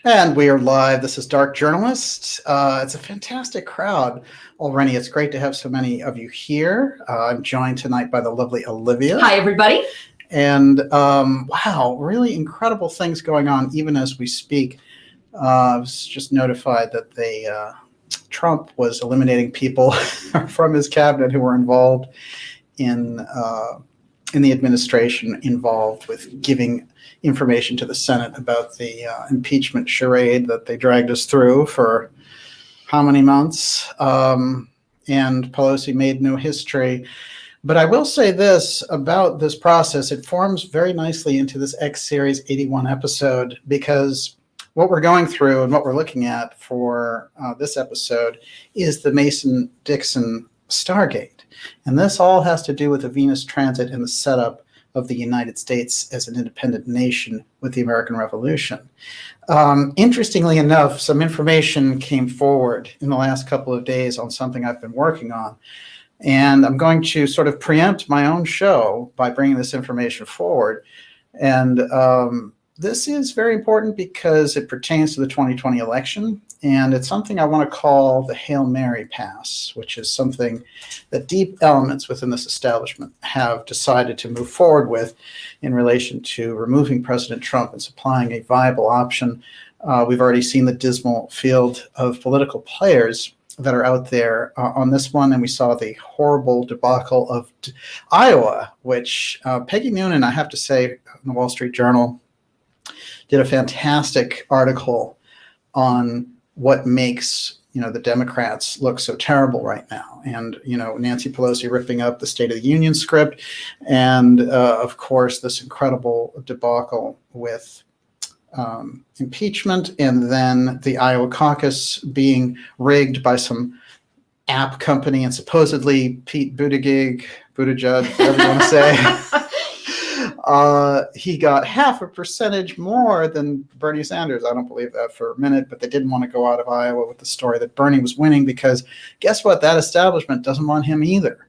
And we are live. This is Dark Journalist. It's a fantastic crowd already. It's great to have so many of you here. I'm joined tonight by the lovely Olivia. Hi, everybody. And wow, really incredible things going on even as we speak. I was just notified that Trump was eliminating people from his cabinet who were involved in the administration involved with giving information to the Senate about the impeachment charade that they dragged us through for how many months? And Pelosi made no history. But I will say this about this process. It forms very nicely into this X Series 81 episode, because what we're going through and what we're looking at for this episode is the Mason-Dixon Stargate. And this all has to do with the Venus transit and the setup of the United States as an independent nation with the American Revolution. Interestingly enough, some information came forward in the last couple of days on something I've been working on. And I'm going to sort of preempt my own show by bringing this information forward. And this is very important because it pertains to the 2020 election. And it's something I want to call the Hail Mary pass, which is something that deep elements within this establishment have decided to move forward with in relation to removing President Trump and supplying a viable option. We've already seen the dismal field of political players that are out there on this one, and we saw the horrible debacle of Iowa, which Peggy Noonan, I have to say, in the Wall Street Journal, did a fantastic article on what makes the Democrats look so terrible right now. And Nancy Pelosi ripping up the State of the Union script, and of course this incredible debacle with impeachment, and then the Iowa caucus being rigged by some app company, and supposedly Pete Buttigieg, whatever you want to say. He got 0.5% more than Bernie Sanders. I don't believe that for a minute, but they didn't want to go out of Iowa with the story that Bernie was winning, because guess what? That establishment doesn't want him either.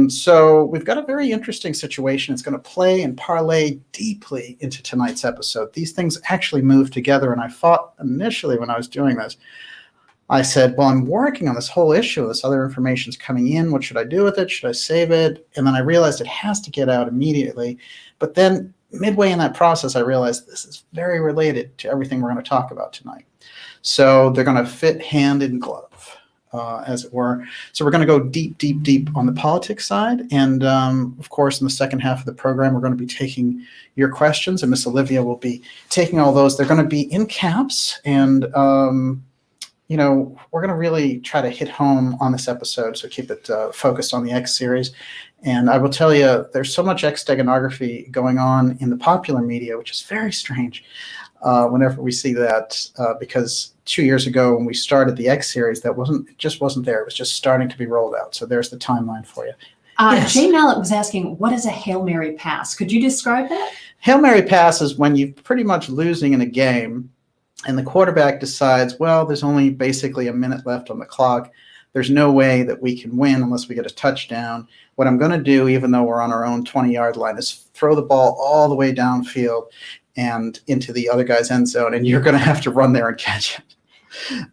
So we've got a very interesting situation. It's going to play and parlay deeply into tonight's episode. These things actually move together, and I thought initially when I was doing this, I said, well, I'm working on this whole issue. This other information's coming in. What should I do with it? Should I save it? And then I realized it has to get out immediately. But then midway in that process, I realized this is very related to everything we're going to talk about tonight. So they're going to fit hand in glove, as it were. So we're going to go deep, deep, deep on the politics side. And of course, in the second half of the program, we're going to be taking your questions, and Miss Olivia will be taking all those. They're going to be in caps, and we're going to really try to hit home on this episode, so keep it focused on the X series. And I will tell you, there's so much X steganography going on in the popular media, which is very strange whenever we see that, because 2 years ago when we started the X series, it just wasn't there. It was just starting to be rolled out. So there's the timeline for you. Yes. Jay Mallet was asking, what is a Hail Mary pass? Could you describe that? Hail Mary pass is when you're pretty much losing in a game, and the quarterback decides, well, there's only basically a minute left on the clock. There's no way that we can win unless we get a touchdown. What I'm going to do, even though we're on our own 20-yard line, is throw the ball all the way downfield and into the other guy's end zone, and you're going to have to run there and catch it.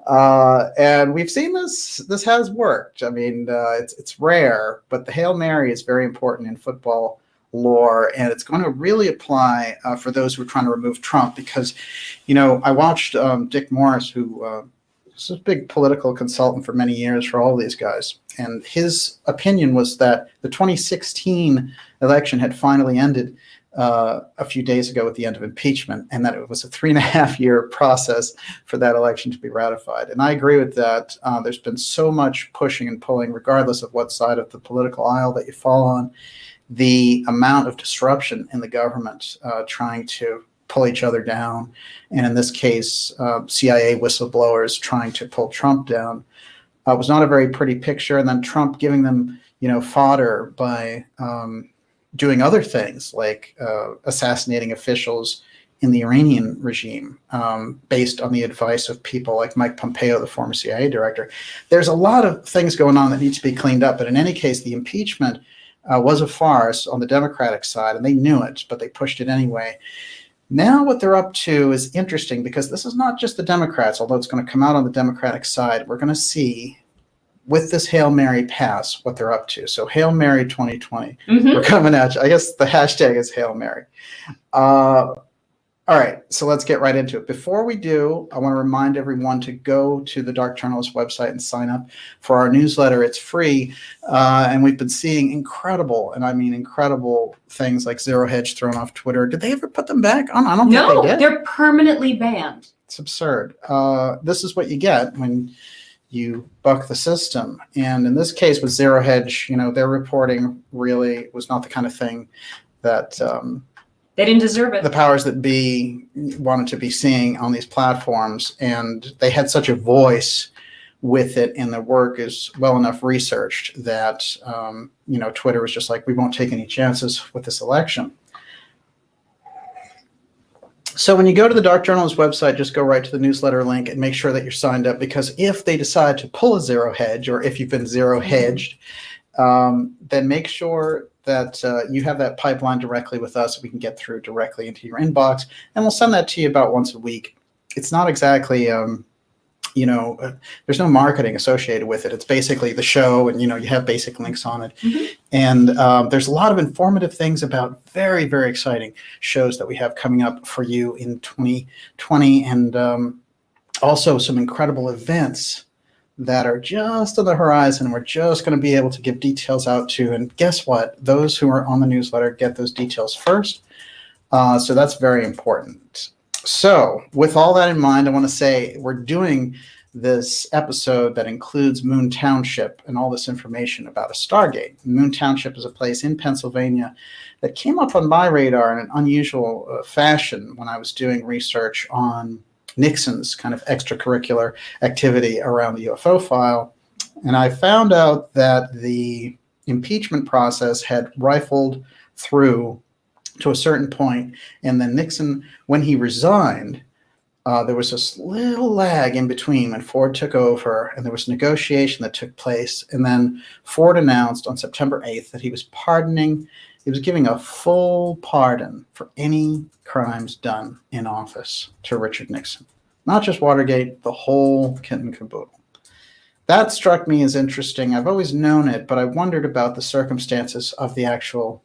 And we've seen this. This has worked. I mean, it's rare, but the Hail Mary is very important in football lore, and it's going to really apply for those who are trying to remove Trump, because I watched Dick Morris, who is a big political consultant for many years for all of these guys, and his opinion was that the 2016 election had finally ended a few days ago at the end of impeachment, and that it was a 3.5-year process for that election to be ratified. And I agree with that. There's been so much pushing and pulling, regardless of what side of the political aisle that you fall on. The amount of disruption in the government trying to pull each other down, and in this case, CIA whistleblowers trying to pull Trump down, was not a very pretty picture. And then Trump giving them, fodder by doing other things like assassinating officials in the Iranian regime based on the advice of people like Mike Pompeo, the former CIA director. There's a lot of things going on that need to be cleaned up. But in any case, the impeachment was a farce on the Democratic side, and they knew it, but they pushed it anyway. Now what they're up to is interesting because this is not just the Democrats, although it's going to come out on the Democratic side. We're going to see with this Hail Mary pass what they're up to. So Hail Mary 2020, we're coming at you. I guess the hashtag is Hail Mary. All right, so let's get right into it. Before we do, I want to remind everyone to go to the Dark Journalist website and sign up for our newsletter. It's free, and we've been seeing incredible, and I mean incredible things like Zero Hedge thrown off Twitter. Did they ever put them back on? I don't think they did. They're permanently banned. It's absurd. This is what you get when you buck the system. And in this case with Zero Hedge, their reporting really was not the kind of thing that they didn't deserve it. The powers that be wanted to be seeing on these platforms, and they had such a voice with it, and their work is well enough researched that Twitter was just like, we won't take any chances with this election. So when you go to the Dark Journalist website, just go right to the newsletter link and make sure that you're signed up, because if they decide to pull a Zero Hedge, or if you've been Zero Hedged, then make sure that you have that pipeline directly with us so we can get through directly into your inbox, and we'll send that to you about once a week. It's not exactly, there's no marketing associated with it. It's basically the show, and, you have basic links on it. And there's a lot of informative things about very, very exciting shows that we have coming up for you in 2020, and also some incredible events that are just on the horizon. We're just going to be able to give details out to, and guess what? Those who are on the newsletter get those details first. So that's very important. So with all that in mind, I want to say we're doing this episode that includes Moon Township and all this information about a Stargate. Moon Township is a place in Pennsylvania that came up on my radar in an unusual fashion when I was doing research on Nixon's kind of extracurricular activity around the UFO file. And I found out that the impeachment process had rifled through to a certain point. And then Nixon, when he resigned, there was this little lag in between when Ford took over, and there was negotiation that took place. And then Ford announced on September 8th that he was pardoning. He was giving a full pardon for any crimes done in office to Richard Nixon. Not just Watergate, the whole kit and caboodle. That struck me as interesting. I've always known it, but I wondered about the circumstances of the actual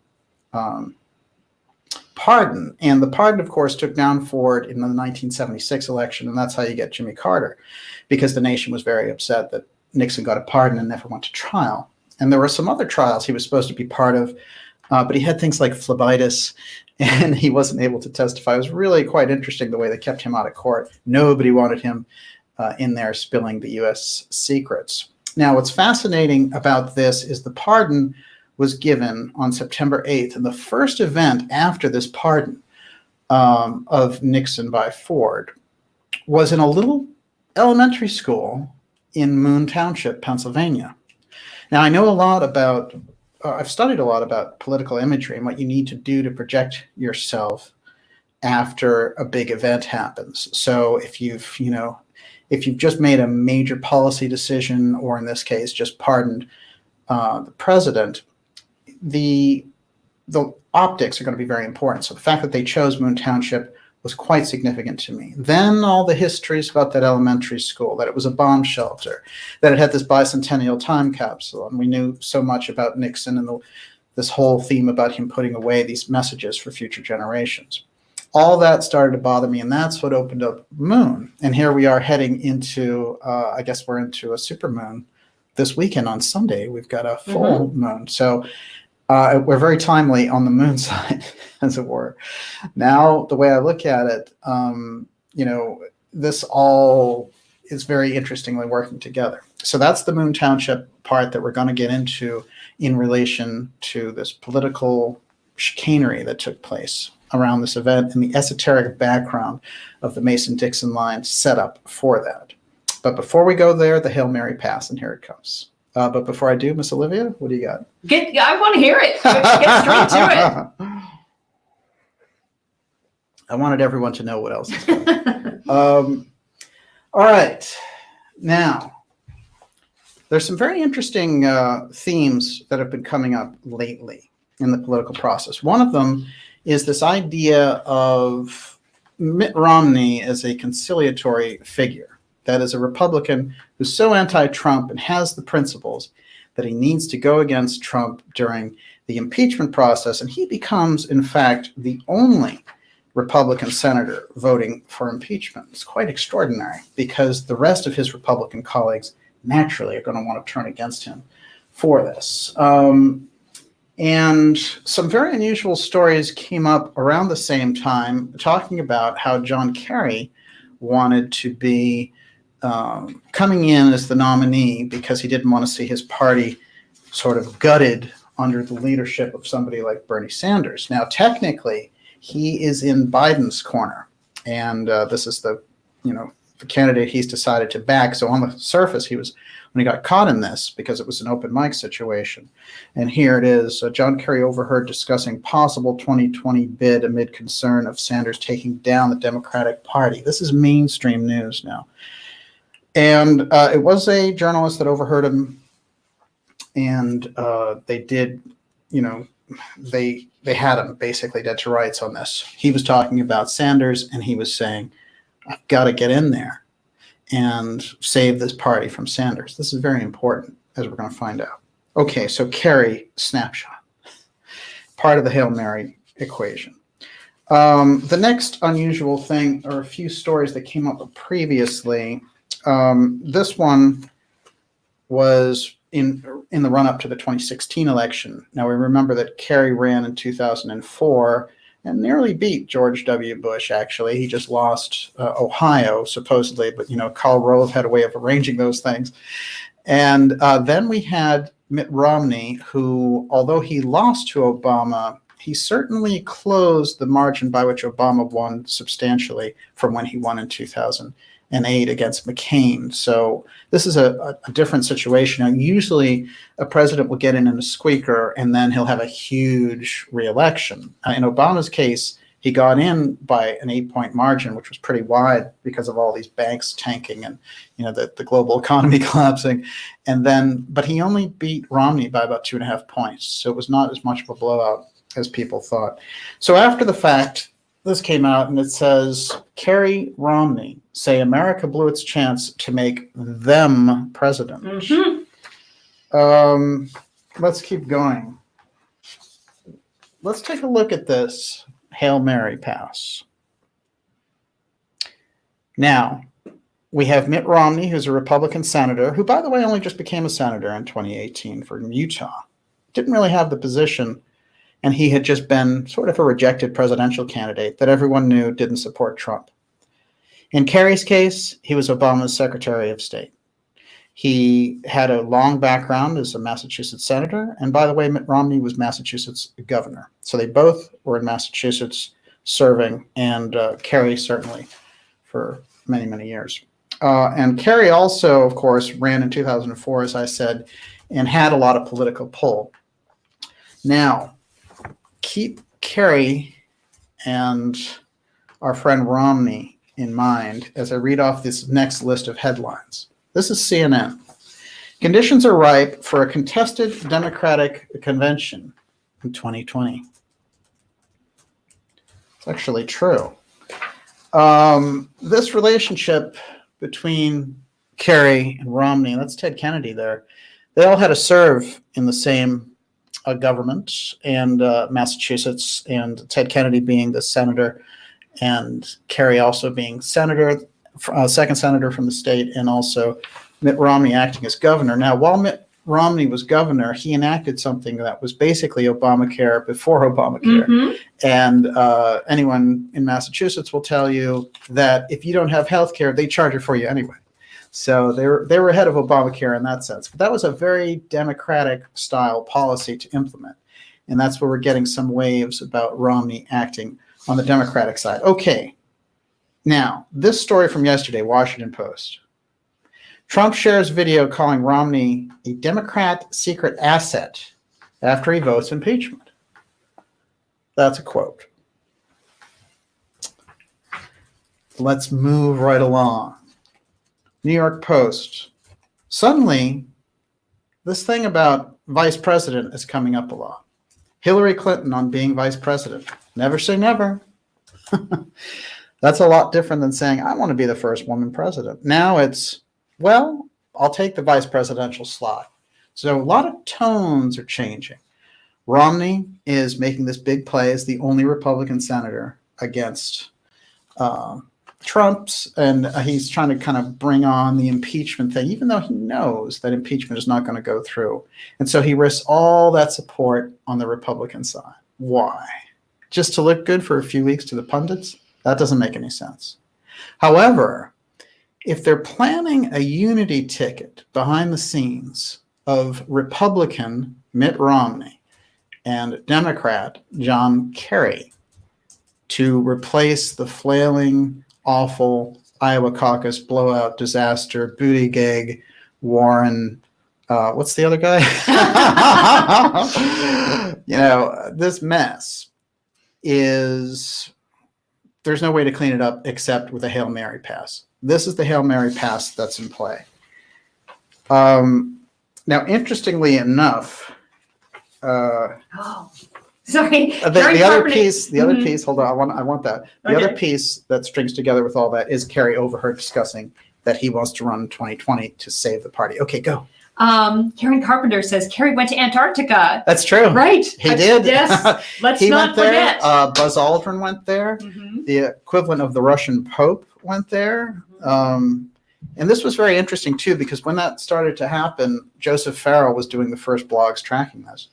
pardon. And the pardon, of course, took down Ford in the 1976 election, and that's how you get Jimmy Carter, because the nation was very upset that Nixon got a pardon and never went to trial. And there were some other trials he was supposed to be part of, but he had things like phlebitis, and he wasn't able to testify. It was really quite interesting the way they kept him out of court. Nobody wanted him in there spilling the U.S. secrets. Now, what's fascinating about this is the pardon was given on September 8th, and the first event after this pardon of Nixon by Ford was in a little elementary school in Moon Township, Pennsylvania. Now, I know a lot about I've studied a lot about political imagery and what you need to do to project yourself after a big event happens. So if you've just made a major policy decision, or in this case, just pardoned the president, the optics are going to be very important. So the fact that they chose Moon Township was quite significant to me. Then all the histories about that elementary school, that it was a bomb shelter, that it had this bicentennial time capsule, and we knew so much about Nixon and this whole theme about him putting away these messages for future generations. All that started to bother me, and that's what opened up Moon. And here we are heading into, I guess we're into a supermoon this weekend on Sunday. We've got a full moon. So we're very timely on the moon side, as it were. Now, the way I look at it, this all is very interestingly working together. So that's the Moon Township part that we're going to get into in relation to this political chicanery that took place around this event and the esoteric background of the Mason-Dixon line set up for that. But before we go there, the Hail Mary pass, and here it comes. But before I do, Miss Olivia, what do you got? I want to hear it. Get straight to it. I wanted everyone to know what else is going on. All right. Now, there's some very interesting themes that have been coming up lately in the political process. One of them is this idea of Mitt Romney as a conciliatory figure. That is a Republican who's so anti-Trump and has the principles that he needs to go against Trump during the impeachment process. And he becomes, in fact, the only Republican senator voting for impeachment. It's quite extraordinary because the rest of his Republican colleagues naturally are going to want to turn against him for this. And some very unusual stories came up around the same time talking about how John Kerry wanted to be coming in as the nominee because he didn't want to see his party sort of gutted under the leadership of somebody like Bernie Sanders. Now, technically, he is in Biden's corner, and this is the candidate he's decided to back. So on the surface, when he got caught in this, because it was an open mic situation. And here it is. John Kerry overheard discussing possible 2020 bid amid concern of Sanders taking down the Democratic Party. This is mainstream news now. And it was a journalist that overheard him. And they did, they had him basically dead to rights on this. He was talking about Sanders, and he was saying, I've got to get in there and save this party from Sanders. This is very important, as we're going to find out. Okay, so Kerry snapshot, part of the Hail Mary equation. The next unusual thing are a few stories that came up previously. This one was in the run-up to the 2016 election. Now, we remember that Kerry ran in 2004 and nearly beat George W. Bush, actually. He just lost Ohio, supposedly, but, Karl Rove had a way of arranging those things. And then we had Mitt Romney, who, although he lost to Obama, he certainly closed the margin by which Obama won substantially from when he won in 2008 against McCain. So this is a different situation. Now, usually a president will get in a squeaker and then he'll have a huge reelection. In Obama's case, he got in by an 8-point margin, which was pretty wide because of all these banks tanking and the global economy collapsing. But he only beat Romney by about 2.5 points. So it was not as much of a blowout as people thought. So after the fact, this came out and it says, Kerry, Romney say America blew its chance to make them president. Mm-hmm. Let's keep going. Let's take a look at this Hail Mary pass. Now, we have Mitt Romney, who's a Republican senator, who, by the way, only just became a senator in 2018 from Utah. Didn't really have the position. And he had just been sort of a rejected presidential candidate that everyone knew didn't support Trump. In Kerry's case, he was Obama's Secretary of State. He had a long background as a Massachusetts senator. And by the way, Mitt Romney was Massachusetts governor. So they both were in Massachusetts serving, and Kerry certainly for many, many years. And Kerry also, of course, ran in 2004, as I said, and had a lot of political pull. Now, keep Kerry and our friend Romney in mind as I read off this next list of headlines. This is CNN. Conditions are ripe for a contested Democratic convention in 2020. It's actually true. This relationship between Kerry and Romney, that's Ted Kennedy there, they all had to serve in the same government, and Massachusetts, and Ted Kennedy being the senator, and Kerry also being senator, second senator from the state, and also Mitt Romney acting as governor. Now, while Mitt Romney was governor, he enacted something that was basically Obamacare before Obamacare. Mm-hmm. And anyone in Massachusetts will tell you that if you don't have health care, they charge it for you anyway. So they were ahead of Obamacare in that sense. But that was a very Democratic style policy to implement. And that's where we're getting some waves about Romney acting on the Democratic side. Okay. Now, this story from yesterday, Washington Post. Trump shares video calling Romney a Democrat secret asset after he votes impeachment. That's a quote. Let's move right along. New York Post. Suddenly, this thing about vice president is coming up a lot. Hillary Clinton on being vice president. Never say never. That's a lot different than saying, I want to be the first woman president. Now it's, well, I'll take the vice presidential slot. So a lot of tones are changing. Romney is making this big play as the only Republican senator against Trump's, and he's trying to kind of bring on the impeachment thing, even though he knows that impeachment is not going to go through. And so he risks all that support on the Republican side. Why? Just to look good for a few weeks to the pundits? That doesn't make any sense. However, if they're planning a unity ticket behind the scenes of Republican Mitt Romney and Democrat John Kerry to replace the flailing, awful Iowa caucus blowout disaster, Buttigieg, Warren, what's the other guy? This mess is, there's no way to clean it up except with a Hail Mary pass. This is the Hail Mary pass that's in play. Now, interestingly enough, sorry. The other piece. Hold on, I want that. The Okay. other piece that strings together with all that is Kerry overheard discussing that he wants to run in 2020 to save the party. Okay, go. Karen Carpenter says Kerry went to Antarctica. That's true. Right. He did. Yes. Let's He not went there. forget. Buzz Aldrin went there. Mhm. The equivalent of the Russian Pope went there. And this was very interesting, too, because when that started to happen, Joseph Farrell was doing the first blogs tracking this.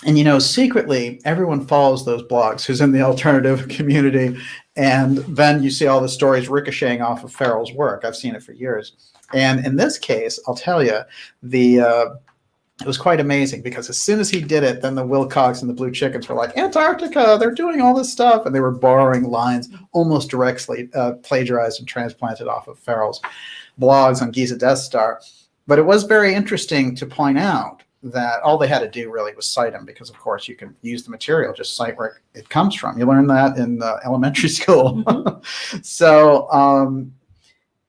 And, secretly, everyone follows those blogs who's in the alternative community. And then you see all the stories ricocheting off of Farrell's work. I've seen it for years. And in this case, I'll tell you, it was quite amazing because as soon as he did it, then the Wilcox and the Blue Chickens were like, Antarctica, they're doing all this stuff. And they were borrowing lines almost directly plagiarized and transplanted off of Farrell's blogs on Giza Death Star. But it was very interesting to point out that all they had to do really was cite him because, of course, you can use the material, just cite where it comes from. You learn that in elementary school. So,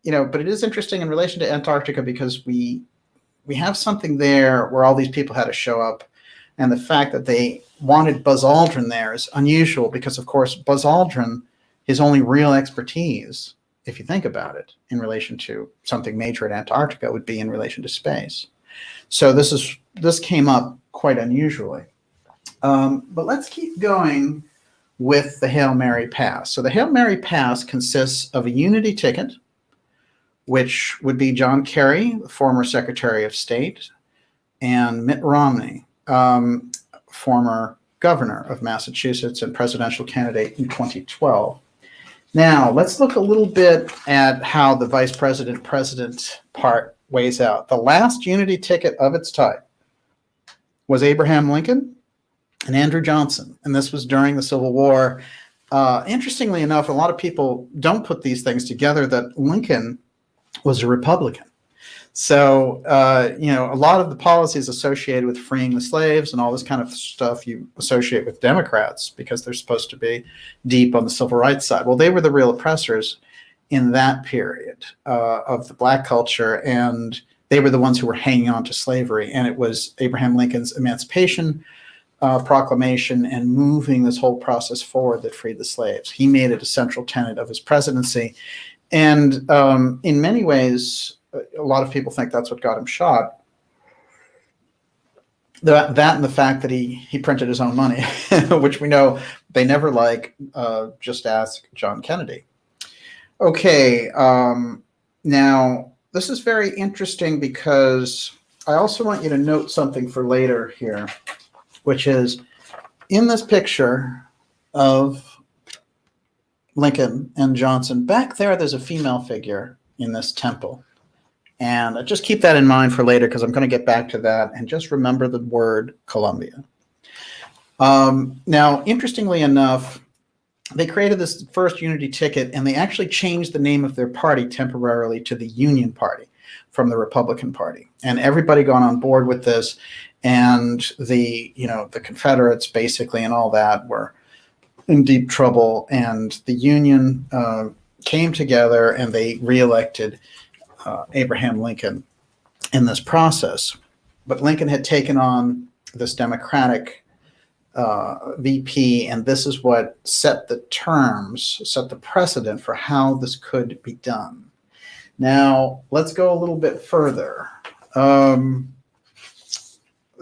but it is interesting in relation to Antarctica because we have something there where all these people had to show up. And the fact that they wanted Buzz Aldrin there is unusual because, of course, Buzz Aldrin, his only real expertise, if you think about it, in relation to something major at Antarctica would be in relation to space. So this came up quite unusually. But let's keep going with the Hail Mary Pass. So the Hail Mary Pass consists of a unity ticket, which would be John Kerry, the former Secretary of State, and Mitt Romney, former governor of Massachusetts and presidential candidate in 2012. Now, let's look a little bit at how the vice president part weighs out. The last unity ticket of its type was Abraham Lincoln and Andrew Johnson, and this was during the Civil War. Interestingly enough, a lot of people don't put these things together, that Lincoln was a Republican. So, a lot of the policies associated with freeing the slaves and all this kind of stuff you associate with Democrats because they're supposed to be deep on the civil rights side. Well, they were the real oppressors in that period of the black culture, and they were the ones who were hanging on to slavery. And it was Abraham Lincoln's Emancipation Proclamation and moving this whole process forward that freed the slaves. He made it a central tenet of his presidency. And in many ways, a lot of people think that's what got him shot. That and the fact that he printed his own money, which we know they never like. Just ask John Kennedy. Okay, now this is very interesting because I also want you to note something for later here, which is in this picture of Lincoln and Johnson, back there's a female figure in this temple. And just keep that in mind for later because I'm going to get back to that. And just remember the word Columbia. Now, interestingly enough, they created this first unity ticket and they actually changed the name of their party temporarily to the Union Party from the Republican Party. And everybody got on board with this. And the Confederates basically and all that were in deep trouble. And the Union came together and they reelected Abraham Lincoln in this process. But Lincoln had taken on this Democratic VP, and this is what set the terms, set the precedent for how this could be done. Now, let's go a little bit further.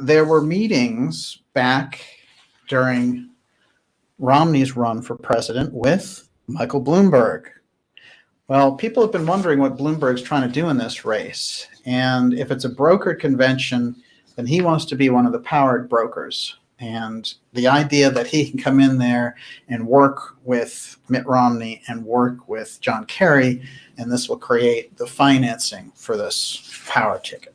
There were meetings back during Romney's run for president with Michael Bloomberg. Well, people have been wondering what Bloomberg's trying to do in this race. And if it's a brokered convention, then he wants to be one of the powered brokers. And the idea that he can come in there and work with Mitt Romney and work with John Kerry, and this will create the financing for this power ticket.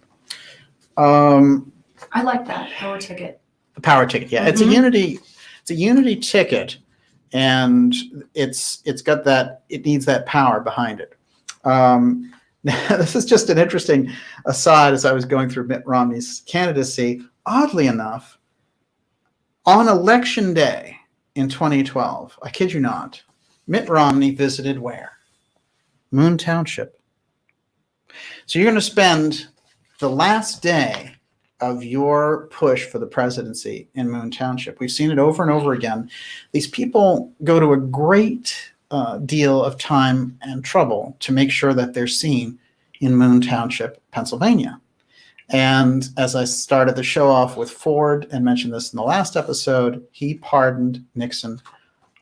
I like that power ticket. The power ticket, yeah. It's a unity ticket, and it's got that, it needs that power behind it. This is just an interesting aside as I was going through Mitt Romney's candidacy. Oddly enough, on election day in 2012, I kid you not, Mitt Romney visited where? Moon Township. So you're going to spend the last day of your push for the presidency in Moon Township. We've seen it over and over again. These people go to a great deal of time and trouble to make sure that they're seen in Moon Township, Pennsylvania. And as I started the show off with Ford and mentioned this in the last episode, he pardoned Nixon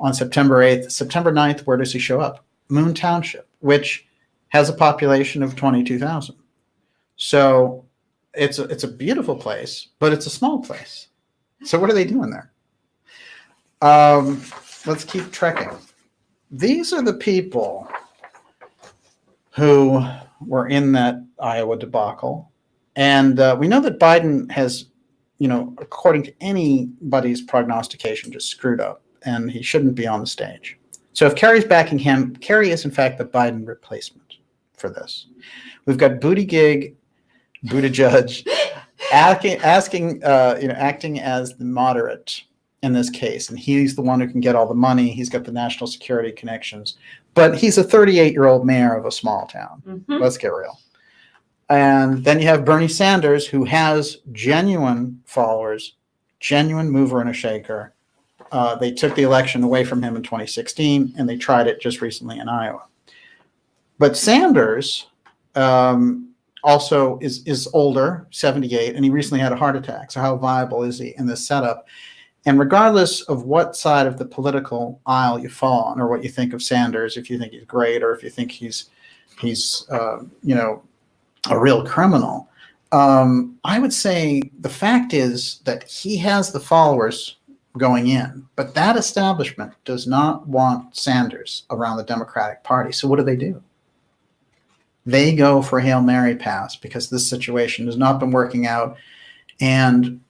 on September 8th. September 9th, where does he show up? Moon Township, which has a population of 22,000. So it's a beautiful place, but it's a small place. So what are they doing there? Let's keep trekking. These are the people who were in that Iowa debacle. And we know that Biden has, according to anybody's prognostication, just screwed up, and he shouldn't be on the stage. So if Kerry's backing him, Kerry is in fact the Biden replacement for this. We've got Buttigieg, acting as the moderate in this case, and he's the one who can get all the money. He's got the national security connections, but he's a 38-year-old mayor of a small town. Mm-hmm. Let's get real. And then you have Bernie Sanders, who has genuine followers, genuine mover and a shaker. They took the election away from him in 2016, and they tried it just recently in Iowa. But Sanders also is older, 78, and he recently had a heart attack. So how viable is he in this setup? And regardless of what side of the political aisle you fall on, or what you think of Sanders, if you think he's great, or if you think he's a real criminal, I would say the fact is that he has the followers going in, but that establishment does not want Sanders around the Democratic Party. So what do? They go for a Hail Mary pass because this situation has not been working out. And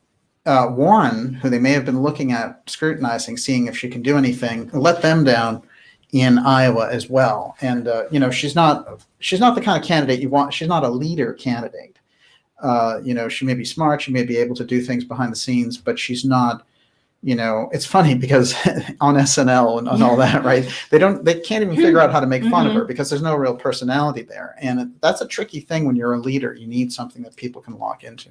Warren, who they may have been looking at, scrutinizing, seeing if she can do anything, let them down in Iowa as well. And, she's not the kind of candidate you want. She's not a leader candidate. She may be smart. She may be able to do things behind the scenes, but she's not, it's funny because on SNL and all that, right? They can't even figure out how to make fun of her because there's no real personality there. And that's a tricky thing when you're a leader. You need something that people can lock into.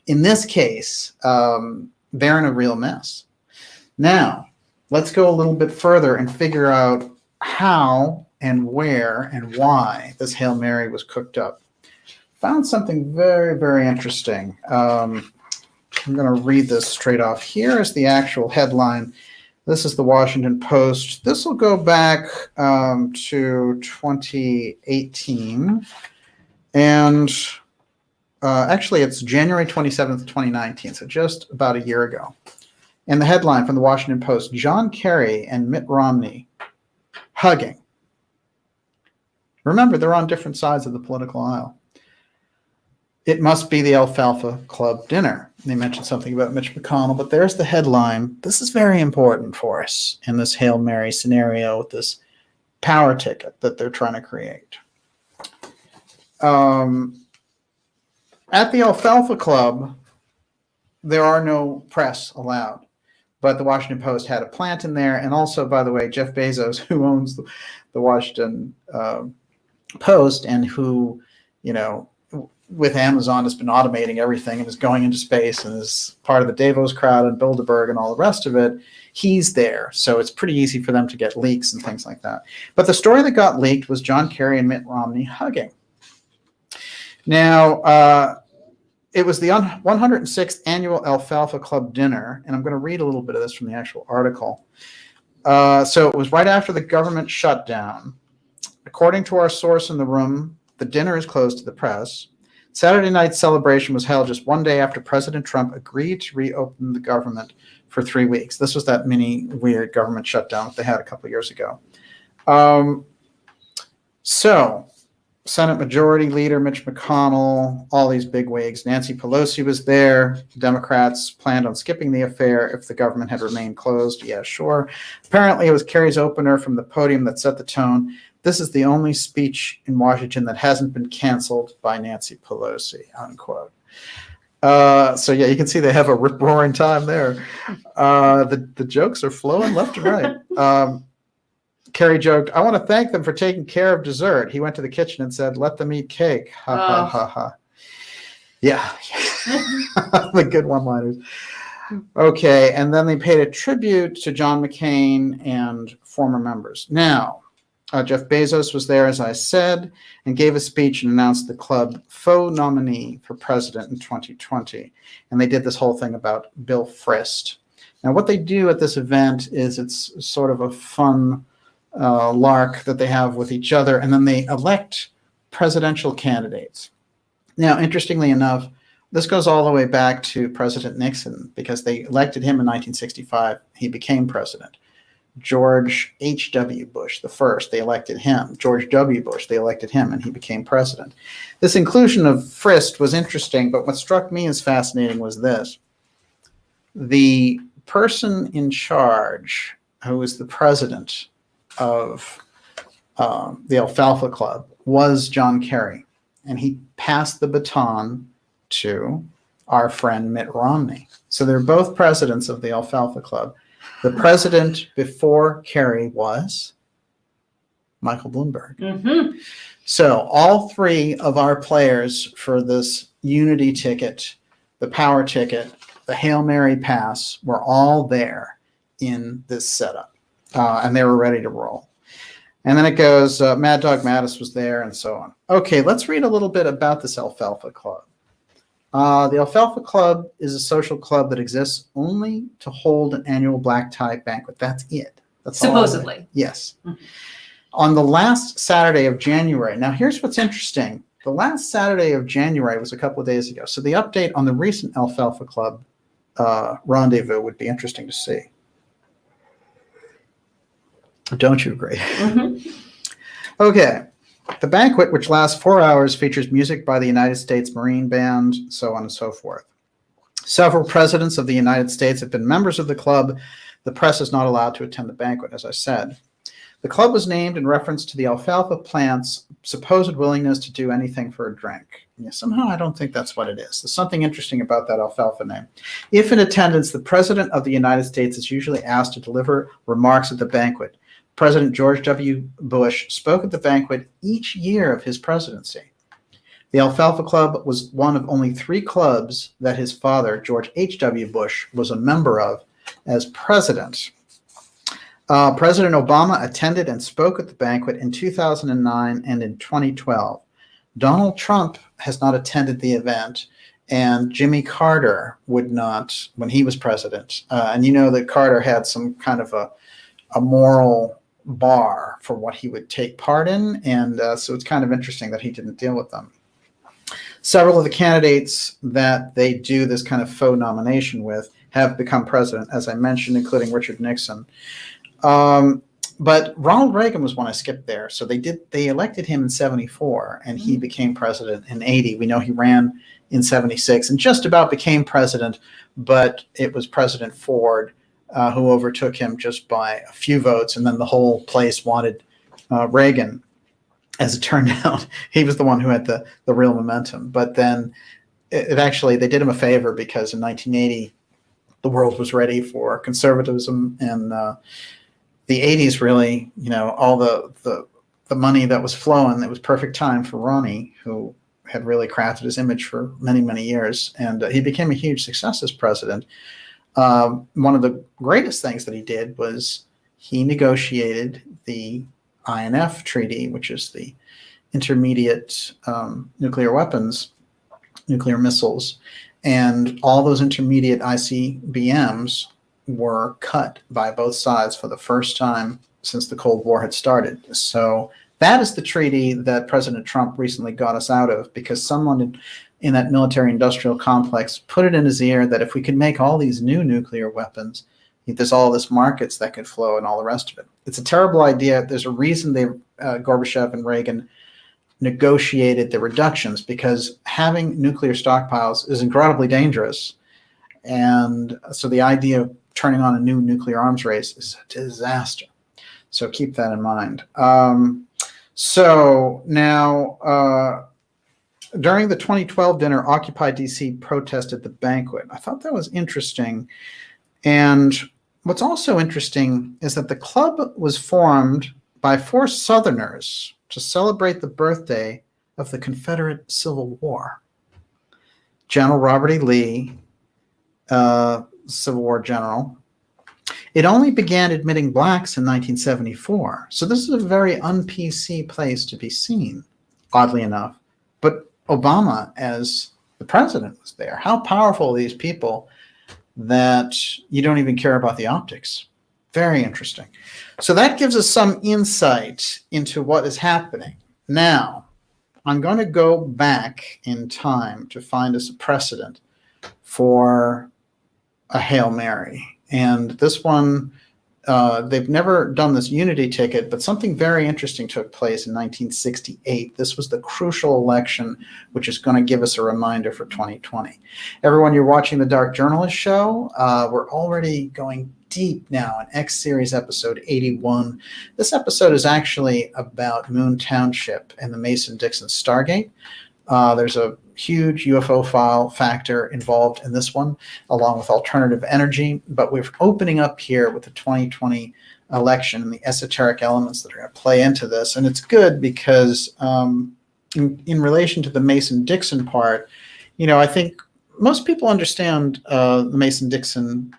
In this case, they're in a real mess. Now, let's go a little bit further and figure out how and where and why this Hail Mary was cooked up. Found something very, very interesting. I'm going to read this straight off. Here is the actual headline. This is the Washington Post. This will go back to 2018. And actually, it's January 27th, 2019, so just about a year ago. And the headline from the Washington Post, John Kerry and Mitt Romney hugging. Remember, they're on different sides of the political aisle. It must be the Alfalfa Club dinner. They mentioned something about Mitch McConnell, but there's the headline. This is very important for us in this Hail Mary scenario with this power ticket that they're trying to create. At the Alfalfa Club, there are no press allowed, but the Washington Post had a plant in there. And also, by the way, Jeff Bezos, who owns the Washington Post and who, with Amazon has been automating everything and is going into space and is part of the Davos crowd and Bilderberg and all the rest of it. He's there. So it's pretty easy for them to get leaks and things like that. But the story that got leaked was John Kerry and Mitt Romney hugging. Now, it was the 106th annual Alfalfa Club dinner, and I'm going to read a little bit of this from the actual article. So it was right after the government shutdown. According to our source in the room, the dinner is closed to the press. Saturday night's celebration was held just one day after President Trump agreed to reopen the government for 3 weeks. This was that mini weird government shutdown that they had a couple of years ago. So Senate Majority Leader Mitch McConnell, all these bigwigs, Nancy Pelosi was there. Democrats planned on skipping the affair if the government had remained closed. Yeah, sure. Apparently, it was Kerry's opener from the podium that set the tone. This is the only speech in Washington that hasn't been canceled by Nancy Pelosi, unquote. So yeah, you can see they have a rip-roaring time there. The jokes are flowing left and right. Kerry joked, "I want to thank them for taking care of dessert." He went to the kitchen and said, "Let them eat cake." Ha, ha, ha, ha. Yeah. The good one-liners. Okay, and then they paid a tribute to John McCain and former members. Now, Jeff Bezos was there, as I said, and gave a speech and announced the club faux nominee for president in 2020. And they did this whole thing about Bill Frist. Now, what they do at this event is it's sort of a fun lark that they have with each other, and then they elect presidential candidates. Now, interestingly enough, this goes all the way back to President Nixon, because they elected him in 1965. He became president. George H.W. Bush, the first, they elected him. George W. Bush, they elected him, and he became president. This inclusion of Frist was interesting, but what struck me as fascinating was this. The person in charge, who was the president of the Alfalfa Club, was John Kerry, and he passed the baton to our friend Mitt Romney. So they're both presidents of the Alfalfa Club. The president before Kerry was Michael Bloomberg. Mm-hmm. So all three of our players for this unity ticket, the power ticket, the Hail Mary pass, were all there in this setup, and they were ready to roll. And then it goes, Mad Dog Mattis was there, and so on. Okay, let's read a little bit about this Alfalfa Club. The Alfalfa Club is a social club that exists only to hold an annual black tie banquet. That's it. That's supposedly. Yes. Mm-hmm. On the last Saturday of January. Now, here's what's interesting. The last Saturday of January was a couple of days ago. So the update on the recent Alfalfa Club rendezvous would be interesting to see. Don't you agree? Mm-hmm. Okay. The banquet, which lasts 4 hours, features music by the United States Marine Band, so on and so forth. Several presidents of the United States have been members of the club. The press is not allowed to attend the banquet, as I said. The club was named in reference to the alfalfa plant's supposed willingness to do anything for a drink. Yeah, somehow I don't think that's what it is. There's something interesting about that alfalfa name. If in attendance, the President of the United States is usually asked to deliver remarks at the banquet. President George W. Bush spoke at the banquet each year of his presidency. The Alfalfa Club was one of only 3 clubs that his father, George H.W. Bush, was a member of as president. President Obama attended and spoke at the banquet in 2009 and in 2012. Donald Trump has not attended the event, and Jimmy Carter would not when he was president. And you know that Carter had some kind of a moral bar for what he would take part in, and so it's kind of interesting that he didn't deal with them. Several of the candidates that they do this kind of faux nomination with have become president, as I mentioned, including Richard Nixon. But Ronald Reagan was one I skipped there. So they elected him in 74, and he became president in 80. We know he ran in 76 and just about became president, but it was President Ford who overtook him just by a few votes, and then the whole place wanted Reagan. As it turned out, he was the one who had the real momentum. But then it actually, they did him a favor, because in 1980, the world was ready for conservatism, and the 80s really, all the money that was flowing, it was perfect time for Ronnie, who had really crafted his image for many, many years. And he became a huge success as president. One of the greatest things that he did was he negotiated the Inf Treaty, which is the intermediate nuclear weapons, nuclear missiles. And all those intermediate ICBMs were cut by both sides for the first time since the Cold War had started. So that is the treaty that President Trump recently got us out of, because someone in that military-industrial complex put it in his ear that if we could make all these new nuclear weapons, there's all this markets that could flow and all the rest of it. It's a terrible idea. There's a reason Gorbachev and Reagan negotiated the reductions, because having nuclear stockpiles is incredibly dangerous. And so the idea of turning on a new nuclear arms race is a disaster. So keep that in mind. So now, during the 2012 dinner, Occupy DC protested the banquet. I thought that was interesting. And what's also interesting is that the club was formed by 4 Southerners to celebrate the birthday of the Confederate Civil War. General Robert E. Lee, Civil War general. It only began admitting blacks in 1974. So this is a very un-PC place to be seen, oddly enough. But Obama, as the president, was there. How powerful are these people that you don't even care about the optics? Very interesting. So that gives us some insight into what is happening. Now, I'm going to go back in time to find us a precedent for a Hail Mary. And this one, they've never done this unity ticket, but something very interesting took place in 1968. This was the crucial election, which is going to give us a reminder for 2020. Everyone, you're watching the Dark Journalist Show. We're already going deep now in X Series episode 81. This episode is actually about Moon Township and the Mason-Dixon Stargate. There's a huge UFO file factor involved in this one, along with alternative energy. But we're opening up here with the 2020 election and the esoteric elements that are going to play into this. And it's good because in relation to the Mason-Dixon part, I think most people understand the Mason-Dixon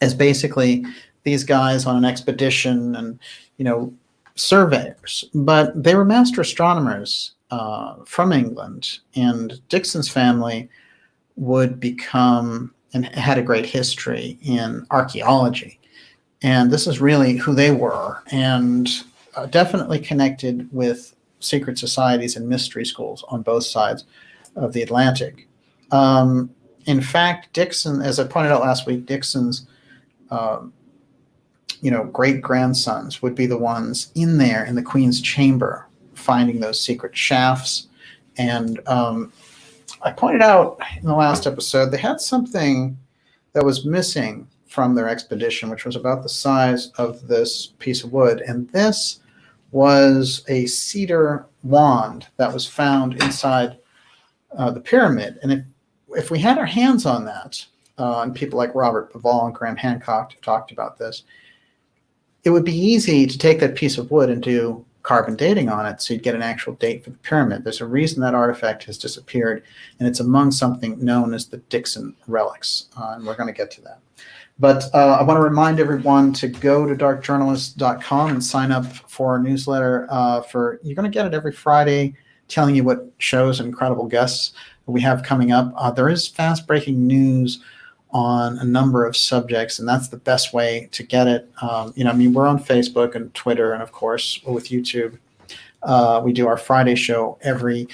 as basically these guys on an expedition and, surveyors. But they were master astronomers from England, and Dixon's family would become and had a great history in archaeology. And this is really who they were, and definitely connected with secret societies and mystery schools on both sides of the Atlantic. In fact, Dixon, as I pointed out last week, Dixon's great-grandsons would be the ones in there in the Queen's chamber finding those secret shafts. And I pointed out in the last episode, they had something that was missing from their expedition, which was about the size of this piece of wood. And this was a cedar wand that was found inside the pyramid. And if we had our hands on that, and people like Robert Bivall and Graham Hancock have talked about this, it would be easy to take that piece of wood and do carbon dating on it, so you'd get an actual date for the pyramid. There's a reason that artifact has disappeared, and it's among something known as the Dixon relics, and we're going to get to that. But I want to remind everyone to go to darkjournalist.com and sign up for our newsletter. You're going to get it every Friday, telling you what shows and incredible guests we have coming up. There is fast-breaking news on a number of subjects, and that's the best way to get it. We're on Facebook and Twitter, and of course with YouTube. We do our Friday show every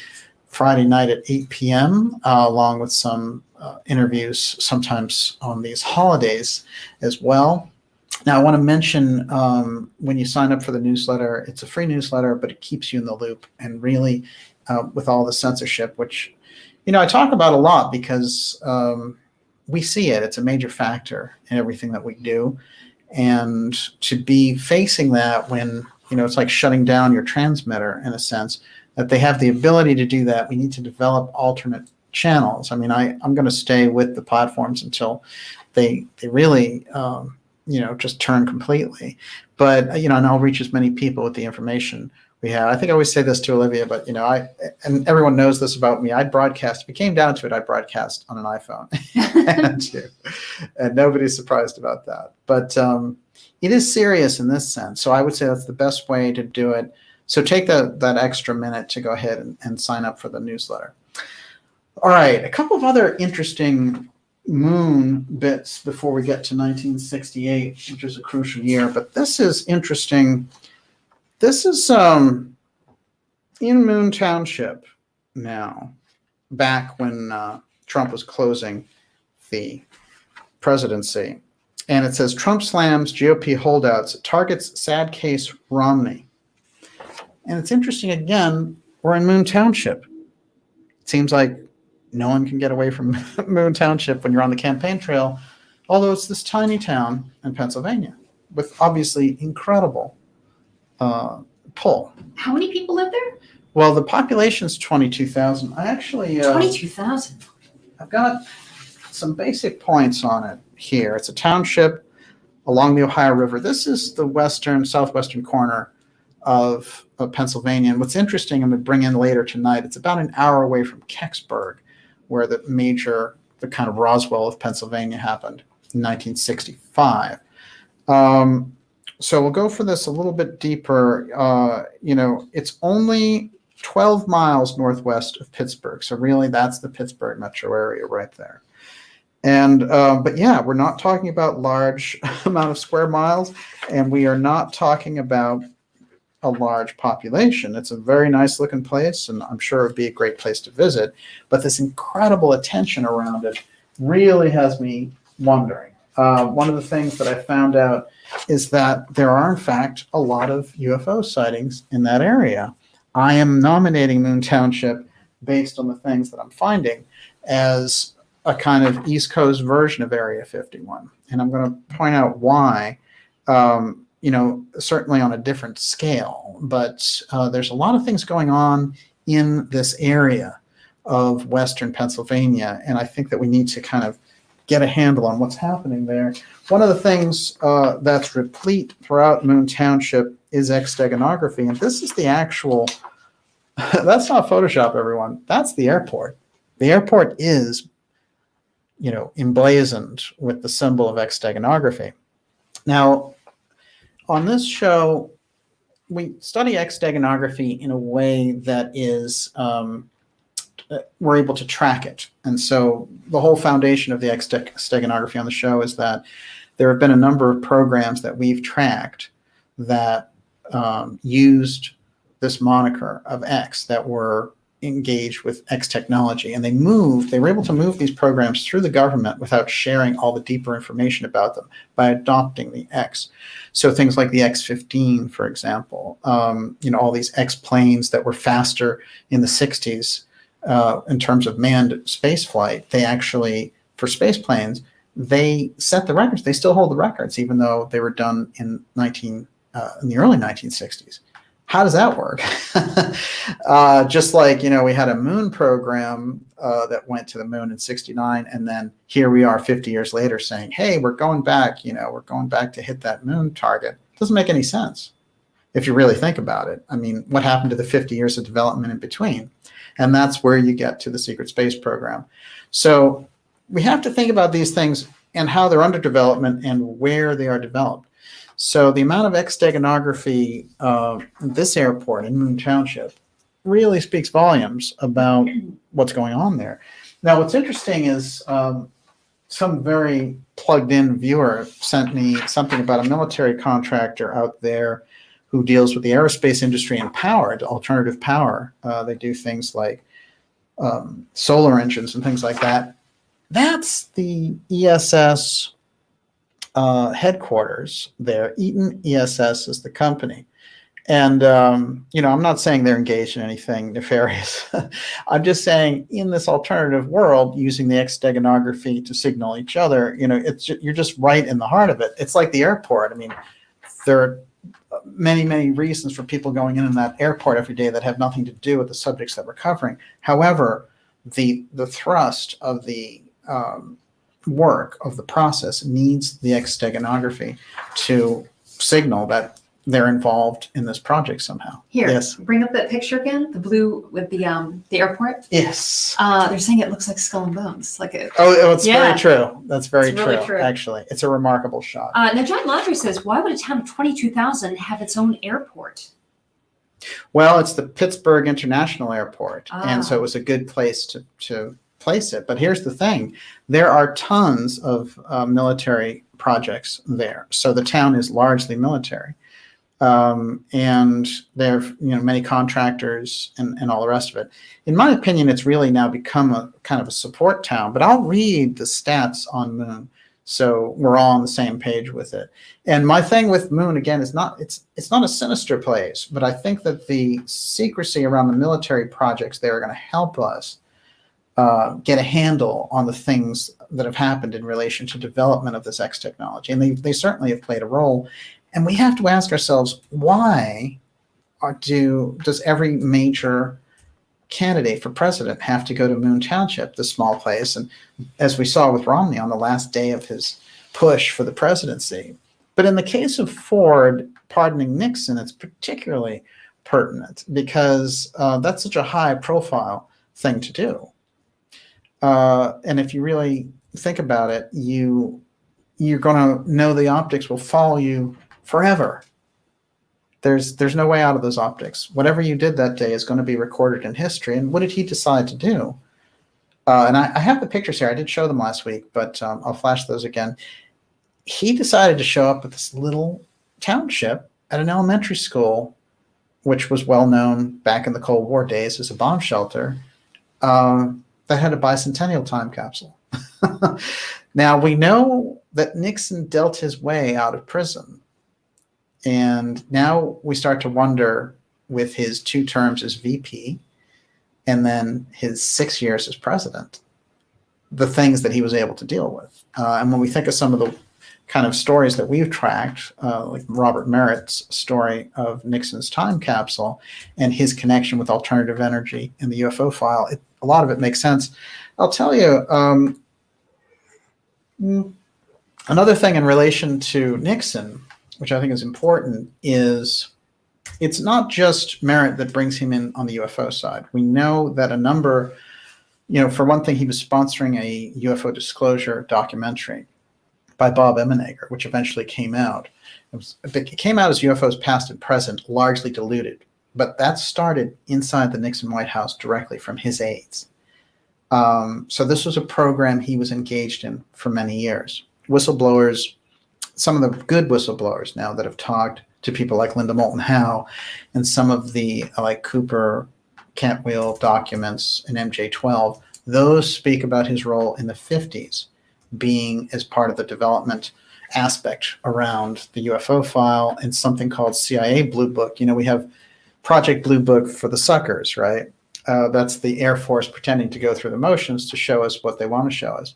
Friday night at 8 p.m. Along with some interviews sometimes on these holidays as well. Now, I want to mention when you sign up for the newsletter, it's a free newsletter, but it keeps you in the loop, and really with all the censorship, which I talk about a lot because we see it. It's a major factor in everything that we do. And to be facing that when, it's like shutting down your transmitter in a sense, that they have the ability to do that, we need to develop alternate channels. I'm going to stay with the platforms until they really, just turn completely. But, and I'll reach as many people with the information we have. I think I always say this to Olivia, but and everyone knows this about me. I'd broadcast. If it came down to it, I'd broadcast on an iPhone, and nobody's surprised about that. But it is serious in this sense. So I would say that's the best way to do it. So take that extra minute to go ahead and sign up for the newsletter. All right, a couple of other interesting moon bits before we get to 1968, which is a crucial year. But this is interesting. This is in Moon Township now, back when Trump was closing the presidency. And it says, Trump slams GOP holdouts, targets sad case Romney. And it's interesting, again, we're in Moon Township. It seems like no one can get away from Moon Township when you're on the campaign trail, although it's this tiny town in Pennsylvania with obviously incredible pull. How many people live there? Well, the population's 22,000. I actually 22,000. I've got some basic points on it here. It's a township along the Ohio River. This is the southwestern corner of Pennsylvania. And what's interesting, I'm going to bring in later tonight, it's about an hour away from Kecksburg, where the kind of Roswell of Pennsylvania happened in 1965. So we'll go for this a little bit deeper. It's only 12 miles northwest of Pittsburgh. So really that's the Pittsburgh metro area right there. And, but yeah, we're not talking about large amount of square miles, and we are not talking about a large population. It's a very nice looking place, and I'm sure it'd be a great place to visit. But this incredible attention around it really has me wondering. One of the things that I found out is that there are, in fact, a lot of UFO sightings in that area. I am nominating Moon Township based on the things that I'm finding as a kind of East Coast version of Area 51. And I'm going to point out why, certainly on a different scale. But there's a lot of things going on in this area of Western Pennsylvania. And I think that we need to kind of get a handle on what's happening there. One of the things that's replete throughout Moon Township is exteganography. And this is the actual, that's not Photoshop, everyone. That's the airport. The airport is, emblazoned with the symbol of exteganography. Now, on this show, we study exteganography in a way that is, we're able to track it. And so the whole foundation of the exteganography on the show is that there have been a number of programs that we've tracked that used this moniker of X, that were engaged with X technology. And they were able to move these programs through the government without sharing all the deeper information about them by adopting the X. So things like the X-15, for example, all these X planes that were faster in the 60s in terms of manned space flight, they actually, for space planes, they set the records. They still hold the records, even though they were done in the early 1960s. How does that work? Just like, we had a moon program that went to the moon in 69, and then here we are 50 years later saying, hey, we're going back to hit that moon target. It doesn't make any sense if you really think about it. I mean, what happened to the 50 years of development in between? And that's where you get to the secret space program. So we have to think about these things and how they're under development and where they are developed. So the amount of exteganography this airport in Moon Township really speaks volumes about what's going on there. Now, what's interesting is some very plugged-in viewer sent me something about a military contractor out there who deals with the aerospace industry and power, alternative power. They do things like solar engines and things like that. That's the ESS headquarters there. Eaton ESS is the company. And, I'm not saying they're engaged in anything nefarious. I'm just saying in this alternative world, using the exteganography to signal each other, you're just right in the heart of it. It's like the airport. I mean, there are many, many reasons for people going in that airport every day that have nothing to do with the subjects that we're covering. However, the thrust of the work of the process needs the exteganography to signal that they're involved in this project somehow. Here, Yes. bring up that picture again, the blue with the airport. Yes. They're saying it looks like Skull and Bones, like a. It's Yeah. very true. That's very It's really true, true. actually. It's a remarkable shot. Now, John Laundrie says, why would a town of 22,000 have its own airport? Well, it's the Pittsburgh International Airport, Ah. and so it was a good place to place it. But here's the thing. There are tons of military projects there. So the town is largely military. And there are many contractors and all the rest of it. In my opinion, it's really now become a kind of a support town. But I'll read the stats on Moon, so we're all on the same page with it. And my thing with Moon again is it's not a sinister place, but I think that the secrecy around the military projects there are going to help us get a handle on the things that have happened in relation to development of this X technology, and they certainly have played a role. And we have to ask ourselves, why does every major candidate for president have to go to Moon Township, the small place? And as we saw with Romney on the last day of his push for the presidency. But in the case of Ford pardoning Nixon, it's particularly pertinent because that's such a high profile thing to do. And if you really think about it, you're going to know the optics will follow you forever. There's no way out of those optics. Whatever you did that day is going to be recorded in history. And what did he decide to do? And I have the pictures here. I did show them last week, but I'll flash those again. He decided to show up at this little township at an elementary school, which was well known back in the Cold War days as a bomb shelter, that had a bicentennial time capsule. Now, we know that Nixon dealt his way out of prison. And now we start to wonder, with his 2 terms as VP and then his 6 years as president, the things that he was able to deal with. And when we think of some of the kind of stories that we've tracked, like Robert Merritt's story of Nixon's time capsule and his connection with alternative energy in the UFO file, a lot of it makes sense. I'll tell you, another thing in relation to Nixon, which I think is important, is it's not just Merritt that brings him in on the UFO side. We know that a number, for one thing, he was sponsoring a UFO disclosure documentary by Bob Emenegger, which eventually came out. It came out as UFOs Past and Present, largely diluted. But that started inside the Nixon White House directly from his aides. So this was a program he was engaged in for many years. Whistleblowers, some of the good whistleblowers now that have talked to people like Linda Moulton Howe, and some of the like Cooper Cantwell documents in MJ-12, those speak about his role in the 50s being as part of the development aspect around the UFO file and something called CIA Blue Book. We have Project Blue Book for the suckers, right? That's the Air Force pretending to go through the motions to show us what they want to show us.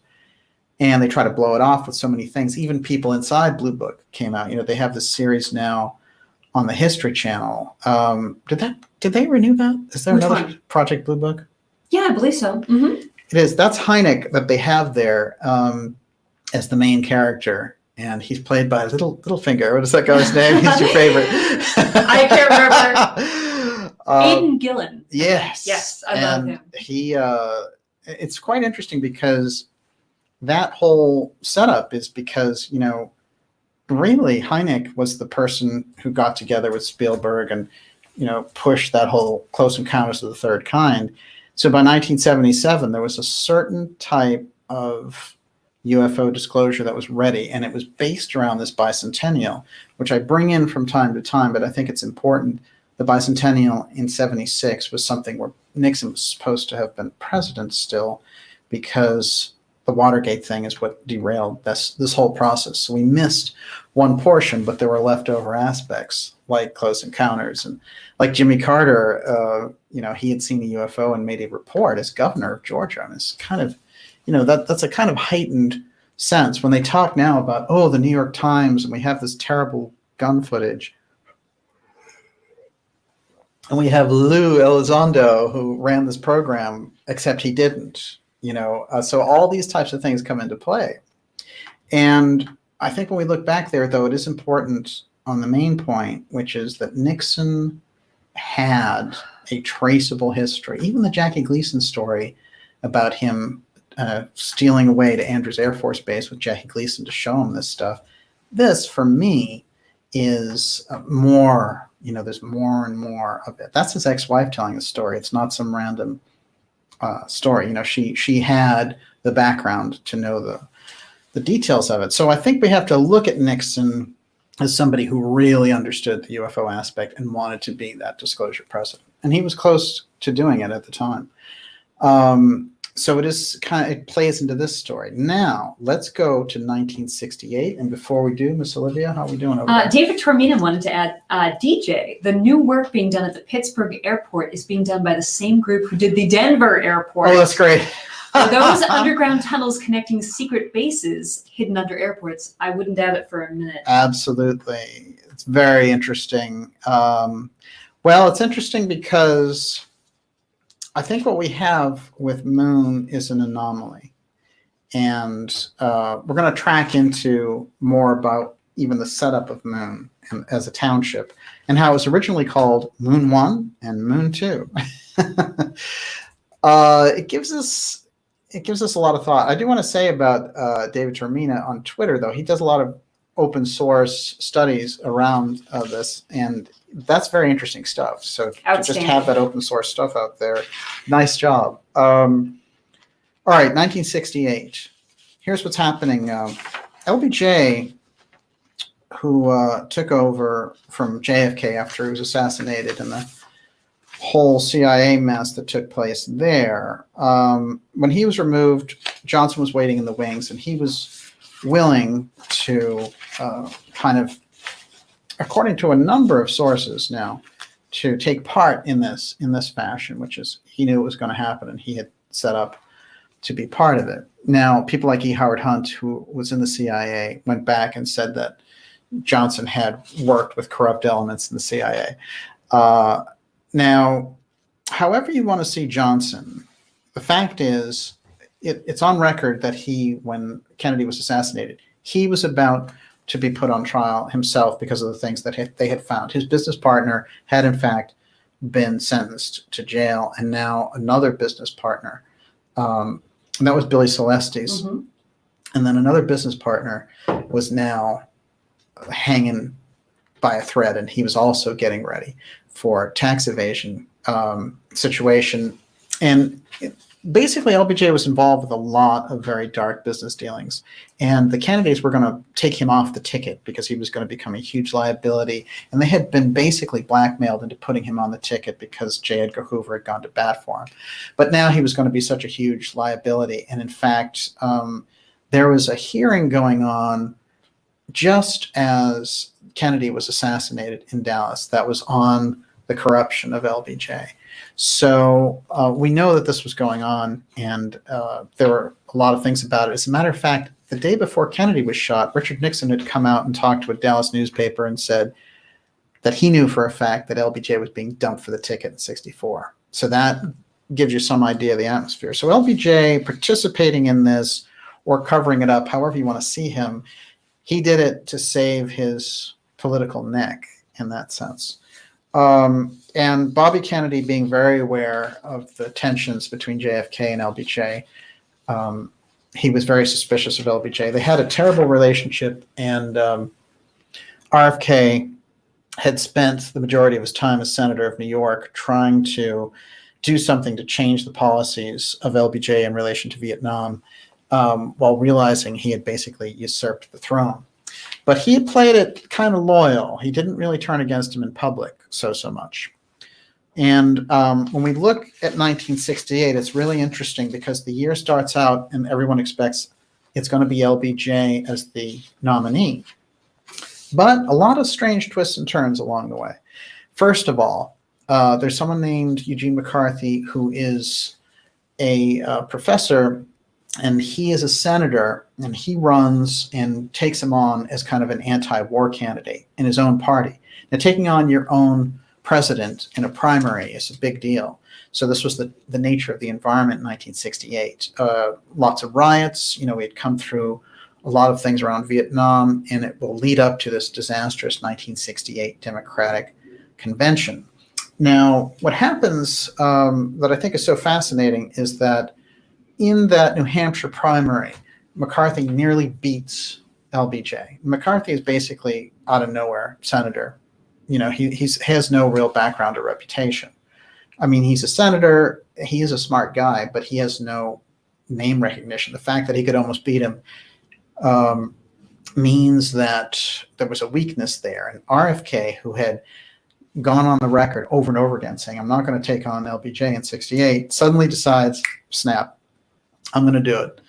And they try to blow it off with so many things. Even people inside Blue Book came out. They have this series now on the History Channel. Did they renew that? Is there another one? Project Blue Book? Yeah, I believe so. Mm-hmm. It is. That's Hynek that they have there as the main character. And he's played by Littlefinger. What is that guy's name? He's your favorite. I can't remember. Aidan Gillen. Yes. Yes, I love him. It's quite interesting because that whole setup is because, really Hynek was the person who got together with Spielberg and, pushed that whole Close Encounters of the Third Kind. So by 1977, there was a certain type of UFO disclosure that was ready, and it was based around this bicentennial, which I bring in from time to time, but I think it's important. The bicentennial in 76 was something where Nixon was supposed to have been president still, because the Watergate thing is what derailed this whole process. So we missed one portion, but there were leftover aspects like Close Encounters, and like Jimmy Carter, he had seen a UFO and made a report as governor of Georgia. And it's kind of, that's a kind of heightened sense when they talk now about, the New York Times, and we have this terrible gun footage. And we have Lou Elizondo, who ran this program, except he didn't. So all these types of things come into play. And I think when we look back there, though, it is important on the main point, which is that Nixon had a traceable history. Even the Jackie Gleason story about him stealing away to Andrews Air Force Base with Jackie Gleason to show him this stuff. This, for me, is more, there's more and more of it. That's his ex-wife telling the story. It's not some random story. She had the background to know the details of it. So I think we have to look at Nixon as somebody who really understood the UFO aspect and wanted to be that disclosure president. And he was close to doing it at the time. So it plays into this story. Now, let's go to 1968. And before we do, Miss Olivia, how are we doing over there? David Tormina wanted to add, DJ, the new work being done at the Pittsburgh airport is being done by the same group who did the Denver airport. Oh, that's great. Are those underground tunnels connecting secret bases hidden under airports? I wouldn't doubt it for a minute. Absolutely. It's very interesting. Well, it's interesting because I think what we have with Moon is an anomaly. And we're going to track into more about even the setup of Moon as a township and how it was originally called Moon 1 and Moon 2. It gives us a lot of thought. I do want to say about David Termina on Twitter, though. He does a lot of open source studies around this, and that's very interesting stuff. So to just have that open source stuff out there, nice job. All right, 1968. Here's what's happening. LBJ, who took over from JFK after he was assassinated, and the whole CIA mess that took place there. When he was removed, Johnson was waiting in the wings, and he was willing to kind of, according to a number of sources now, to take part in this fashion, which is he knew it was going to happen, and he had set up to be part of it. Now, people like E. Howard Hunt, who was in the CIA, went back and said that Johnson had worked with corrupt elements in the CIA. Now, however you want to see Johnson, the fact is, it's on record that when Kennedy was assassinated, he was about to be put on trial himself because of the things that they had found. His business partner had, in fact, been sentenced to jail, and now another business partner, and that was Billy Celestes. Mm-hmm. And then another business partner was now hanging by a thread, and he was also getting ready for tax evasion situation. And basically, LBJ was involved with a lot of very dark business dealings. And the Kennedys were going to take him off the ticket because he was going to become a huge liability. And they had been basically blackmailed into putting him on the ticket because J. Edgar Hoover had gone to bat for him. But now he was going to be such a huge liability. And in fact, there was a hearing going on just as Kennedy was assassinated in Dallas that was on the corruption of LBJ. So we know that this was going on, and there were a lot of things about it. As a matter of fact, the day before Kennedy was shot, Richard Nixon had come out and talked to a Dallas newspaper and said that he knew for a fact that LBJ was being dumped for the ticket in 64. So that gives you some idea of the atmosphere. So LBJ participating in this or covering it up, however you want to see him, he did it to save his political neck in that sense. And Bobby Kennedy, being very aware of the tensions between JFK and LBJ, he was very suspicious of LBJ. They had a terrible relationship, and RFK had spent the majority of his time as senator of New York trying to do something to change the policies of LBJ in relation to Vietnam, while realizing he had basically usurped the throne. But he played it kind of loyal. He didn't really turn against him in public so much. And when we look at 1968, it's really interesting because the year starts out and everyone expects it's going to be LBJ as the nominee. But a lot of strange twists and turns along the way. First of all, there's someone named Eugene McCarthy who is a professor, and he is a senator, and he runs and takes him on as kind of an anti-war candidate in his own party. Now, taking on your own president in a primary is a big deal. So this was the nature of the environment in 1968. Lots of riots. We had come through a lot of things around Vietnam, and it will lead up to this disastrous 1968 Democratic Convention. Now, what happens that I think is so fascinating is that in that New Hampshire primary, McCarthy nearly beats LBJ. McCarthy is basically out of nowhere senator. You know, he has no real background or reputation. I mean, he's a senator. He is a smart guy, but he has no name recognition. The fact that he could almost beat him means that there was a weakness there. And RFK, who had gone on the record over and over again saying, I'm not going to take on LBJ in 68, suddenly decides, snap, I'm going to do it.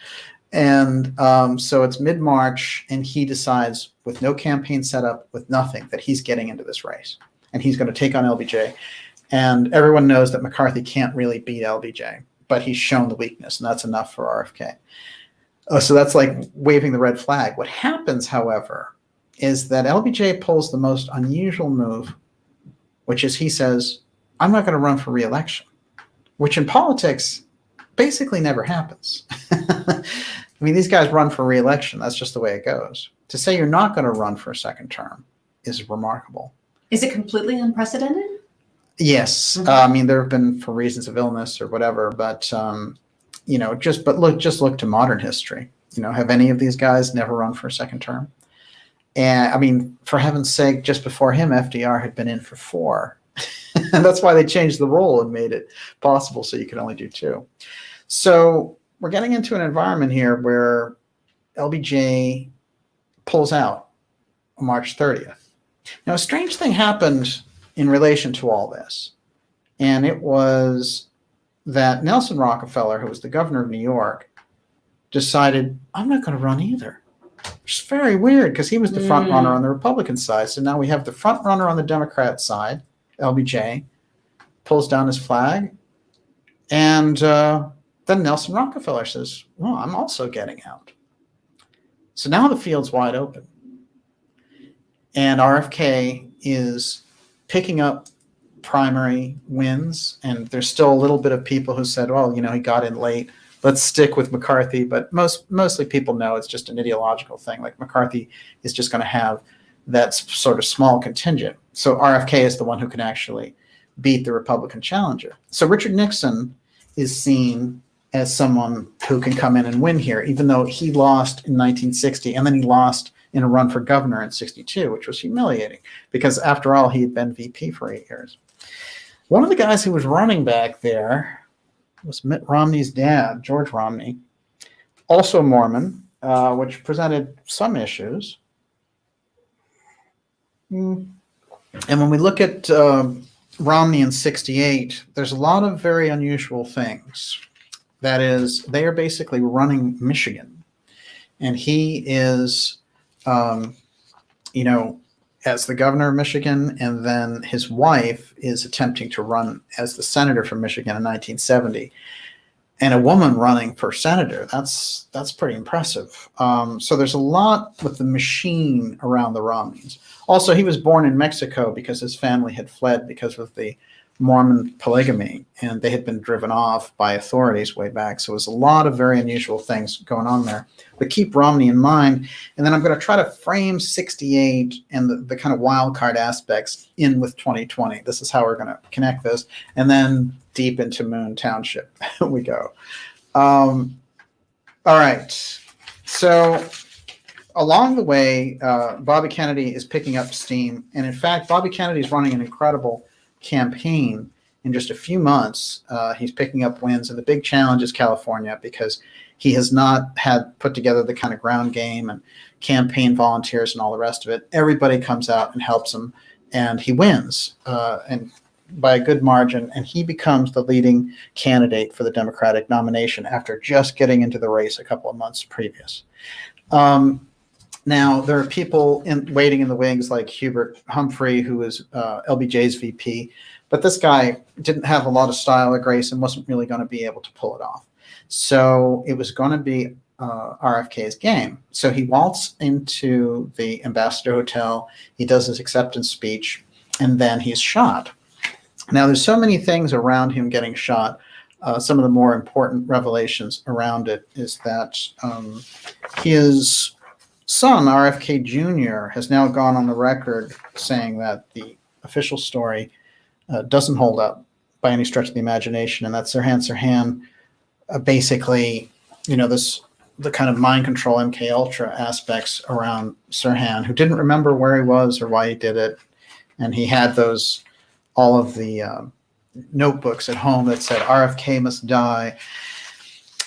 And so it's mid-March, and he decides, with no campaign set up, with nothing, that he's getting into this race. And he's going to take on LBJ. And everyone knows that McCarthy can't really beat LBJ, but he's shown the weakness, and that's enough for RFK. So that's like waving the red flag. What happens, however, is that LBJ pulls the most unusual move, which is he says, I'm not going to run for re-election, which in politics basically never happens. I mean, these guys run for re-election. That's just the way it goes. To say you're not going to run for a second term is remarkable. Is it completely unprecedented? Yes. Mm-hmm. I mean, there have been for reasons of illness or whatever, but, you know, just look to modern history. You know, have any of these guys never run for a second term? And I mean, for heaven's sake, just before him, FDR had been in for 4. And that's why they changed the rule and made it possible so you could only do 2. So we're getting into an environment here where LBJ pulls out on March 30th. Now, a strange thing happened in relation to all this, and it was that Nelson Rockefeller, who was the governor of New York, decided, I'm not going to run either. Which is very weird because he was the front runner on the Republican side. So now we have the front runner on the Democrat side, LBJ, pulls down his flag, and then Nelson Rockefeller says, well, I'm also getting out. So now the field's wide open. And RFK is picking up primary wins. And there's still a little bit of people who said, well, you know, he got in late. Let's stick with McCarthy. But mostly people know it's just an ideological thing. Like McCarthy is just going to have that sort of small contingent. So RFK is the one who can actually beat the Republican challenger. So Richard Nixon is seen as someone who can come in and win here, even though he lost in 1960 and then he lost in a run for governor in 62, which was humiliating because after all, he had been VP for 8 years. One of the guys who was running back there was Mitt Romney's dad, George Romney, also a Mormon, which presented some issues. And when we look at Romney in 68, there's a lot of very unusual things. That is, they are basically running Michigan. And he is, you know, as the governor of Michigan, and then his wife is attempting to run as the senator from Michigan in 1970. And a woman running for senator, that's pretty impressive. So there's a lot with the machine around the Romneys. Also, he was born in Mexico because his family had fled because of the Mormon polygamy, and they had been driven off by authorities way back. So it was a lot of very unusual things going on there. But keep Romney in mind, and then I'm going to try to frame 68 and the kind of wild card aspects in with 2020. This is how we're going to connect this, and then deep into Moon Township we go. All right. So along the way, Bobby Kennedy is picking up steam, and in fact, Bobby Kennedy is running an incredible campaign. In just a few months, he's picking up wins, and the big challenge is California because he has not had put together the kind of ground game and campaign volunteers and all the rest of it. Everybody comes out and helps him, and he wins and by a good margin, and he becomes the leading candidate for the Democratic nomination after just getting into the race a couple of months previous. Now, there are people waiting in the wings like Hubert Humphrey, who is LBJ's VP, but this guy didn't have a lot of style or grace and wasn't really going to be able to pull it off. So it was going to be RFK's game. So he waltzed into the Ambassador Hotel, he does his acceptance speech, and then he's shot. Now, there's so many things around him getting shot. Some of the more important revelations around it is that his son, RFK Jr., has now gone on the record saying that the official story doesn't hold up by any stretch of the imagination, and that Sirhan basically, the kind of mind control MK Ultra aspects around Sirhan, who didn't remember where he was or why he did it, and he had all of the notebooks at home that said RFK must die.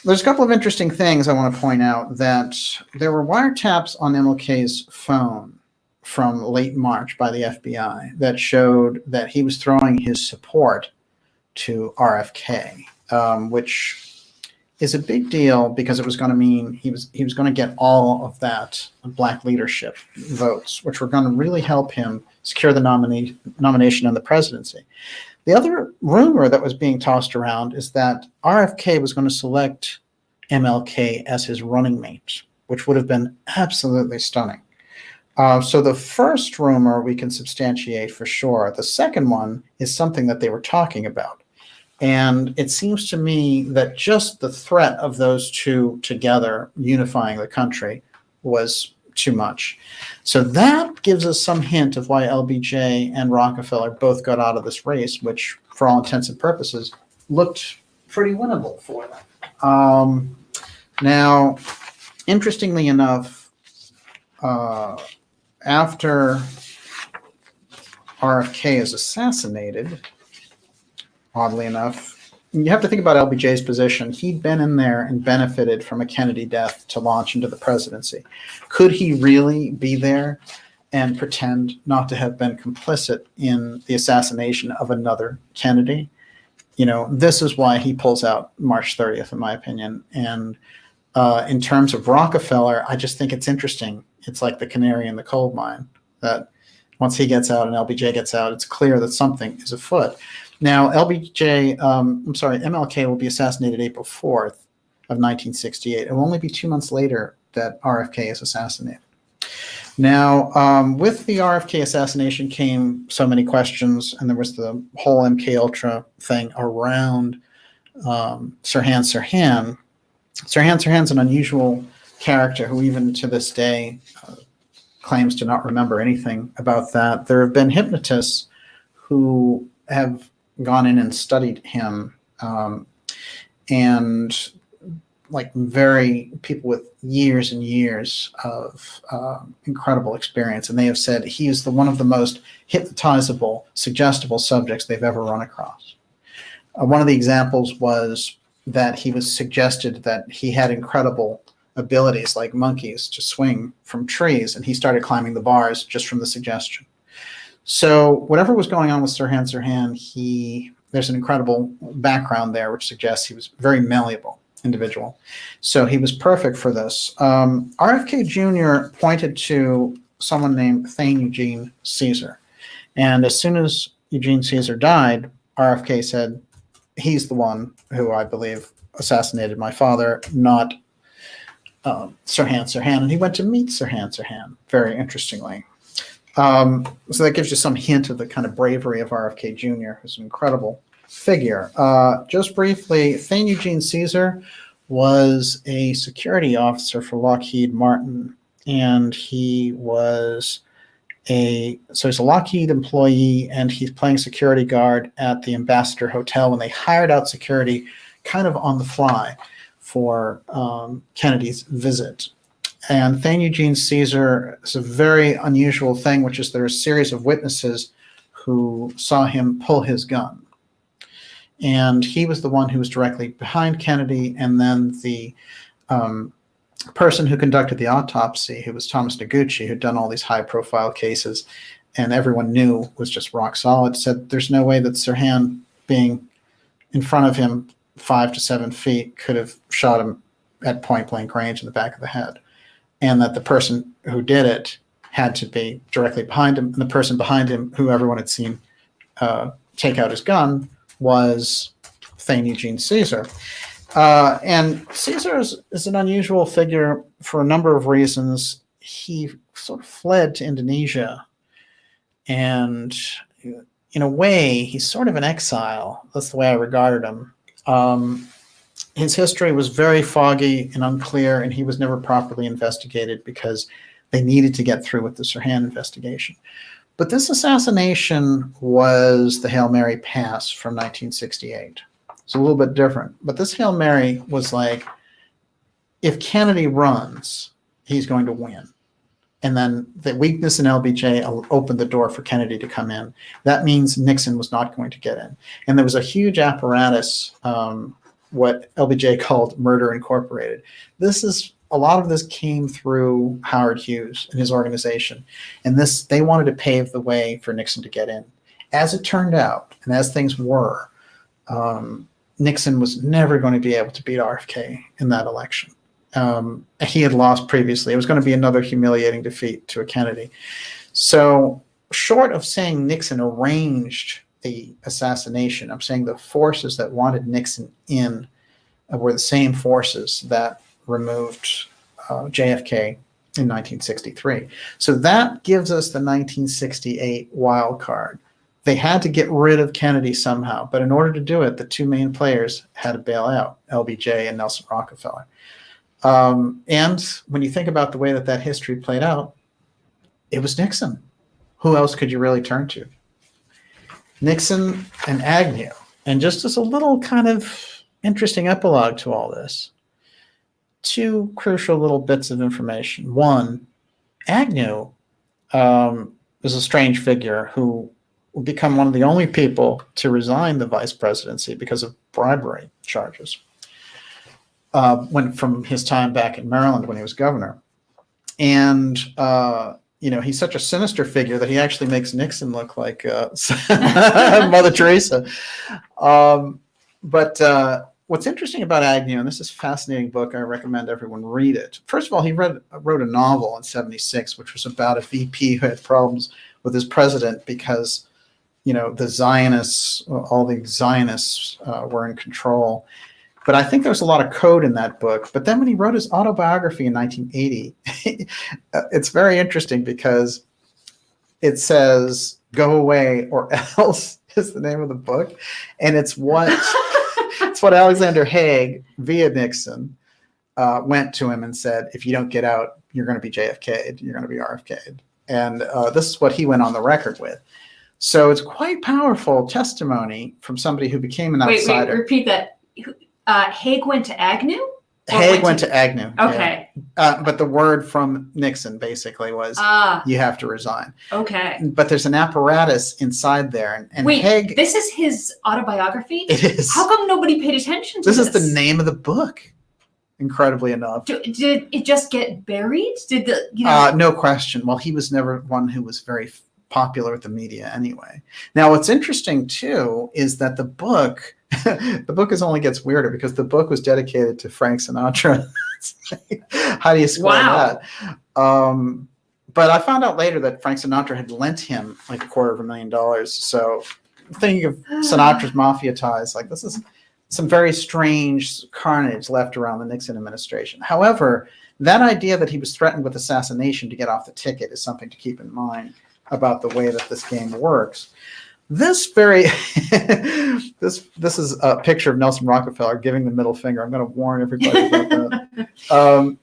There's a couple of interesting things I want to point out. That there were wiretaps on MLK's phone from late March by the FBI that showed that he was throwing his support to RFK, which is a big deal because it was going to mean he was going to get all of that black leadership votes, which were going to really help him secure the nomination and the presidency. The other rumor that was being tossed around is that RFK was going to select MLK as his running mate, which would have been absolutely stunning. So the first rumor we can substantiate for sure. The second one is something that they were talking about. And it seems to me that just the threat of those two together unifying the country was too much. So that gives us some hint of why LBJ and Rockefeller both got out of this race, which, for all intents and purposes, looked pretty winnable for them. Now, interestingly enough, after RFK is assassinated, oddly enough, you have to think about LBJ's position. He'd been in there and benefited from a Kennedy death to launch into the presidency. Could he really be there and pretend not to have been complicit in the assassination of another Kennedy? This is why he pulls out March 30th, in my opinion. And in terms of Rockefeller, I just think it's interesting. It's like the canary in the coal mine, that once he gets out and LBJ gets out, it's clear that something is afoot. Now, MLK will be assassinated April 4th of 1968. It will only be 2 months later that RFK is assassinated. Now, with the RFK assassination came so many questions, and there was the whole MK Ultra thing around Sirhan Sirhan. Sirhan Sirhan's an unusual character who even to this day claims to not remember anything about that. There have been hypnotists who have gone in and studied him, and people with years and years of incredible experience, and they have said he is one of the most hypnotizable, suggestible subjects they've ever run across. One of the examples was that he was suggested that he had incredible abilities like monkeys to swing from trees, and he started climbing the bars just from the suggestion. So whatever was going on with Sirhan Sirhan, there's an incredible background there which suggests he was a very malleable individual. So he was perfect for this. RFK Jr. pointed to someone named Thane Eugene Caesar. And as soon as Eugene Caesar died, RFK said, he's the one who I believe assassinated my father, not Sirhan Sirhan. And he went to meet Sirhan Sirhan, very interestingly. So that gives you some hint of the kind of bravery of RFK Jr., who's an incredible figure. Just briefly, Thane Eugene Caesar was a security officer for Lockheed Martin, and he's a Lockheed employee, and he's playing security guard at the Ambassador Hotel when they hired out security kind of on the fly for Kennedy's visit. And Thane Eugene Caesar is a very unusual thing, which is there are a series of witnesses who saw him pull his gun. And he was the one who was directly behind Kennedy, and then the person who conducted the autopsy, who was Thomas Noguchi, who'd done all these high-profile cases, and everyone knew was just rock solid, said there's no way that Sirhan, being in front of him 5 to 7 feet, could have shot him at point-blank range in the back of the head. And that the person who did it had to be directly behind him. And the person behind him, who everyone had seen take out his gun, was Thane Eugene Caesar. And Caesar is an unusual figure for a number of reasons. He sort of fled to Indonesia. And in a way, he's sort of an exile. That's the way I regarded him. His history was very foggy and unclear, and he was never properly investigated because They needed to get through with the Sirhan investigation. But this assassination was the Hail Mary pass from 1968. It's a little bit different. But this Hail Mary was like, if Kennedy runs, he's going to win. And then the weakness in LBJ opened the door for Kennedy to come in. That means Nixon was not going to get in. And there was a huge apparatus, what LBJ called Murder Incorporated. A lot of this came through Howard Hughes and his organization. And they wanted to pave the way for Nixon to get in. As it turned out, and as things were, Nixon was never going to be able to beat RFK in that election. He had lost previously. It was going to be another humiliating defeat to a Kennedy. So short of saying Nixon arranged the assassination, I'm saying the forces that wanted Nixon in were the same forces that removed JFK in 1963. So that gives us the 1968 wild card. They had to get rid of Kennedy somehow, but in order to do it, the two main players had to bail out, LBJ and Nelson Rockefeller. And when you think about the way that history played out, it was Nixon. Who else could you really turn to? Nixon and Agnew. And just as a little kind of interesting epilogue to all this, two crucial little bits of information. One, Agnew is a strange figure who will become one of the only people to resign the vice presidency because of bribery charges. Went from his time back in Maryland when he was governor. And, he's such a sinister figure that he actually makes Nixon look like Mother Teresa. But what's interesting about Agnew, and this is a fascinating book, I recommend everyone read it. First of all, he wrote a novel in 1976, which was about a VP who had problems with his president because, the Zionists, all the Zionists were in control. But I think there was a lot of code in that book. But then when he wrote his autobiography in 1980, it's very interesting because it says, "Go away or else" is the name of the book. And it's what Alexander Haig, via Nixon, went to him and said, if you don't get out, you're going to be JFK'd, you're going to be RFK'd. And this is what he went on the record with. So it's quite powerful testimony from somebody who became an outsider. Wait, repeat that. Haig went to Agnew? Haig went to Agnew. Okay. Yeah. But the word from Nixon basically was, you have to resign. Okay. But there's an apparatus inside there. And wait, Haig, this is his autobiography? It is. How come nobody paid attention to this? This is the name of the book, incredibly enough. Did it just get buried? No question. Well, he was never one who was very popular with the media anyway. Now, what's interesting, too, is that the book only gets weirder because the book was dedicated to Frank Sinatra. How do you square that? But I found out later that Frank Sinatra had lent him like $250,000. So thinking of Sinatra's mafia ties, like this is some very strange carnage left around the Nixon administration. However, that idea that he was threatened with assassination to get off the ticket is something to keep in mind about the way that this game works. This is a picture of Nelson Rockefeller giving the middle finger. I'm going to warn everybody about that.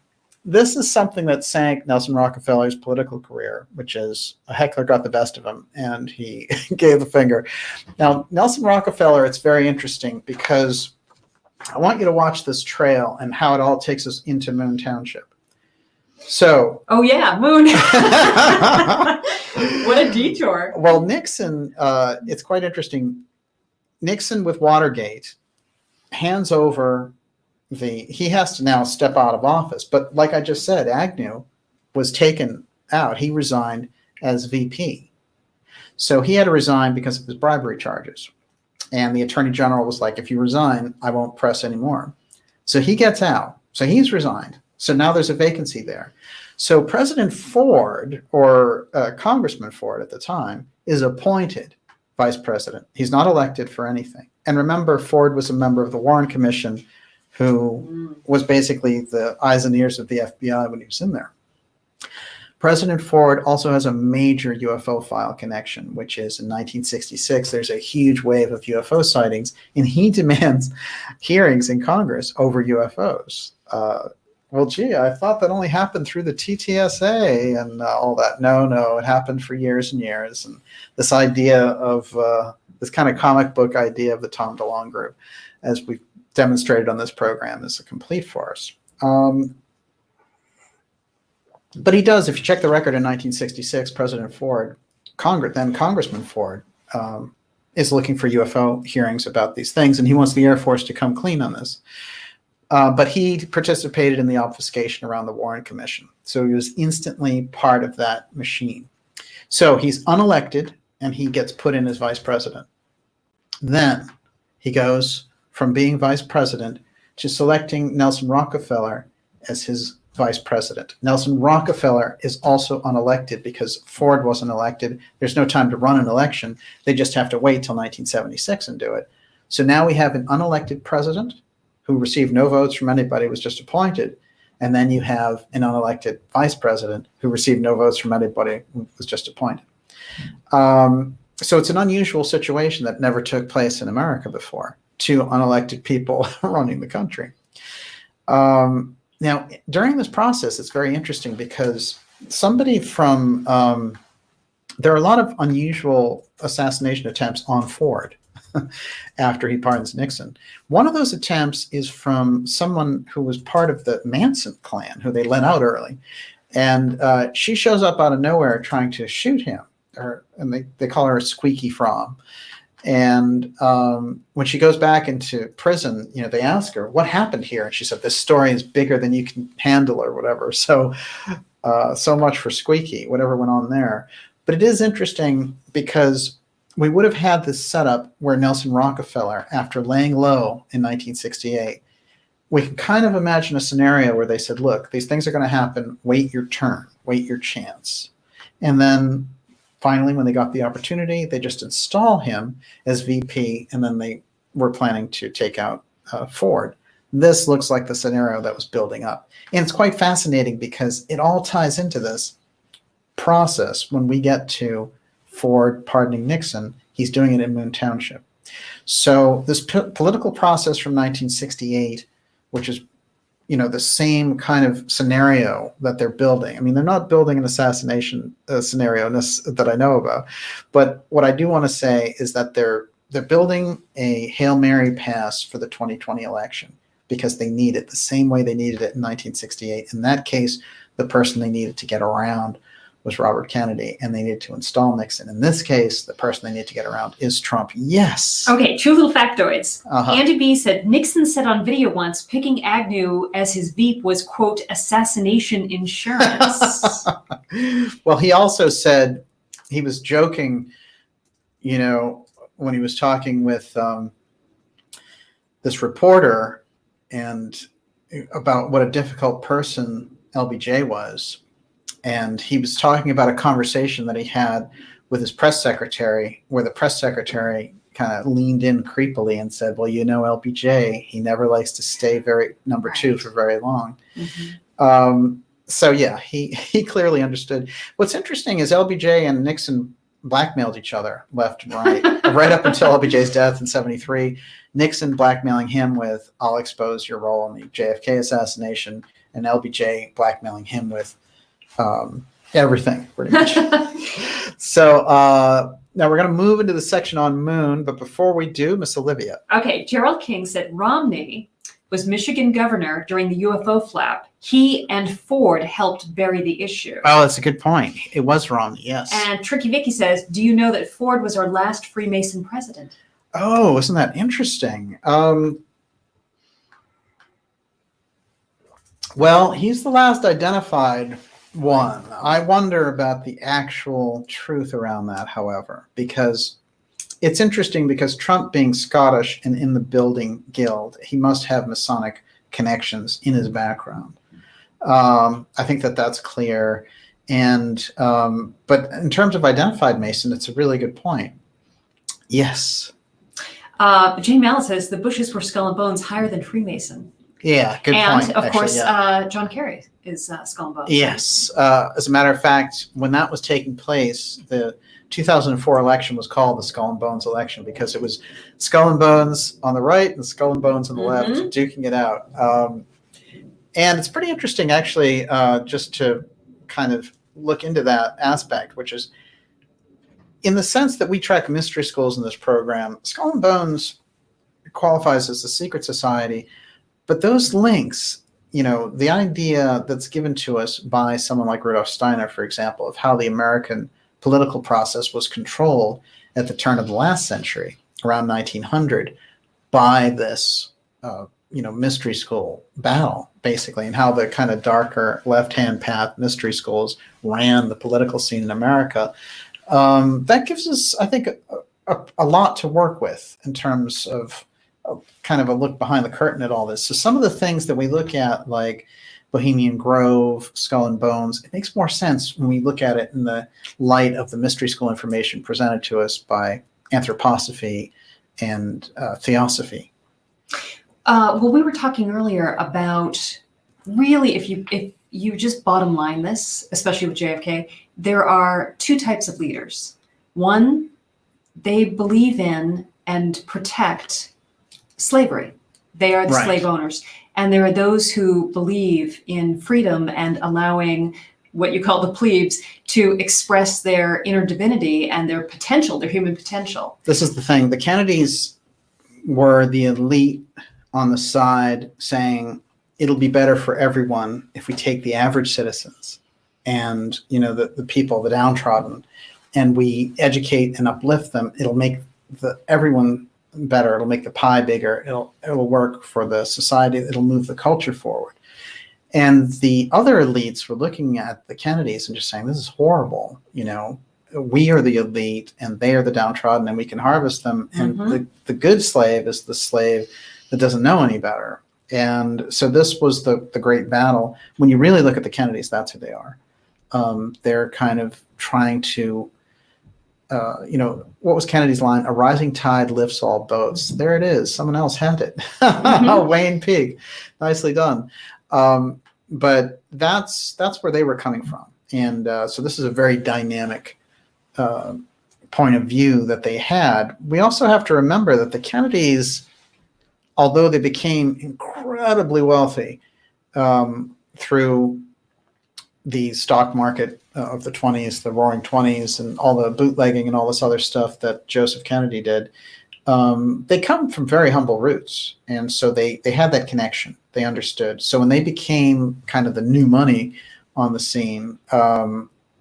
This is something that sank Nelson Rockefeller's political career, which is a heckler got the best of him and he gave the finger. Now, Nelson Rockefeller, it's very interesting because I want you to watch this trail and how it all takes us into Moon Township. So. Oh yeah, Moon. What a detour. Well, Nixon, it's quite interesting. Nixon with Watergate hands over he has to now step out of office. But like I just said, Agnew was taken out. He resigned as VP. So he had to resign because of his bribery charges. And the attorney general was like, if you resign, I won't press anymore. So he gets out. So he's resigned. So now there's a vacancy there. So President Ford, or Congressman Ford at the time, is appointed vice president. He's not elected for anything. And remember, Ford was a member of the Warren Commission who was basically the eyes and ears of the FBI when he was in there. President Ford also has a major UFO file connection, which is in 1966, there's a huge wave of UFO sightings, and he demands hearings in Congress over UFOs. well, gee, I thought that only happened through the TTSA and all that. No, it happened for years and years. And this idea of this kind of comic book idea of the Tom DeLonge group, as we've demonstrated on this program, is a complete farce. But he does, if you check the record in 1966, President Ford, then Congressman Ford, is looking for UFO hearings about these things, and he wants the Air Force to come clean on this. But he participated in the obfuscation around the Warren Commission. So he was instantly part of that machine. So he's unelected, and he gets put in as vice president. Then he goes from being vice president to selecting Nelson Rockefeller as his vice president. Nelson Rockefeller is also unelected because Ford wasn't elected. There's no time to run an election. They just have to wait till 1976 and do it. So now we have an unelected president who received no votes from anybody, was just appointed. And then you have an unelected vice president who received no votes from anybody, who was just appointed. So it's an unusual situation that never took place in America before. Two unelected people running the country. Now, during this process, it's very interesting because somebody from, there are a lot of unusual assassination attempts on Ford after he pardons Nixon. One of those attempts is from someone who was part of the Manson clan, who they let out early. And she shows up out of nowhere trying to shoot him, and they call her Squeaky Fromm. And when she goes back into prison, they ask her, what happened here? And she said, this story is bigger than you can handle or whatever. So much for Squeaky, whatever went on there. But it is interesting because we would have had this setup where Nelson Rockefeller, after laying low in 1968, we can kind of imagine a scenario where they said, look, these things are going to happen. Wait your turn, wait your chance. And then finally, when they got the opportunity, they just install him as VP, and then they were planning to take out Ford. This looks like the scenario that was building up. And it's quite fascinating because it all ties into this process. When we get to Ford pardoning Nixon, he's doing it in Moon Township. So this political process from 1968, which is the same kind of scenario that they're building. I mean, they're not building an assassination scenario that I know about. But what I do want to say is that they're building a Hail Mary pass for the 2020 election because they need it the same way they needed it in 1968. In that case, the person they needed to get around was Robert Kennedy, and they needed to install Nixon. In this case, the person they need to get around is Trump. Yes. Okay, two little factoids. Andy B said, Nixon said on video once, picking Agnew as his beep was, quote, assassination insurance. Well, he also said, he was joking, when he was talking with this reporter and about what a difficult person LBJ was. And he was talking about a conversation that he had with his press secretary, where the press secretary kind of leaned in creepily and said, well, LBJ, he never likes to stay number two for very long. Mm-hmm. So yeah, he clearly understood. What's interesting is LBJ and Nixon blackmailed each other left and right, right up until LBJ's death in 1973. Nixon blackmailing him with, I'll expose your role in the JFK assassination, and LBJ blackmailing him with everything, pretty much. So now we're going to move into the section on Moon, but before we do, Miss Olivia. Okay, Gerald King said Romney was Michigan governor during the UFO flap. He and Ford helped bury the issue. Oh, that's a good point. It was Romney, yes. And Tricky Vicky says, do you know that Ford was our last Freemason president? Oh, isn't that interesting? Well, he's the last identified one. I wonder about the actual truth around that, however, because it's interesting because Trump being Scottish and in the building guild, he must have Masonic connections in his background. I think that's clear. And but in terms of identified Mason, it's a really good point. Yes. Jane Mallett says the Bushes were Skull and Bones higher than Freemason. Yeah, good point. And, of actually, course, yeah. John Kerry is Skull and Bones. Yes. As a matter of fact, when that was taking place, the 2004 election was called the Skull and Bones election because it was Skull and Bones on the right and Skull and Bones on the left, duking it out. And it's pretty interesting, actually, just to kind of look into that aspect, which is in the sense that we track mystery schools in this program, Skull and Bones qualifies as a secret society, but those links, the idea that's given to us by someone like Rudolf Steiner, for example, of how the American political process was controlled at the turn of the last century, around 1900, by this, mystery school battle, basically, and how the kind of darker left-hand path mystery schools ran the political scene in America. That gives us, I think, a lot to work with in terms of kind of a look behind the curtain at all this. So some of the things that we look at, like Bohemian Grove, Skull and Bones, it makes more sense when we look at it in the light of the mystery school information presented to us by anthroposophy and theosophy. Well, we were talking earlier about really, if you just bottom line this, especially with JFK, there are two types of leaders. One, they believe in and protect slavery. They are the slave owners. And there are those who believe in freedom and allowing what you call the plebes to express their inner divinity and their potential, their human potential. This is the thing. The Kennedys were the elite on the side saying it'll be better for everyone if we take the average citizens and, the people, the downtrodden, and we educate and uplift them. It'll make everyone better. It'll make the pie bigger. It'll work for the society. It'll move the culture forward. And the other elites were looking at the Kennedys and just saying, this is horrible. We are the elite and they are the downtrodden and we can harvest them. And the good slave is the slave that doesn't know any better. And so this was the great battle. When you really look at the Kennedys, that's who they are. They're kind of trying to, what was Kennedy's line? A rising tide lifts all boats. There it is. Someone else had it. Wayne Pig. Nicely done. But that's where they were coming from. And so this is a very dynamic point of view that they had. We also have to remember that the Kennedys, although they became incredibly wealthy through the stock market of the 20s, the roaring 20s, and all the bootlegging and all this other stuff that Joseph Kennedy did, they come from very humble roots. And so they had that connection. They understood. So when they became kind of the new money on the scene,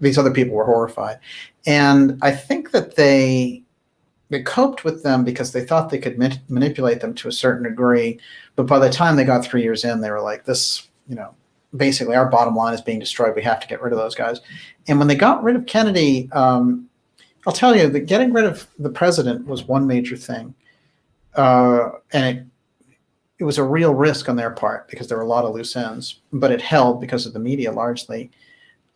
these other people were horrified. And I think that they coped with them because they thought they could manipulate them to a certain degree. But by the time they got 3 years in, they were like, this, basically our bottom line is being destroyed. We have to get rid of those guys. And when they got rid of Kennedy, I'll tell you that getting rid of the president was one major thing. And it was a real risk on their part because there were a lot of loose ends, but it held because of the media largely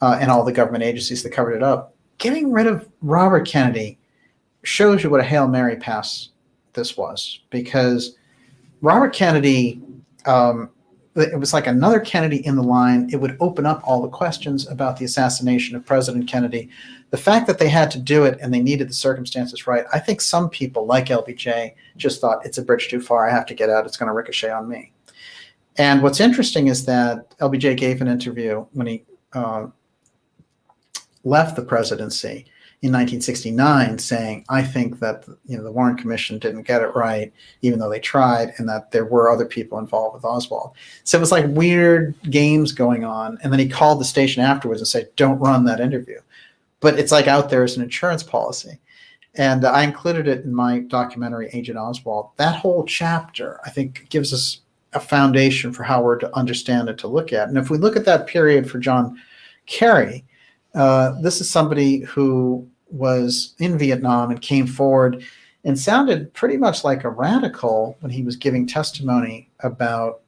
and all the government agencies that covered it up. Getting rid of Robert Kennedy shows you what a Hail Mary pass this was, because Robert Kennedy, it was like another Kennedy in the line. It would open up all the questions about the assassination of President Kennedy. The fact that they had to do it and they needed the circumstances right, I think some people like LBJ just thought it's a bridge too far. I have to get out. It's going to ricochet on me. And what's interesting is that LBJ gave an interview when he left the presidency in 1969 saying, I think that the Warren Commission didn't get it right, even though they tried, and that there were other people involved with Oswald. So it was like weird games going on. And then he called the station afterwards and said, don't run that interview. But it's like out there as an insurance policy. And I included it in my documentary, Agent Oswald. That whole chapter, I think, gives us a foundation for how we're to understand it, to look at. And if we look at that period for John Kerry, this is somebody who was in Vietnam and came forward and sounded pretty much like a radical when he was giving testimony about,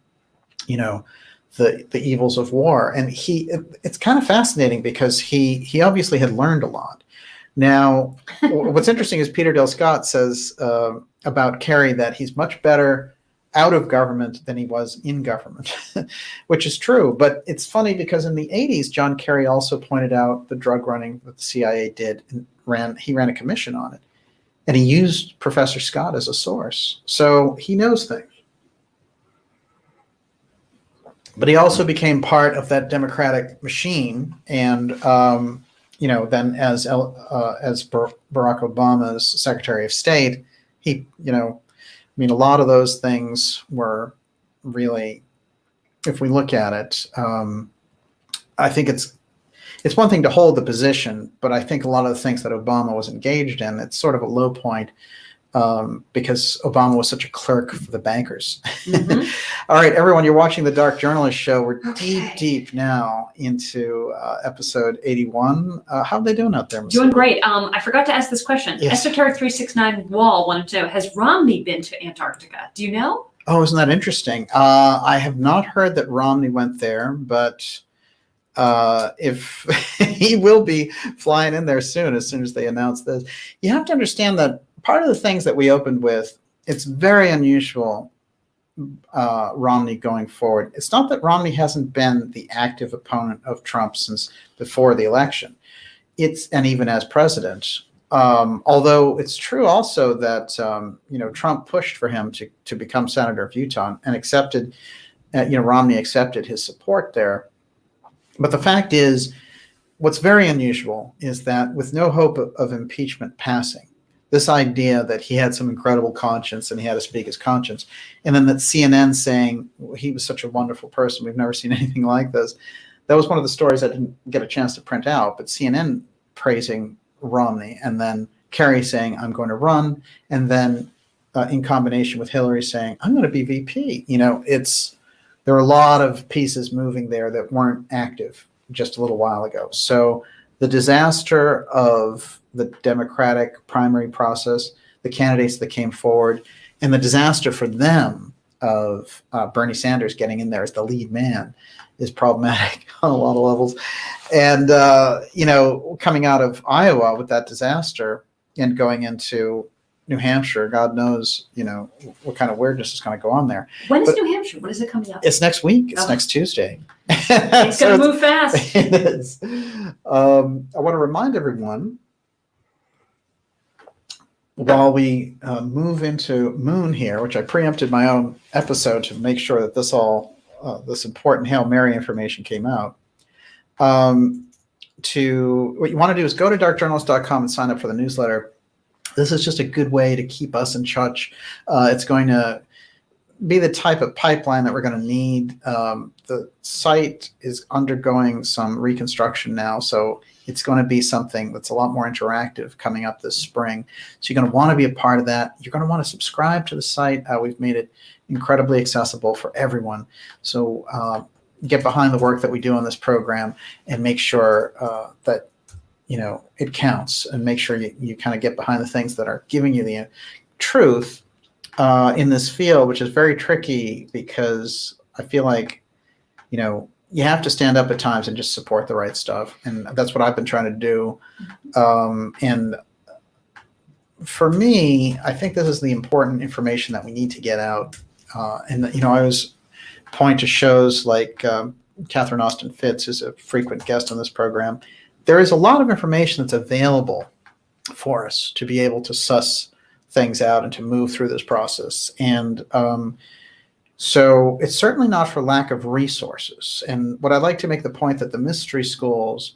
the evils of war. And it's kind of fascinating because he obviously had learned a lot. Now, what's interesting is Peter Dale Scott says about Kerry that he's much better out of government than he was in government, which is true. But it's funny because in the 80s, John Kerry also pointed out the drug running that the CIA did, and he ran a commission on it. And he used Professor Scott as a source. So he knows things. but he also became part of that Democratic machine. And then as Barack Obama's Secretary of State, he, a lot of those things were really, if we look at it, I think it's one thing to hold the position, but I think a lot of the things that Obama was engaged in, it's sort of a low point because Obama was such a clerk for the bankers. Mhm. All right, everyone, you're watching the Dark Journalist Show. We're deep now into episode 81. How are they doing out there, Ms. Doing Lee? great. I forgot to ask this question. Yes. Esoteric 369 Wall wanted to know, has Romney been to Antarctica? Do you know? Oh, isn't that interesting? I have not heard that Romney went there, but if he will be flying in there as soon as they announce this. You have to understand that part of the things that we opened with, it's very unusual, Romney going forward. It's not that Romney hasn't been the active opponent of Trump since before the election. And even as president. Although it's true also that Trump pushed for him to become senator of Utah and accepted, Romney accepted his support there. But the fact is, what's very unusual is that with no hope of impeachment passing, this idea that he had some incredible conscience and he had to speak his conscience, and then that CNN saying he was such a wonderful person, we've never seen anything like this. That was one of the stories I didn't get a chance to print out, but CNN praising Romney, and then Kerry saying, I'm going to run, and then in combination with Hillary saying, I'm going to be VP. There are a lot of pieces moving there that weren't active just a little while ago. So the disaster of the Democratic primary process, the candidates that came forward, and the disaster for them of Bernie Sanders getting in there as the lead man is problematic on a lot of levels. And, coming out of Iowa with that disaster and going into New Hampshire, God knows, what kind of weirdness is going to go on there. When's New Hampshire? When is it coming up? It's next week. It's next Tuesday. It's going to move fast. It is. I want to remind everyone, while we move into Moon here, which I preempted my own episode to make sure that this important Hail Mary information came out. What you want to do is go to darkjournalist.com and sign up for the newsletter. This is just a good way to keep us in touch. It's going to be the type of pipeline that we're going to need. The site is undergoing some reconstruction now, so it's going to be something that's a lot more interactive coming up this spring. So you're going to want to be a part of that. You're going to want to subscribe to the site. We've made it incredibly accessible for everyone. So get behind the work that we do on this program and make sure that it counts, and make sure you kind of get behind the things that are giving you the truth in this field, which is very tricky because I feel like, you have to stand up at times and just support the right stuff. And that's what I've been trying to do. And for me, I think this is the important information that we need to get out. I always point to shows like Catherine Austin Fitz, who's a frequent guest on this program. There is a lot of information that's available for us to be able to suss things out and to move through this process. And so it's certainly not for lack of resources. And what I'd like to make the point that the mystery schools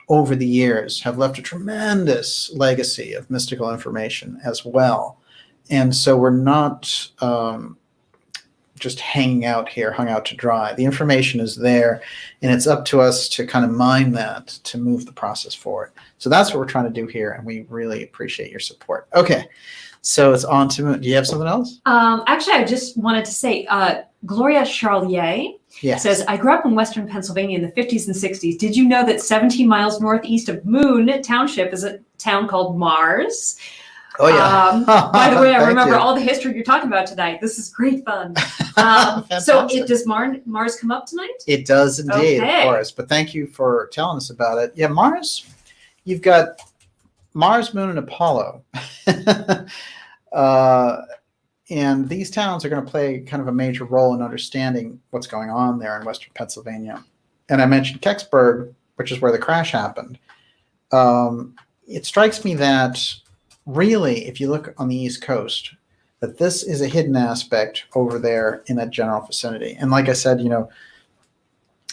over the years have left a tremendous legacy of mystical information as well. And so we're not just hung out to dry. The information is there, and it's up to us to kind of mine that to move the process forward. So that's what we're trying to do here, and we really appreciate your support. Okay, so it's on to Moon. Do you have something else? Actually, I just wanted to say, Gloria Charlier says, I grew up in Western Pennsylvania in the 50s and 60s. Did you know that 17 miles northeast of Moon Township is a town called Mars? Oh, yeah. By the way, I remember you. all the history you're talking about tonight. This is great fun. So does Mars come up tonight? It does indeed, Okay. Of course. But thank you for telling us about it. Yeah, Mars, you've got Mars, Moon, and Apollo. And these towns are going to play kind of a major role in understanding what's going on there in Western Pennsylvania. And I mentioned Kecksburg, which is where the crash happened. It strikes me that really, if you look on the East Coast, that this is a hidden aspect over there in that general vicinity. And like I said,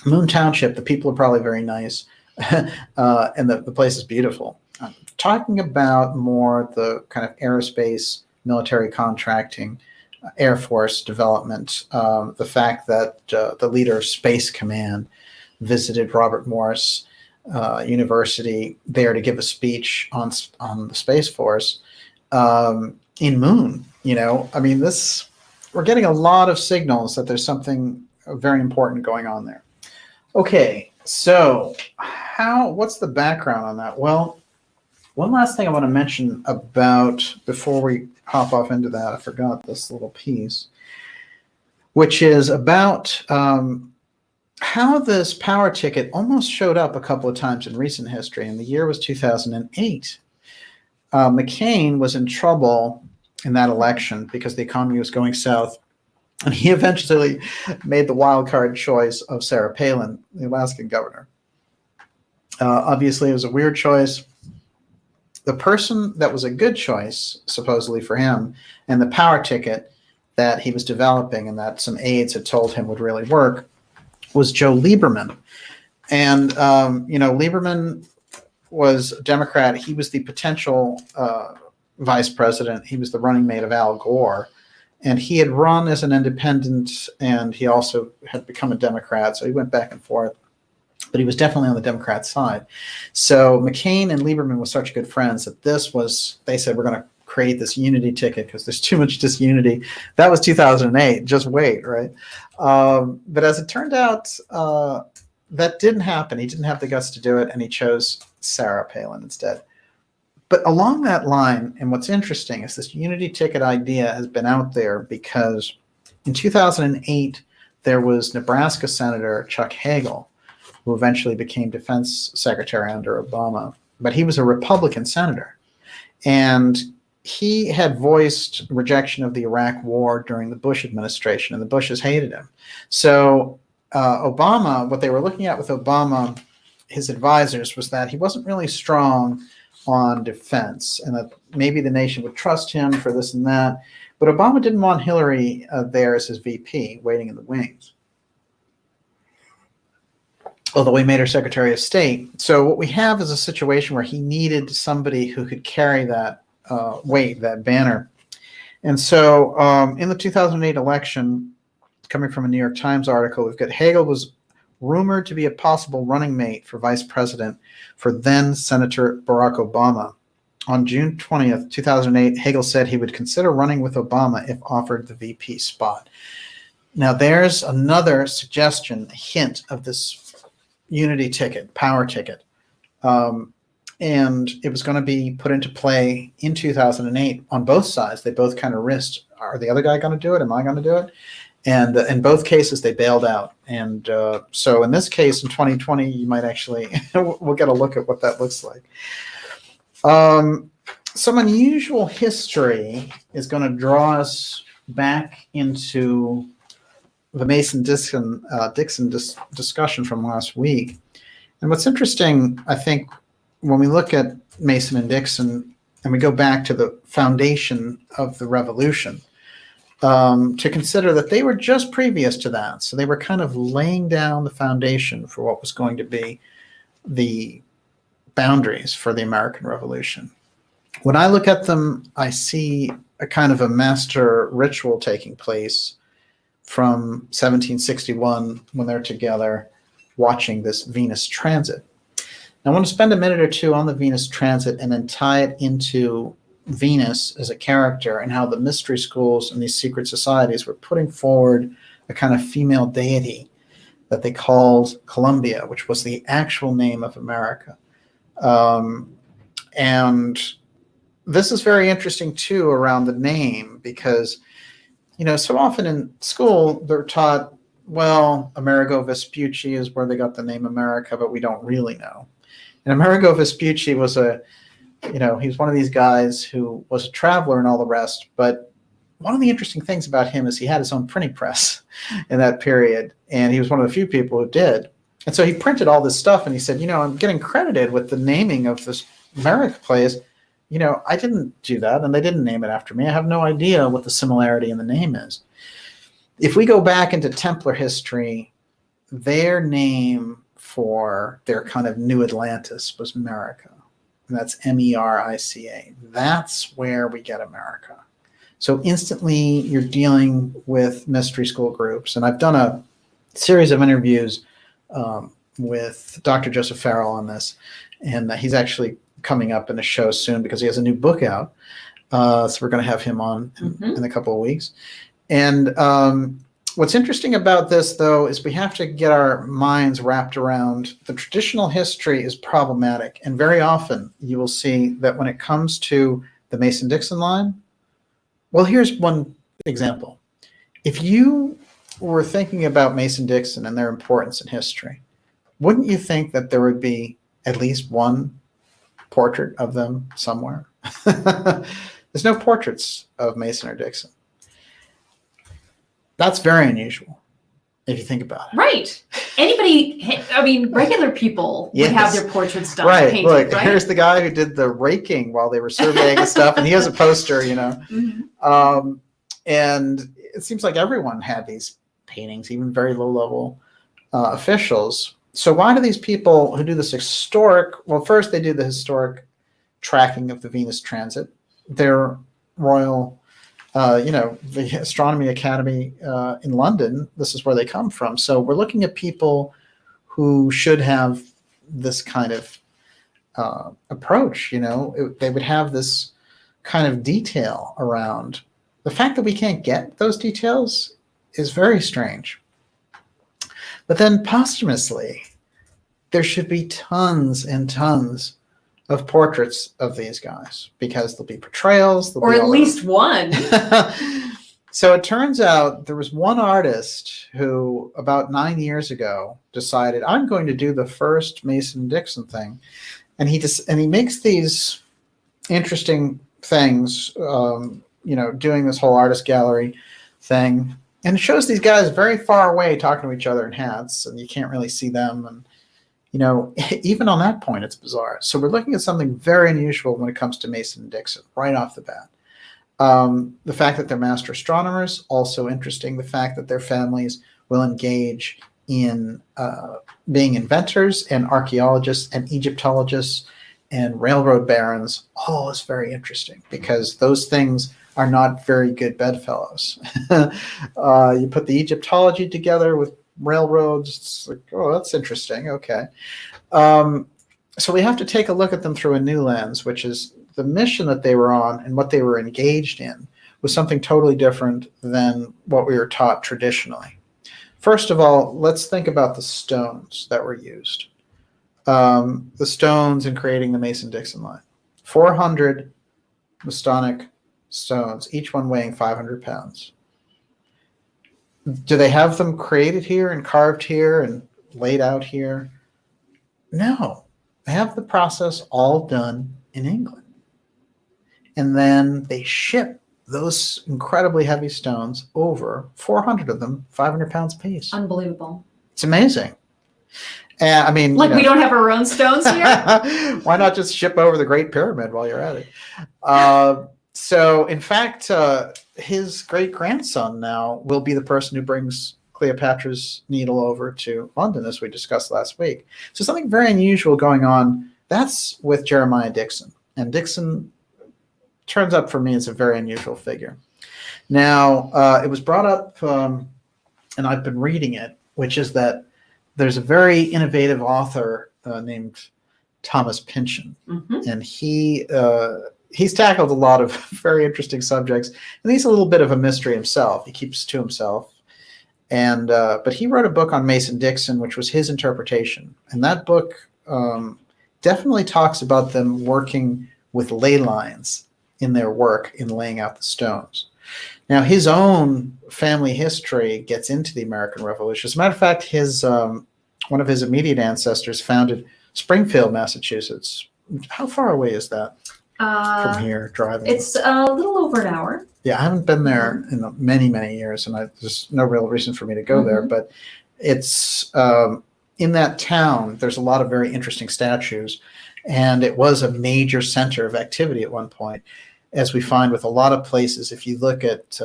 Moon Township, the people are probably very nice, and the place is beautiful. I'm talking about more the kind of aerospace, military contracting, Air Force development, the fact that the leader of Space Command visited Robert Morris University there to give a speech on the Space Force in Moon. I mean, we're getting a lot of signals that there's something very important going on there. Okay, so what's the background on that? Well, one last thing I want to mention about before we hop off into that, I forgot this little piece, which is about how this power ticket almost showed up a couple of times in recent history, and the year was 2008. McCain was in trouble in that election because the economy was going south, and he eventually made the wild card choice of Sarah Palin, the Alaskan governor. Obviously, it was a weird choice. The person that was a good choice, supposedly for him, and the power ticket that he was developing and that some aides had told him would really work was Joe Lieberman. And, Lieberman was a Democrat. He was the potential vice president. He was the running mate of Al Gore. And he had run as an independent, and he also had become a Democrat. So he went back and forth. But he was definitely on the Democrat side. So McCain and Lieberman were such good friends that they said, we're going to create this unity ticket because there's too much disunity. That was 2008. Just wait, right? But as it turned out, that didn't happen. He didn't have the guts to do it, and he chose Sarah Palin instead. But along that line, and what's interesting is this unity ticket idea has been out there because in 2008, there was Nebraska Senator Chuck Hagel, who eventually became defense secretary under Obama. But he was a Republican senator. And he had voiced rejection of the Iraq war during the Bush administration, and the Bushes hated him. So Obama, what they were looking at with Obama, his advisors, was that he wasn't really strong on defense, and that maybe the nation would trust him for this and that. But Obama didn't want Hillary there as his VP, waiting in the wings, although he made her Secretary of State. So what we have is a situation where he needed somebody who could carry that weight, that banner. And so in the 2008 election, coming from a New York Times article, we've got Hagel was rumored to be a possible running mate for vice president for then Senator Barack Obama. On June 20th, 2008, Hagel said he would consider running with Obama if offered the VP spot. Now there's another suggestion, a hint of this unity ticket, power ticket. And it was going to be put into play in 2008 on both sides. They both kind of risked, are the other guy going to do it? Am I going to do it? And in both cases, they bailed out. And so in this case, in 2020, you might actually, we'll get a look at what that looks like. Some unusual history is going to draw us back into the Mason-Dixon discussion from last week. And what's interesting, I think, when we look at Mason and Dixon and we go back to the foundation of the revolution, to consider that they were just previous to that. So they were kind of laying down the foundation for what was going to be the boundaries for the American Revolution. When I look at them, I see a kind of a master ritual taking place from 1761 when they're together watching this Venus transit. Now, I want to spend a minute or two on the Venus transit and then tie it into Venus as a character and how the mystery schools and these secret societies were putting forward a kind of female deity that they called Columbia, which was the actual name of America. And this is very interesting, too, around the name because, so often in school they're taught, well, Amerigo Vespucci is where they got the name America, but we don't really know. And Amerigo Vespucci was he's one of these guys who was a traveler and all the rest. But one of the interesting things about him is he had his own printing press in that period. And he was one of the few people who did. And so he printed all this stuff and he said, I'm getting credited with the naming of this America place. I didn't do that and they didn't name it after me. I have no idea what the similarity in the name is. If we go back into Templar history, their name for their kind of new Atlantis was America. And that's Merica. That's where we get America. So instantly you're dealing with mystery school groups. And I've done a series of interviews with Dr. Joseph Farrell on this. And he's actually coming up in a show soon because he has a new book out. So we're going to have him on in a couple of weeks. And what's interesting about this, though, is we have to get our minds wrapped around the traditional history is problematic. And very often you will see that when it comes to the Mason-Dixon line, well, here's one example. If you were thinking about Mason-Dixon and their importance in history, wouldn't you think that there would be at least one portrait of them somewhere? There's no portraits of Mason or Dixon. That's very unusual, if you think about it. Right. Anybody, I mean, regular people would have their portraits done. Right. Painted, Look, right? Here's the guy who did the raking while they were surveying and stuff, and he has a poster, you know. And it seems like everyone had these paintings, even very low-level officials. So why do these people who do this historic, well, first they do the historic tracking of the Venus transit. Their royal, the Astronomy Academy in London, this is where they come from. So we're looking at people who should have this kind of approach, they would have this kind of detail around. The fact that we can't get those details is very strange. But then posthumously, there should be tons and tons of portraits of these guys because there'll be portrayals. Or at least one. So it turns out there was one artist who about 9 years ago decided, I'm going to do the first Mason-Dixon thing. And he makes these interesting things, doing this whole artist gallery thing. And it shows these guys very far away talking to each other in hats, and you can't really see them. And even on that point, it's bizarre. So we're looking at something very unusual when it comes to Mason-Dixon right off the bat. The fact that they're master astronomers, also interesting. The fact that their families will engage in being inventors and archaeologists and Egyptologists and railroad barons, all is very interesting because those things are not very good bedfellows. You put the Egyptology together with railroads, it's like, oh, that's interesting. Okay. So we have to take a look at them through a new lens, which is the mission that they were on and what they were engaged in was something totally different than what we were taught traditionally. First of all, let's think about the stones that were used. The stones in creating the Mason-Dixon line. 400 Masonic stones, each one weighing 500 pounds. Do they have them created here and carved here and laid out here? No. They have the process all done in England. And then they ship those incredibly heavy stones over, 400 of them, 500 pounds apiece. Unbelievable. It's amazing. We don't have our own stones here? Why not just ship over the Great Pyramid while you're at it? So, in fact, his great-grandson now will be the person who brings Cleopatra's Needle over to London, as we discussed last week. So something very unusual going on. That's with Jeremiah Dixon. And Dixon turns up for me as a very unusual figure. Now, it was brought up, and I've been reading it, which is that there's a very innovative author named Thomas Pynchon. And he's tackled a lot of very interesting subjects, and he's a little bit of a mystery himself. He keeps to himself. And but he wrote a book on Mason-Dixon, which was his interpretation. And that book definitely talks about them working with ley lines in their work in laying out the stones. Now, his own family history gets into the American Revolution. As a matter of fact, one of his immediate ancestors founded Springfield, Massachusetts. How far away is that from here, driving? It's a little over an hour. Yeah, I haven't been there in many, many years, and there's no real reason for me to go there. But it's in that town, there's a lot of very interesting statues, and it was a major center of activity at one point, as we find with a lot of places. If you look at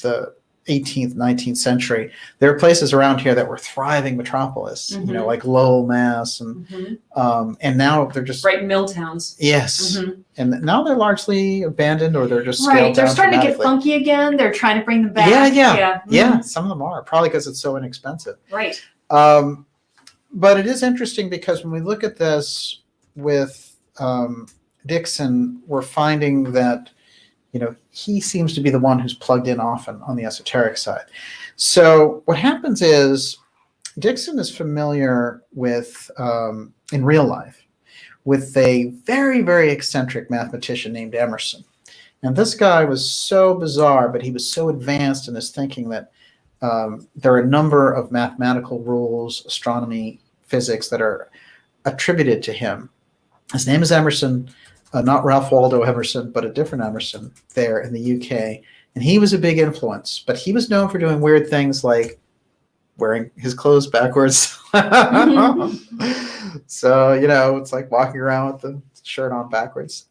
the 18th, 19th century, there are places around here that were thriving metropolis, like Lowell, Mass, and now they're just right mill towns. Yes, and now they're largely abandoned, or they're just scaled Right. They're down starting to get dramatically. funky again. They're trying to bring them back. Yeah. Some of them are probably because it's so inexpensive. Right. But it is interesting because when we look at this with Dixon, we're finding that he seems to be the one who's plugged in often on the esoteric side. So what happens is Dixon is familiar with, in real life, with a very, very eccentric mathematician named Emerson. And this guy was so bizarre, but he was so advanced in his thinking that there are a number of mathematical rules, astronomy, physics that are attributed to him. His name is Emerson. Not Ralph Waldo Emerson, but a different Emerson there in the UK. And he was a big influence, but he was known for doing weird things like wearing his clothes backwards. So, it's like walking around with the shirt on backwards.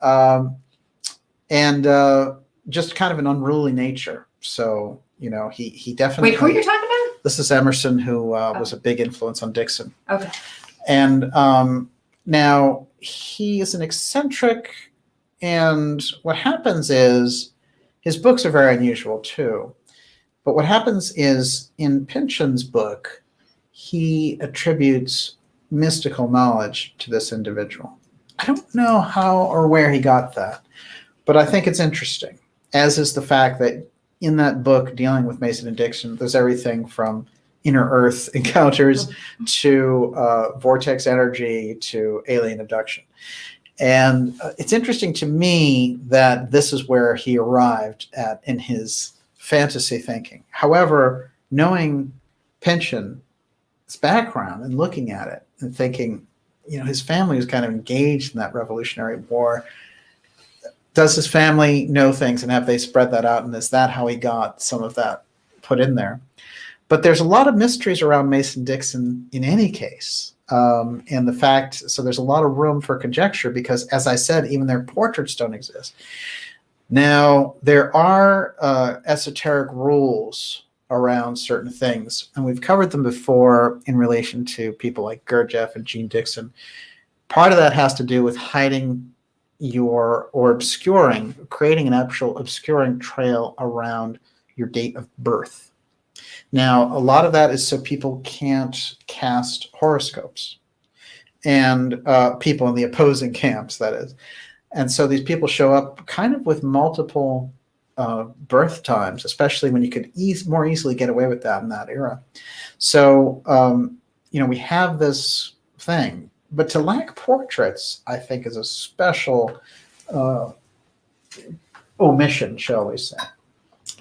And just kind of an unruly nature. So, he definitely... Wait, who are you talking about? This is Emerson, who was a big influence on Dixon. Okay. And now he is an eccentric, and what happens is his books are very unusual too. But what happens is in Pynchon's book, he attributes mystical knowledge to this individual. I don't know how or where he got that, but I think it's interesting, as is the fact that in that book dealing with Mason and Dixon, there's everything from inner Earth encounters to vortex energy to alien abduction. And it's interesting to me that this is where he arrived at in his fantasy thinking. However, knowing Pynchon's background and looking at it and thinking, his family was kind of engaged in that Revolutionary War. Does his family know things, and have they spread that out? And is that how he got some of that put in there? But there's a lot of mysteries around Mason-Dixon in any case. And the fact, so there's a lot of room for conjecture because, as I said, even their portraits don't exist. Now, there are esoteric rules around certain things, and we've covered them before in relation to people like Gurdjieff and Jean Dixon. Part of that has to do with hiding or obscuring, creating an actual obscuring trail around your date of birth. Now, a lot of that is so people can't cast horoscopes, and people in the opposing camps, that is. And so these people show up kind of with multiple birth times, especially when you could more easily get away with that in that era. So, we have this thing. But to lack portraits, I think, is a special omission, shall we say.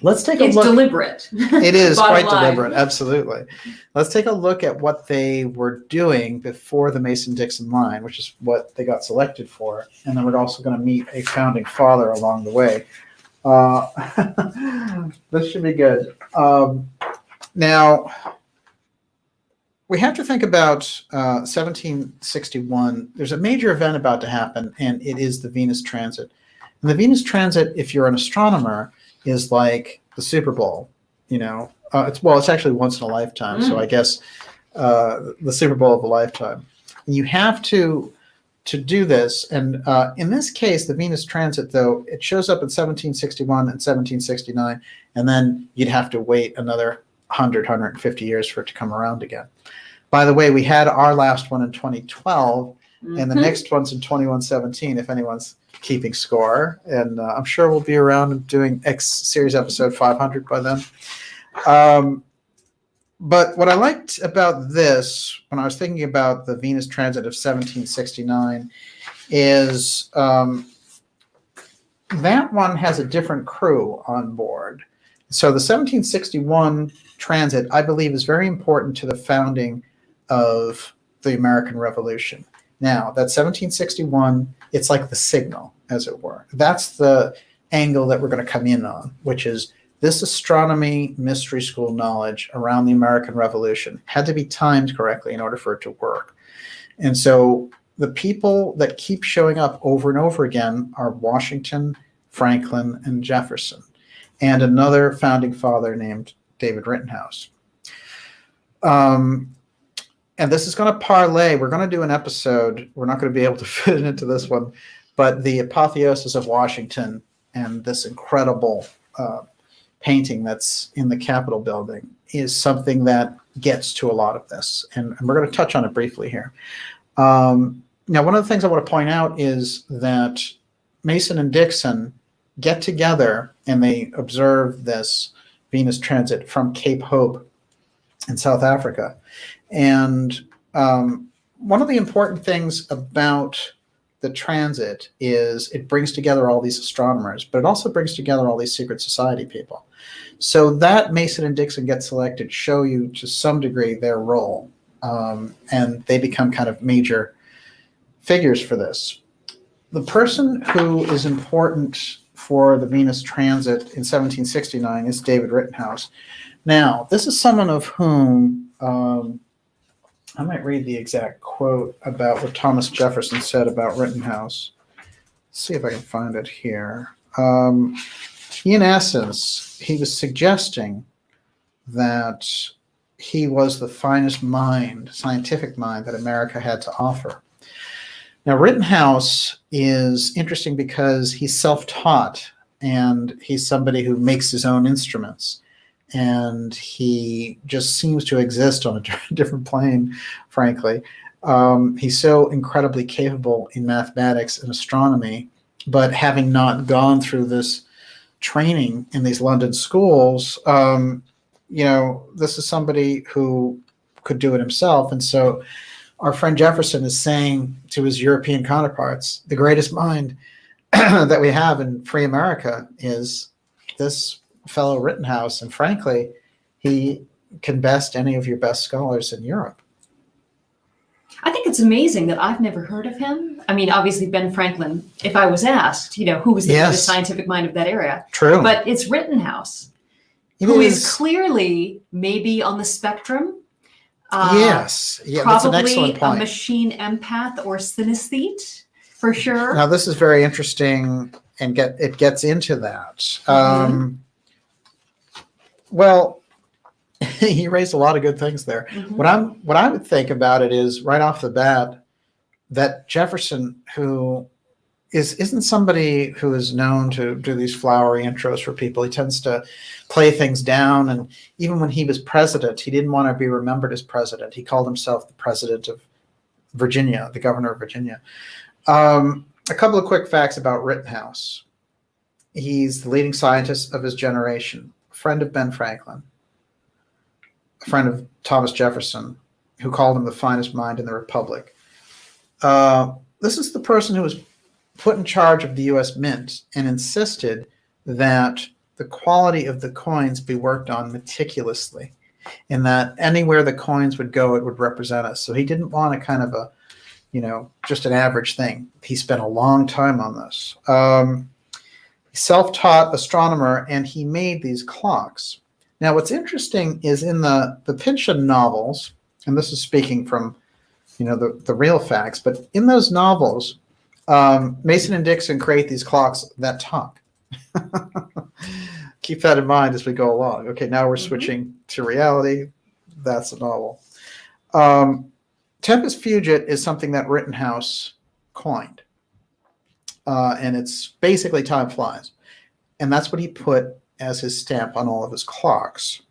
Let's take a look. It's deliberate. It is quite line. deliberate, absolutely. Let's take a look at what they were doing before the Mason-Dixon line, which is what they got selected for. And then we're also going to meet a founding father along the way. This should be good. Now, we have to think about 1761. There's a major event about to happen, and it is the Venus transit. And the Venus transit, if you're an astronomer, is like the Super Bowl. It's actually once in a lifetime. So I guess the Super Bowl of a lifetime. And you have to do this. And in this case, the Venus transit, though, it shows up in 1761 and 1769, and then you'd have to wait another 150 years for it to come around again. By the way, we had our last one in 2012, and the next one's in 2117, if anyone's keeping score. And I'm sure we'll be around and doing X series episode 500 by then. But what I liked about this, when I was thinking about the Venus transit of 1769, is that one has a different crew on board. So the 1761 transit, I believe, is very important to the founding of the American Revolution. Now, that 1761, it's like the signal, as it were. That's the angle that we're going to come in on, which is this astronomy mystery school knowledge around the American Revolution had to be timed correctly in order for it to work. And so the people that keep showing up over and over again are Washington, Franklin, and Jefferson, and another founding father named David Rittenhouse. And this is going to parlay. We're going to do an episode. We're not going to be able to fit it into this one, but the apotheosis of Washington and this incredible painting that's in the Capitol building is something that gets to a lot of this. And we're going to touch on it briefly here. Now, one of the things I want to point out is that Mason and Dixon get together and they observe this Venus transit from Cape Hope in South Africa. And one of the important things about the transit is it brings together all these astronomers, but it also brings together all these secret society people. So that Mason and Dixon get selected show you to some degree their role, and they become kind of major figures for this. The person who is important for the Venus transit in 1769 is David Rittenhouse. Now, this is someone of whom I might read the exact quote about what Thomas Jefferson said about Rittenhouse. Let's see if I can find it here. In essence, he was suggesting that he was the finest mind, scientific mind, that America had to offer. Now, Rittenhouse is interesting because he's self-taught, and he's somebody who makes his own instruments. And he just seems to exist on a different plane, frankly. He's so incredibly capable in mathematics and astronomy, but having not gone through this training in these London schools, this is somebody who could do it himself. And so our friend Jefferson is saying to his European counterparts, the greatest mind that we have in free America is this fellow Rittenhouse, and frankly, he can best any of your best scholars in Europe. I think it's amazing that I've never heard of him. I mean, obviously Ben Franklin, if I was asked, who was the greatest scientific mind of that era. True. But it's Rittenhouse, who is clearly maybe on the spectrum. Yes. Yeah, probably that's an excellent point. A machine empath or synesthete, for sure. Now, this is very interesting, and it gets into that. Mm-hmm. Well, he raised a lot of good things there. Mm-hmm. What I would think about it is right off the bat that Jefferson, who isn't somebody who is known to do these flowery intros for people. He tends to play things down, and even when he was president, he didn't want to be remembered as president. He called himself the president of Virginia, the governor of Virginia. A couple of quick facts about Rittenhouse. He's the leading scientist of his generation. Friend of Ben Franklin, a friend of Thomas Jefferson, who called him the finest mind in the Republic. This is the person who was put in charge of the U.S. Mint and insisted that the quality of the coins be worked on meticulously, and that anywhere the coins would go, it would represent us. So he didn't want a kind of a, just an average thing. He spent a long time on this. Self-taught astronomer, and he made these clocks. Now, what's interesting is in the Pynchon novels, and this is speaking from, the real facts, but in those novels, Mason and Dixon create these clocks that talk. Keep that in mind as we go along. Okay, now we're switching to reality. That's a novel. Tempus Fugit is something that Rittenhouse coined. And it's basically time flies. And that's what he put as his stamp on all of his clocks.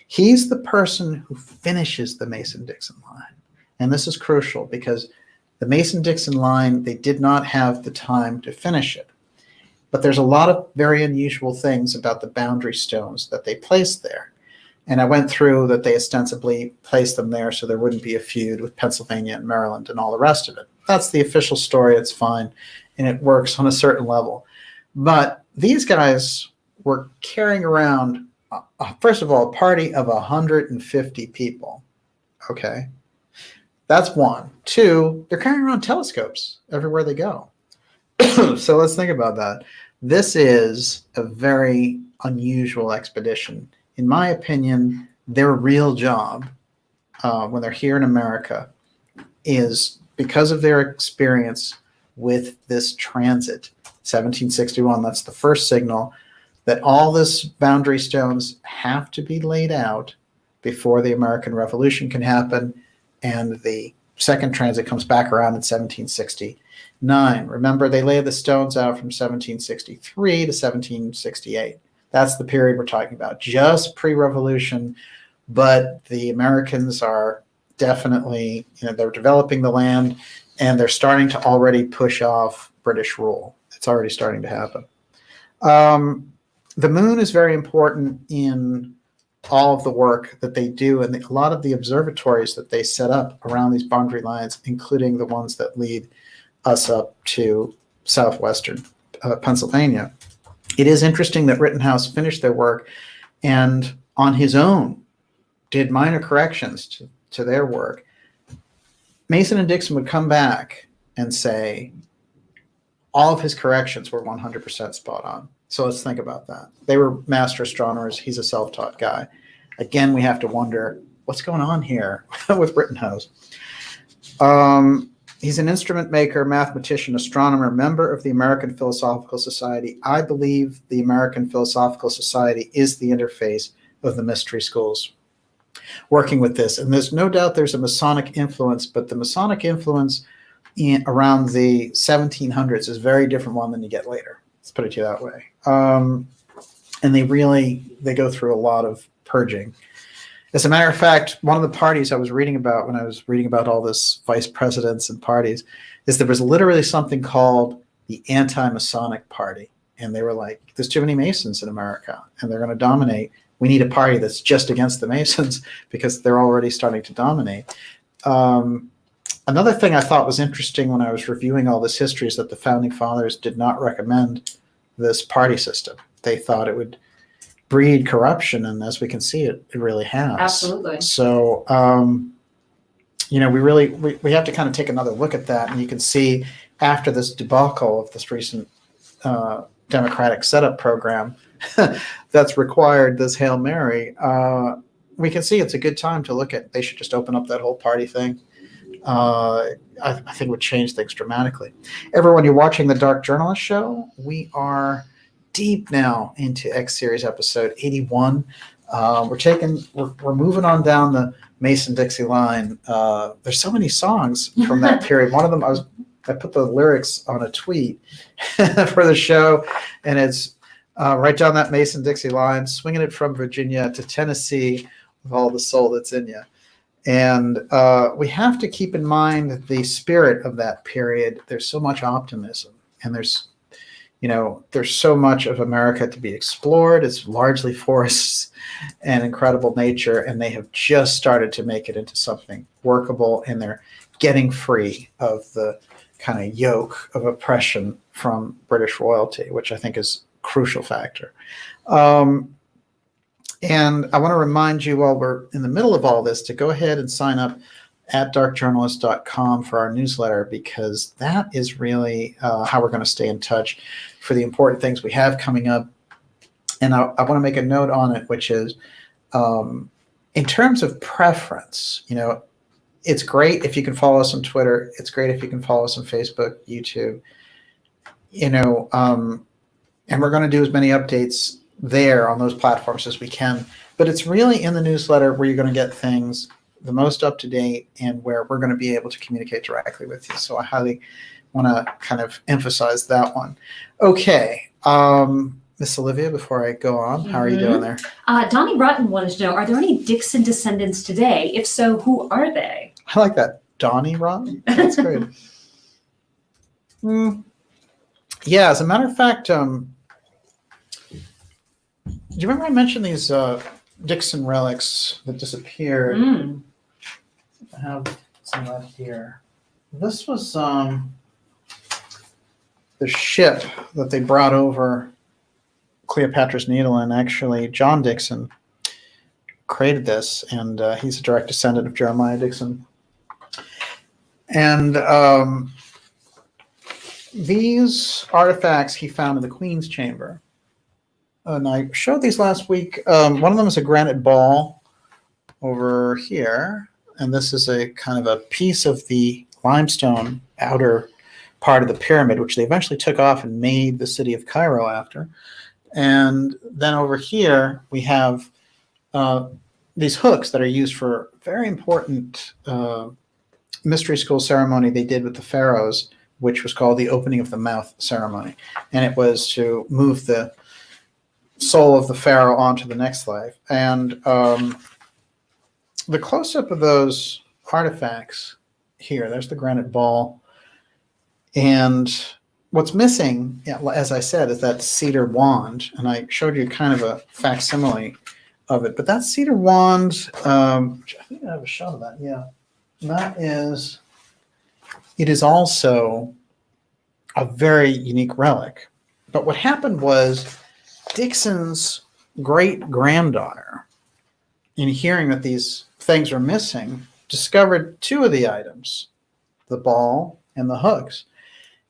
He's the person who finishes the Mason-Dixon line. And this is crucial because the Mason-Dixon line, they did not have the time to finish it. But there's a lot of very unusual things about the boundary stones that they placed there. And I went through that they ostensibly placed them there so there wouldn't be a feud with Pennsylvania and Maryland and all the rest of it. That's the official story. It's fine. And it works on a certain level. But these guys were carrying around, first of all, a party of 150 people. Okay. That's one. Two, they're carrying around telescopes everywhere they go. So let's think about that. This is a very unusual expedition. In my opinion, their real job when they're here in America is because of their experience with this transit. 1761, that's the first signal. that all this boundary stones have to be laid out before the American Revolution can happen, and the second transit comes back around in 1769. Remember, they lay the stones out from 1763 to 1768. That's the period we're talking about, just pre-revolution, but the Americans are definitely, they're developing the land, and they're starting to already push off British rule. It's already starting to happen. The moon is very important in all of the work that they do, and a lot of the observatories that they set up around these boundary lines, including the ones that lead us up to southwestern Pennsylvania. It is interesting that Rittenhouse finished their work and on his own did minor corrections to their work. Mason and Dixon would come back and say all of his corrections were 100% spot on. So let's think about that. They were master astronomers. He's a self-taught guy. Again, we have to wonder what's going on here with Rittenhouse. He's an instrument maker, mathematician, astronomer, member of the American Philosophical Society. I believe the American Philosophical Society is the interface of the mystery schools working with this. And there's no doubt there's a Masonic influence, but the Masonic influence around the 1700s is a very different one than you get later. Let's put it to you that way. And they go through a lot of purging. As a matter of fact, one of the parties I was reading about when I was reading about all this vice presidents and parties is there was literally something called the Anti-Masonic Party. And they were like, there's too many Masons in America and they're going to dominate. We need a party that's just against the Masons because they're already starting to dominate. Another thing I thought was interesting when I was reviewing all this history is that the Founding Fathers did not recommend this party system. They thought it would breed corruption, and as we can see, it really has. Absolutely. So, we have to kind of take another look at that, and you can see after this debacle of this recent Democratic setup program that's required this Hail Mary, we can see it's a good time to look at. They should just open up that whole party thing. I think it would change things dramatically. Everyone, you're watching the Dark Journalist Show. We are deep now into X Series episode 81. We're moving on down the Mason-Dixon line. There's so many songs from that period. One of them, I put the lyrics on a tweet for the show, and it's right down that Mason-Dixon line, swinging it from Virginia to Tennessee with all the soul that's in you. And we have to keep in mind the spirit of that period. There's so much optimism, and there's so much of America to be explored. It's largely forests and incredible nature, and they have just started to make it into something workable, and they're getting free of the kind of yoke of oppression from British royalty, which I think is a crucial factor. And I want to remind you, while we're in the middle of all this, to go ahead and sign up at darkjournalist.com for our newsletter, because that is really how we're going to stay in touch for the important things we have coming up. And I want to make a note on it, which is in terms of preference, it's great if you can follow us on Twitter. It's great if you can follow us on Facebook, YouTube, and we're going to do as many updates there on those platforms as we can. But it's really in the newsletter where you're going to get things the most up to date and where we're going to be able to communicate directly with you. So I highly want to kind of emphasize that one. Okay. Miss Olivia, before I go on, how are you doing there? Donnie Rotten wanted to know, are there any Dixon descendants today? If so, who are they? I like that. Donnie Rotten? That's great. Yeah, as a matter of fact, do you remember I mentioned these Dixon relics that disappeared? I have some right here. This was the ship that they brought over Cleopatra's Needle, and actually John Dixon created this, and he's a direct descendant of Jeremiah Dixon. And these artifacts he found in the Queen's Chamber. And I showed these last week. One of them is a granite ball over here. And this is a kind of a piece of the limestone outer part of the pyramid, which they eventually took off and made the city of Cairo after. And then over here, we have these hooks that are used for very important mystery school ceremony they did with the pharaohs, which was called the opening of the mouth ceremony. And it was to move the soul of the pharaoh onto the next slave. And the close-up of those artifacts here, there's the granite ball. And what's missing, as I said, is that cedar wand. And I showed you kind of a facsimile of it. But that cedar wand, which I think I have a shot of that, yeah. That is, it is also a very unique relic. But what happened was Dixon's great-granddaughter, in hearing that these things were missing, discovered two of the items, the ball and the hooks.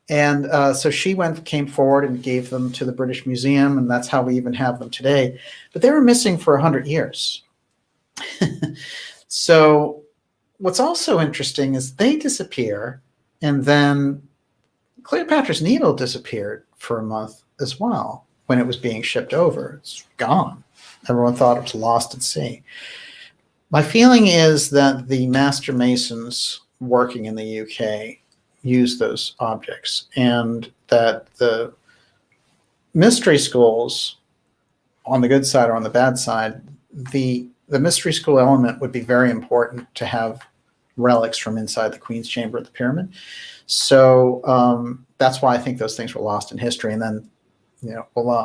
And so she came forward and gave them to the British Museum, and that's how we even have them today. But they were missing for 100 years. So what's also interesting is they disappear, and then Cleopatra's Needle disappeared for a month as well when it was being shipped over. It's gone. Everyone thought it was lost at sea. My feeling is that the master masons working in the UK used those objects, and that the mystery schools, on the good side or on the bad side, the mystery school element would be very important to have relics from inside the Queen's Chamber at the pyramid. So that's why I think those things were lost in history. And then,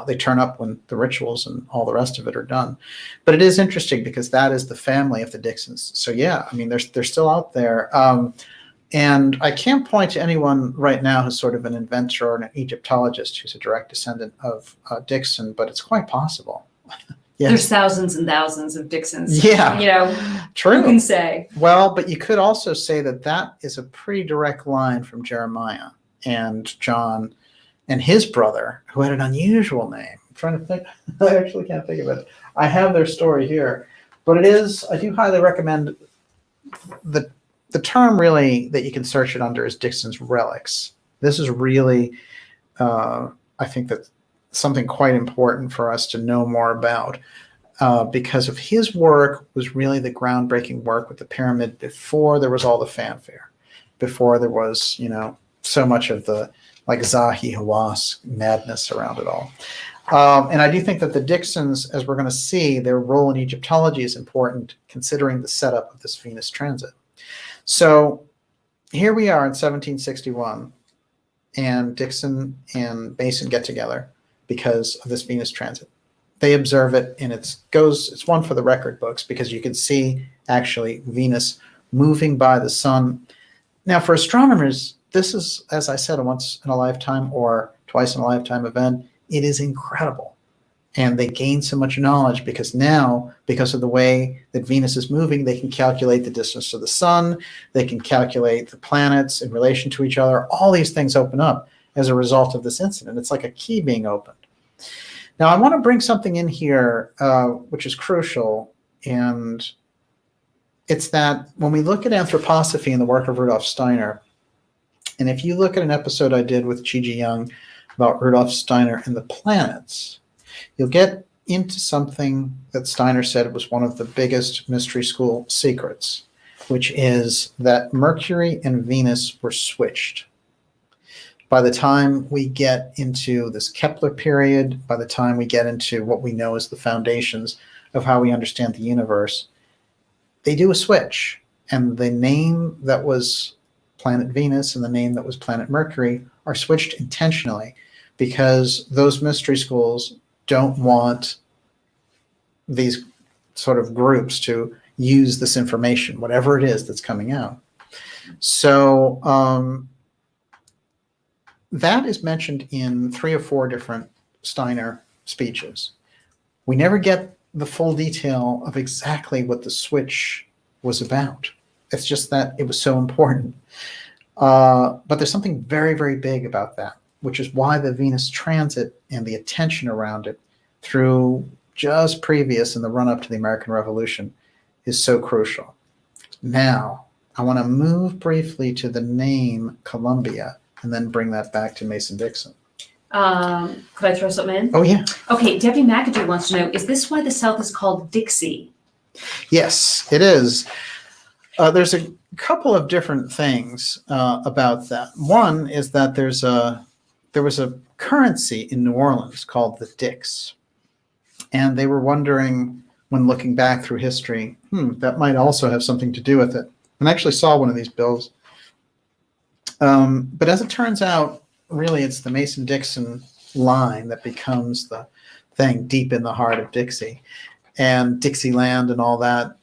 they turn up when the rituals and all the rest of it are done. But it is interesting because that is the family of the Dixons. So yeah, I mean, they're still out there. And I can't point to anyone right now who's sort of an inventor or an Egyptologist who's a direct descendant of Dixon, but it's quite possible. Yes. There's thousands and thousands of Dixons. Yeah, true. Who can say? Well, but you could also say that is a pretty direct line from Jeremiah and John and his brother, who had an unusual name. I'm trying to think. I actually can't think of it. I have their story here, but I do highly recommend the term really that you can search it under is Dixon's relics. This is really, I think, that something quite important for us to know more about, because of his work was really the groundbreaking work with the pyramid before there was all the fanfare, before there was, so much of the Zahi Hawass madness around it all. And I do think that the Dixons, as we're going to see, their role in Egyptology is important considering the setup of this Venus transit. So here we are in 1761, and Dixon and Mason get together because of this Venus transit. They observe it, and it's one for the record books because you can see actually Venus moving by the sun. Now, for astronomers, this is, as I said, a once in a lifetime or twice in a lifetime event. It is incredible. And they gain so much knowledge because now, because of the way that Venus is moving, they can calculate the distance to the sun. They can calculate the planets in relation to each other. All these things open up as a result of this incident. It's like a key being opened. Now, I want to bring something in here, which is crucial. And it's that when we look at anthroposophy and the work of Rudolf Steiner, and if you look at an episode I did with Gigi Young about Rudolf Steiner and the planets, you'll get into something that Steiner said was one of the biggest mystery school secrets, which is that Mercury and Venus were switched. By the time we get into this Kepler period, by the time we get into what we know as the foundations of how we understand the universe, they do a switch. And the name that was planet Venus and the name that was planet Mercury are switched intentionally because those mystery schools don't want these sort of groups to use this information, whatever it is that's coming out. So that is mentioned in 3 or 4 different Steiner speeches. We never get the full detail of exactly what the switch was about. It's just that it was so important. But there's something very, very big about that, which is why the Venus transit and the attention around it through just previous in the run-up to the American Revolution is so crucial. Now, I want to move briefly to the name Columbia and then bring that back to Mason-Dixon. Could I throw something in? Oh, yeah. Okay, Debbie McAdoo wants to know, is this why the South is called Dixie? Yes, it is. There's a couple of different things about that. One is that there was a currency in New Orleans called the Dix. And they were wondering, when looking back through history, that might also have something to do with it. And I actually saw one of these bills. But as it turns out, really, it's the Mason-Dixon line that becomes the thing deep in the heart of Dixie. And Dixieland and all that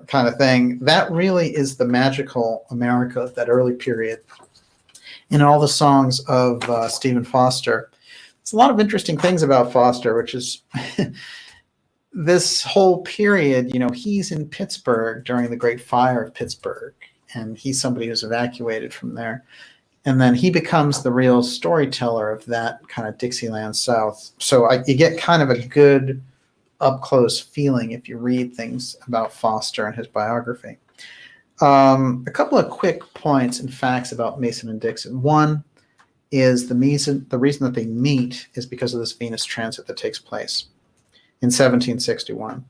kind of thing. That really is the magical America of that early period. In all the songs of Stephen Foster, it's a lot of interesting things about Foster, which is this whole period, he's in Pittsburgh during the Great Fire of Pittsburgh, and he's somebody who's evacuated from there. And then he becomes the real storyteller of that kind of Dixieland South. So you get kind of a good up-close feeling if you read things about Foster and his biography. A couple of quick points and facts about Mason and Dixon. One is the reason that they meet is because of this Venus transit that takes place in 1761.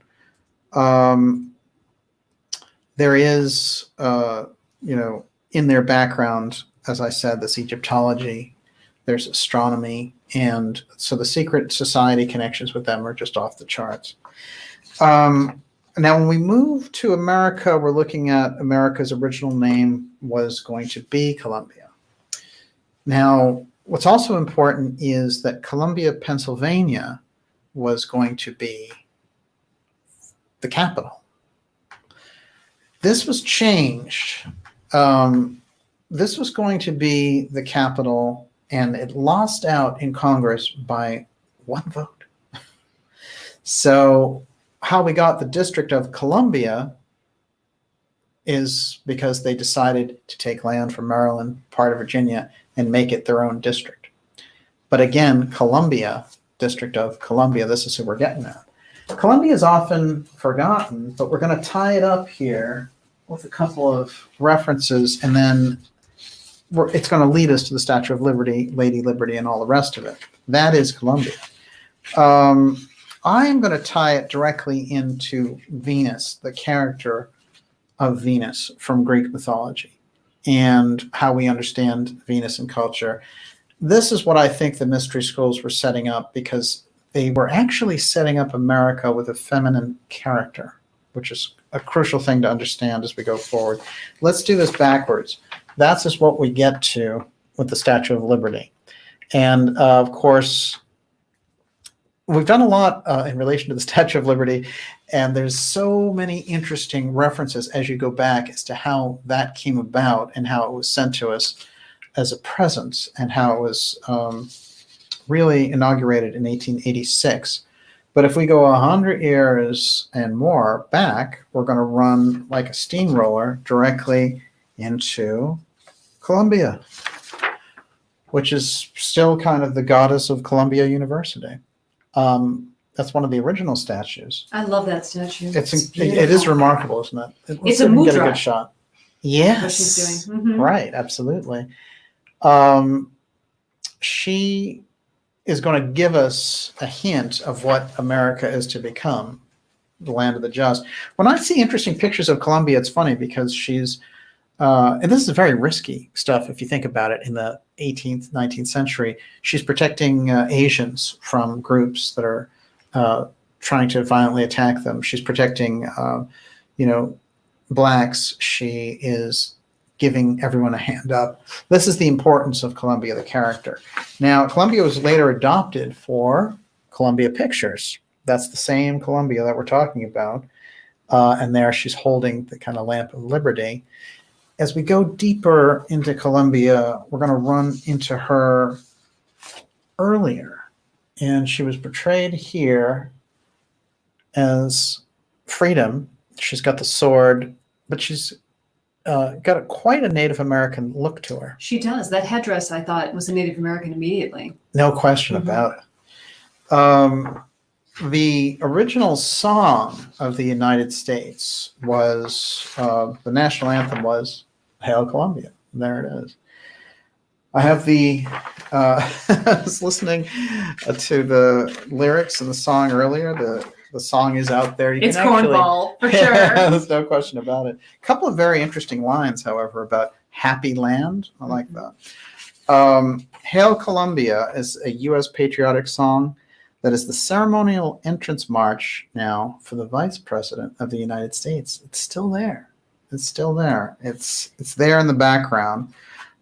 There is, in their background, as I said, this Egyptology, there's astronomy, and so the secret society connections with them are just off the charts. Now, when we move to America, we're looking at America's original name was going to be Columbia. Now, what's also important is that Columbia, Pennsylvania was going to be the capital. This was changed. This was going to be the capital, and it lost out in Congress by one vote. So how we got the District of Columbia is because they decided to take land from Maryland, part of Virginia, and make it their own district. But again, Columbia, District of Columbia, this is who we're getting at. Columbia is often forgotten, but we're going to tie it up here with a couple of references, and then it's going to lead us to the Statue of Liberty, Lady Liberty, and all the rest of it. That is Columbia. I am going to tie it directly into Venus, the character of Venus from Greek mythology, and how we understand Venus and culture. This is what I think the mystery schools were setting up, because they were actually setting up America with a feminine character, which is a crucial thing to understand as we go forward. Let's do this backwards. That's just what we get to with the Statue of Liberty. And of course, we've done a lot in relation to the Statue of Liberty, and there's so many interesting references as you go back as to how that came about and how it was sent to us as a present, and how it was really inaugurated in 1886. But if we go 100 years and more back, we're going to run like a steamroller directly into Columbia, which is still kind of the goddess of Columbia University. That's one of the original statues. I love that statue. It is remarkable, isn't it? It's a mudra. Get a good shot. Yes. What she's doing. Mm-hmm. Right, absolutely. She is going to give us a hint of what America is to become, the land of the just. When I see interesting pictures of Columbia, it's funny because she's, and this is very risky stuff if you think about it, in the 18th, 19th century, she's protecting Asians from groups that are trying to violently attack them. She's protecting, blacks. She is giving everyone a hand up. This is the importance of Columbia, the character. Now, Columbia was later adopted for Columbia Pictures. That's the same Columbia that we're talking about. And there she's holding the kind of lamp of liberty. As we go deeper into Columbia, we're going to run into her earlier. And she was portrayed here as freedom. She's got the sword, but she's got quite a Native American look to her. She does. That headdress, I thought, was a Native American immediately. No question about it. The original song of the United States was, the national anthem was Hail Columbia. There it is. I have I was listening to the lyrics in the song earlier. The song is out there. It's cornball, for sure. There's no question about it. A couple of very interesting lines, however, about Happy Land. I like that. Hail Columbia is a U.S. patriotic song that is the ceremonial entrance march now for the Vice President of the United States. It's still there. It's still there. It's there in the background.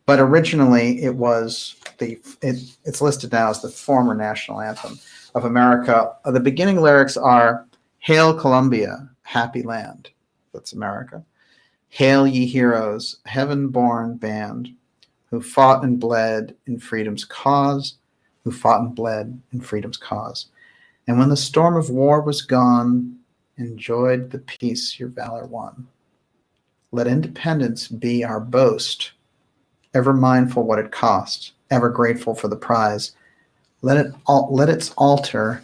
But originally, it's listed now as the former national anthem of America. The beginning lyrics are, Hail Columbia, happy land. That's America. Hail ye heroes, heaven-born band, who fought and bled in freedom's cause, who fought and bled in freedom's cause. And when the storm of war was gone, enjoyed the peace your valor won. Let independence be our boast, ever mindful what it cost, ever grateful for the prize. Let its altar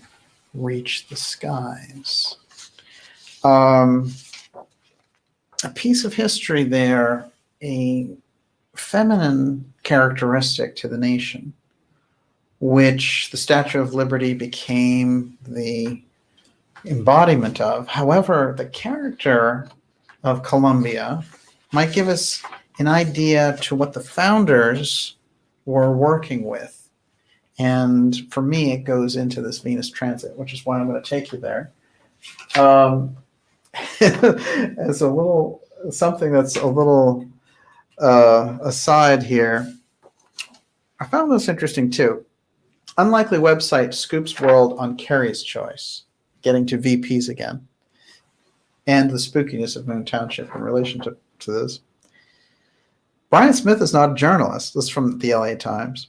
reach the skies. A piece of history there, a feminine characteristic to the nation, which the Statue of Liberty became the embodiment of. However, the character of Columbia might give us an idea to what the founders were working with. And for me, it goes into this Venus transit, which is why I'm going to take you there. As a little, something that's a little aside here, I found this interesting too. Unlikely website scoops world on Kerry's choice, getting to VPs again, and the spookiness of Moon Township in relation to this. Brian Smith is not a journalist. This is from the LA Times.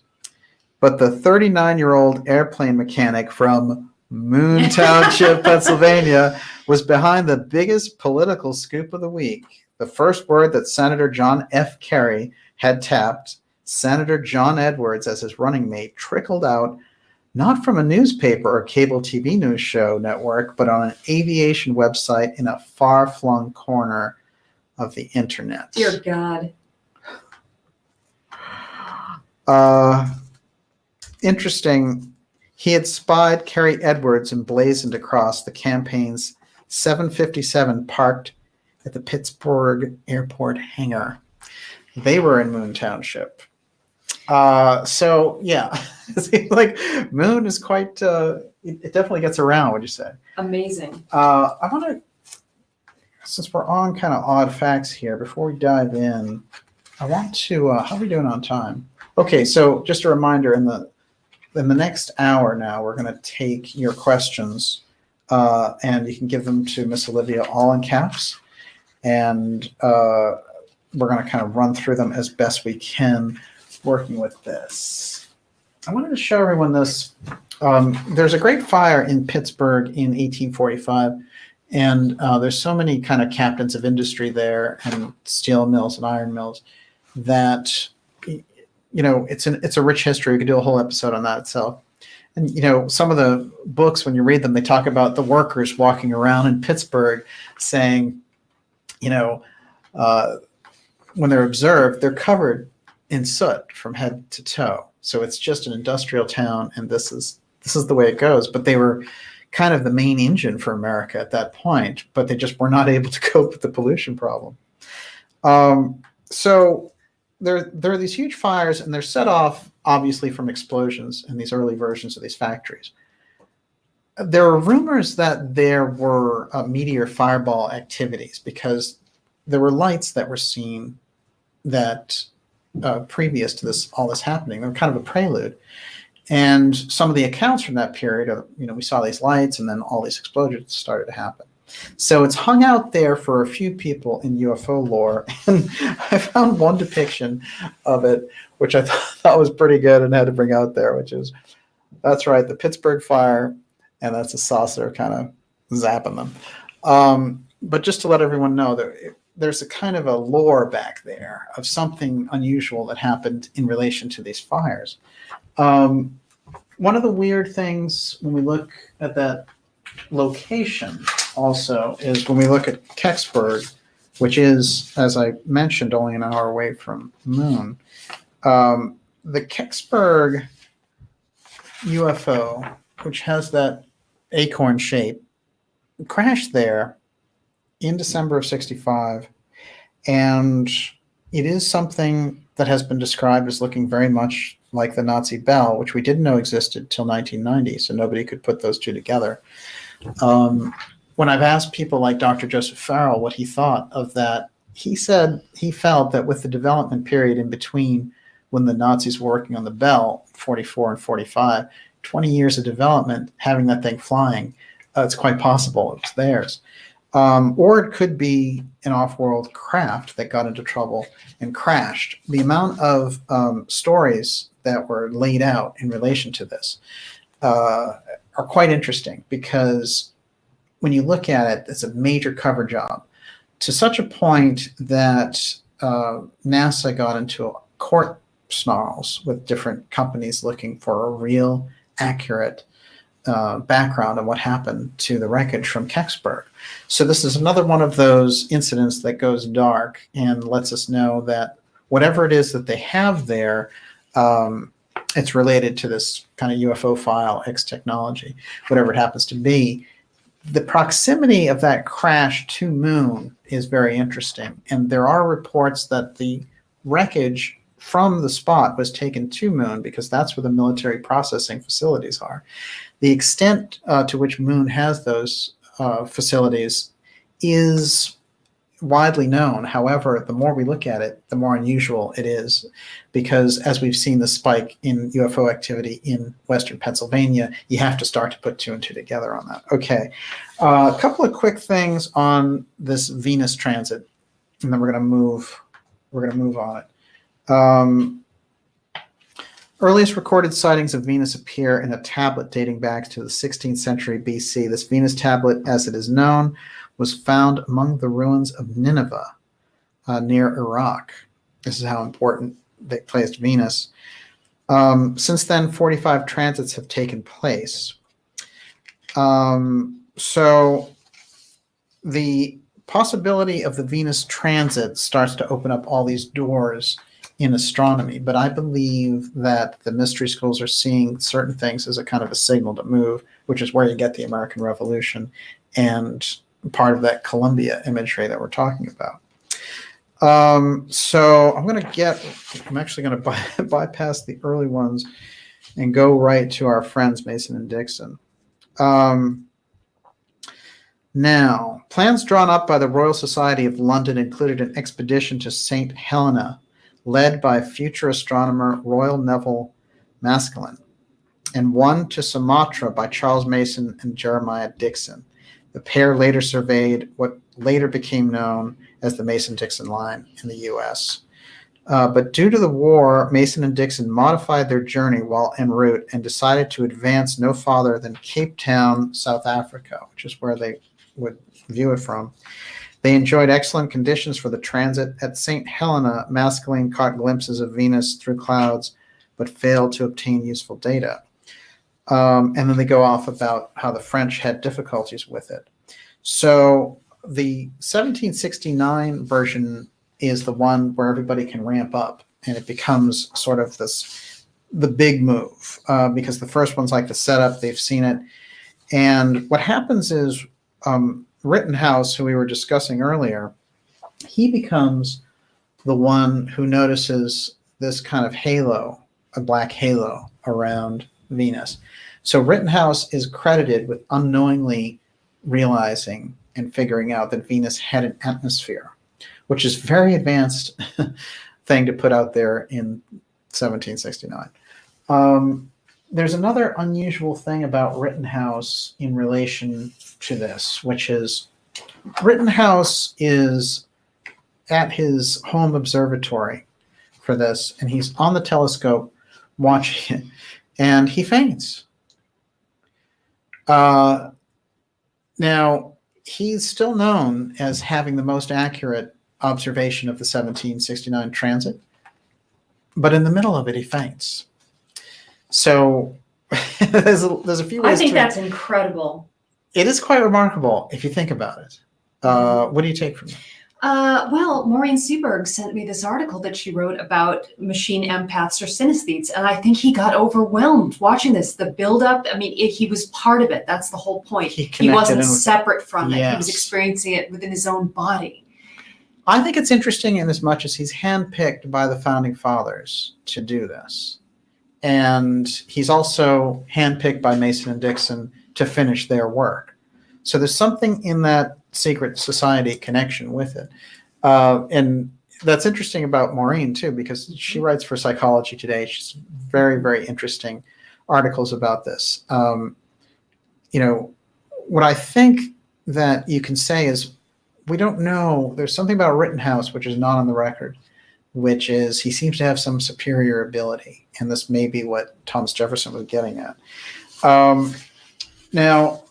But the 39-year-old airplane mechanic from Moon Township, Pennsylvania, was behind the biggest political scoop of the week. The first word that Senator John F. Kerry had tapped, Senator John Edwards as his running mate, trickled out not from a newspaper or cable TV news show network, but on an aviation website in a far-flung corner of the internet. Dear God. Interesting. He had spied Kerry Edwards emblazoned across the campaign's 757 parked at the Pittsburgh airport hangar. They were in Moon Township. So, yeah, it seems like Moon is quite, it definitely gets around, would you say? Amazing. I want to, since we're on kind of odd facts here, before we dive in, I want to, how are we doing on time? Okay, so just a reminder, in the next hour now, we're going to take your questions, and you can give them to Miss Olivia all in caps, and we're going to kind of run through them as best we can, working with this. I wanted to show everyone this. There's a great fire in Pittsburgh in 1845, and there's so many kind of captains of industry there, and steel mills and iron mills, that it's a rich history. We could do a whole episode on that itself. And some of the books, when you read them, they talk about the workers walking around in Pittsburgh saying, when they're observed, they're covered in soot from head to toe. So it's just an industrial town, and this is the way it goes. But they were kind of the main engine for America at that point, but they just were not able to cope with the pollution problem. So there are these huge fires, and they're set off, obviously, from explosions in these early versions of these factories. There are rumors that there were meteor fireball activities because there were lights that were seen that previous to all this happening. They were kind of a prelude. And some of the accounts from that period are, we saw these lights, and then all these explosions started to happen. So it's hung out there for a few people in UFO lore, and I found one depiction of it, which I thought was pretty good and had to bring out there, which is, that's right, the Pittsburgh fire, and that's a saucer kind of zapping them. But just to let everyone know, there's a kind of a lore back there of something unusual that happened in relation to these fires. One of the weird things when we look at that location also is when we look at Kecksburg, which is, as I mentioned, only an hour away from Moon. the Kecksburg UFO, which has that acorn shape, crashed there in December of 65. And it is something that has been described as looking very much like the Nazi bell, which we didn't know existed till 1990, so nobody could put those two together. When I've asked people like Dr. Joseph Farrell what he thought of that, he said he felt that with the development period in between when the Nazis were working on the bell, 44 and 45, 20 years of development, having that thing flying, it's quite possible it was theirs. Or it could be an off-world craft that got into trouble and crashed. The amount of stories that were laid out in relation to this are quite interesting, because when you look at it, it's a major cover job to such a point that NASA got into court snarls with different companies looking for a real accurate background on what happened to the wreckage from Kecksburg. So this is another one of those incidents that goes dark and lets us know that whatever it is that they have there, it's related to this kind of UFO file, X technology, whatever it happens to be. The proximity of that crash to Moon is very interesting. And there are reports that the wreckage from the spot was taken to Moon because that's where the military processing facilities are. The extent to which Moon has those facilities is widely known. However, the more we look at it, the more unusual it is, because as we've seen the spike in UFO activity in Western Pennsylvania, you have to start to put two and two together on that. Okay, a couple of quick things on this Venus transit, and then we're going to move. We're going to move on it. Earliest recorded sightings of Venus appear in a tablet dating back to the 16th century BC. This Venus tablet, as it is known, was found among the ruins of Nineveh near Iraq. This is how important they placed Venus. Since then, 45 transits have taken place. So the possibility of the Venus transit starts to open up all these doors in astronomy, but I believe that the mystery schools are seeing certain things as a kind of a signal to move, which is where you get the American Revolution and part of that Columbia imagery that we're talking about. So I'm actually going to bypass the early ones and go right to our friends Mason and Dixon. Now, plans drawn up by the Royal Society of London included an expedition to St. Helena, led by future astronomer Royal Neville Maskelyne, and one to Sumatra by Charles Mason and Jeremiah Dixon. The pair later surveyed what later became known as the Mason-Dixon line in the U.S. But due to the war, Mason and Dixon modified their journey while en route and decided to advance no farther than Cape Town, South Africa, which is where they would view it from. They enjoyed excellent conditions for the transit. At St. Helena, Maskelyne caught glimpses of Venus through clouds, but failed to obtain useful data. And then they go off about how the French had difficulties with it. So the 1769 version is the one where everybody can ramp up, and it becomes sort of the big move, because the first one's like the setup, they've seen it. And what happens is Rittenhouse, who we were discussing earlier, he becomes the one who notices this kind of halo, a black halo around Venus. So Rittenhouse is credited with unknowingly realizing and figuring out that Venus had an atmosphere, which is very advanced thing to put out there in 1769. There's another unusual thing about Rittenhouse in relation to this, which is Rittenhouse is at his home observatory for this, and he's on the telescope watching it, and he faints. Now, he's still known as having the most accurate observation of the 1769 transit, but in the middle of it, he faints. So there's a few ways. I think that's incredible. It is quite remarkable if you think about it. What do you take from it? Well, Maureen Seberg sent me this article that she wrote about machine empaths or synesthetes, and I think he got overwhelmed watching this. The buildup, I mean, he was part of it. That's the whole point. He wasn't separate from it. Yes. He was experiencing it within his own body. I think it's interesting in as much as he's handpicked by the Founding Fathers to do this. And he's also handpicked by Mason and Dixon to finish their work. So there's something in that secret society connection with it. And that's interesting about Maureen, too, because she writes for Psychology Today. She's very, very interesting articles about this. What I think that you can say is we don't know. There's something about Rittenhouse, which is not on the record, which is he seems to have some superior ability. And this may be what Thomas Jefferson was getting at. Now,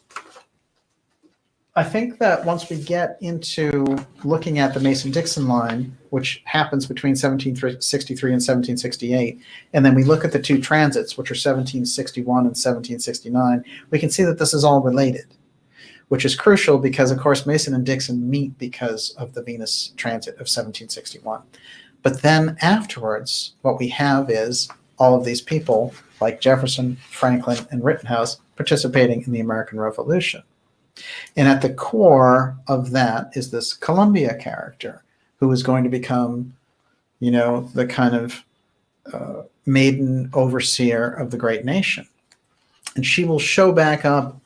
I think that once we get into looking at the Mason-Dixon line, which happens between 1763 and 1768, and then we look at the two transits, which are 1761 and 1769, we can see that this is all related, which is crucial because, of course, Mason and Dixon meet because of the Venus transit of 1761. But then afterwards, what we have is all of these people, like Jefferson, Franklin, and Rittenhouse, participating in the American Revolution. And at the core of that is this Columbia character who is going to become, the kind of maiden overseer of the great nation. And she will show back up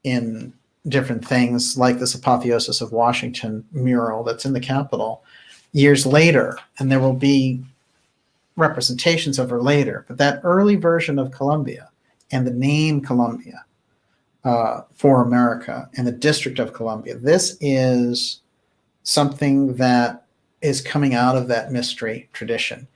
in different things like this Apotheosis of Washington mural that's in the Capitol years later. And there will be representations of her later. But that early version of Columbia and the name Columbia for America and the District of Columbia. This is something that is coming out of that mystery tradition.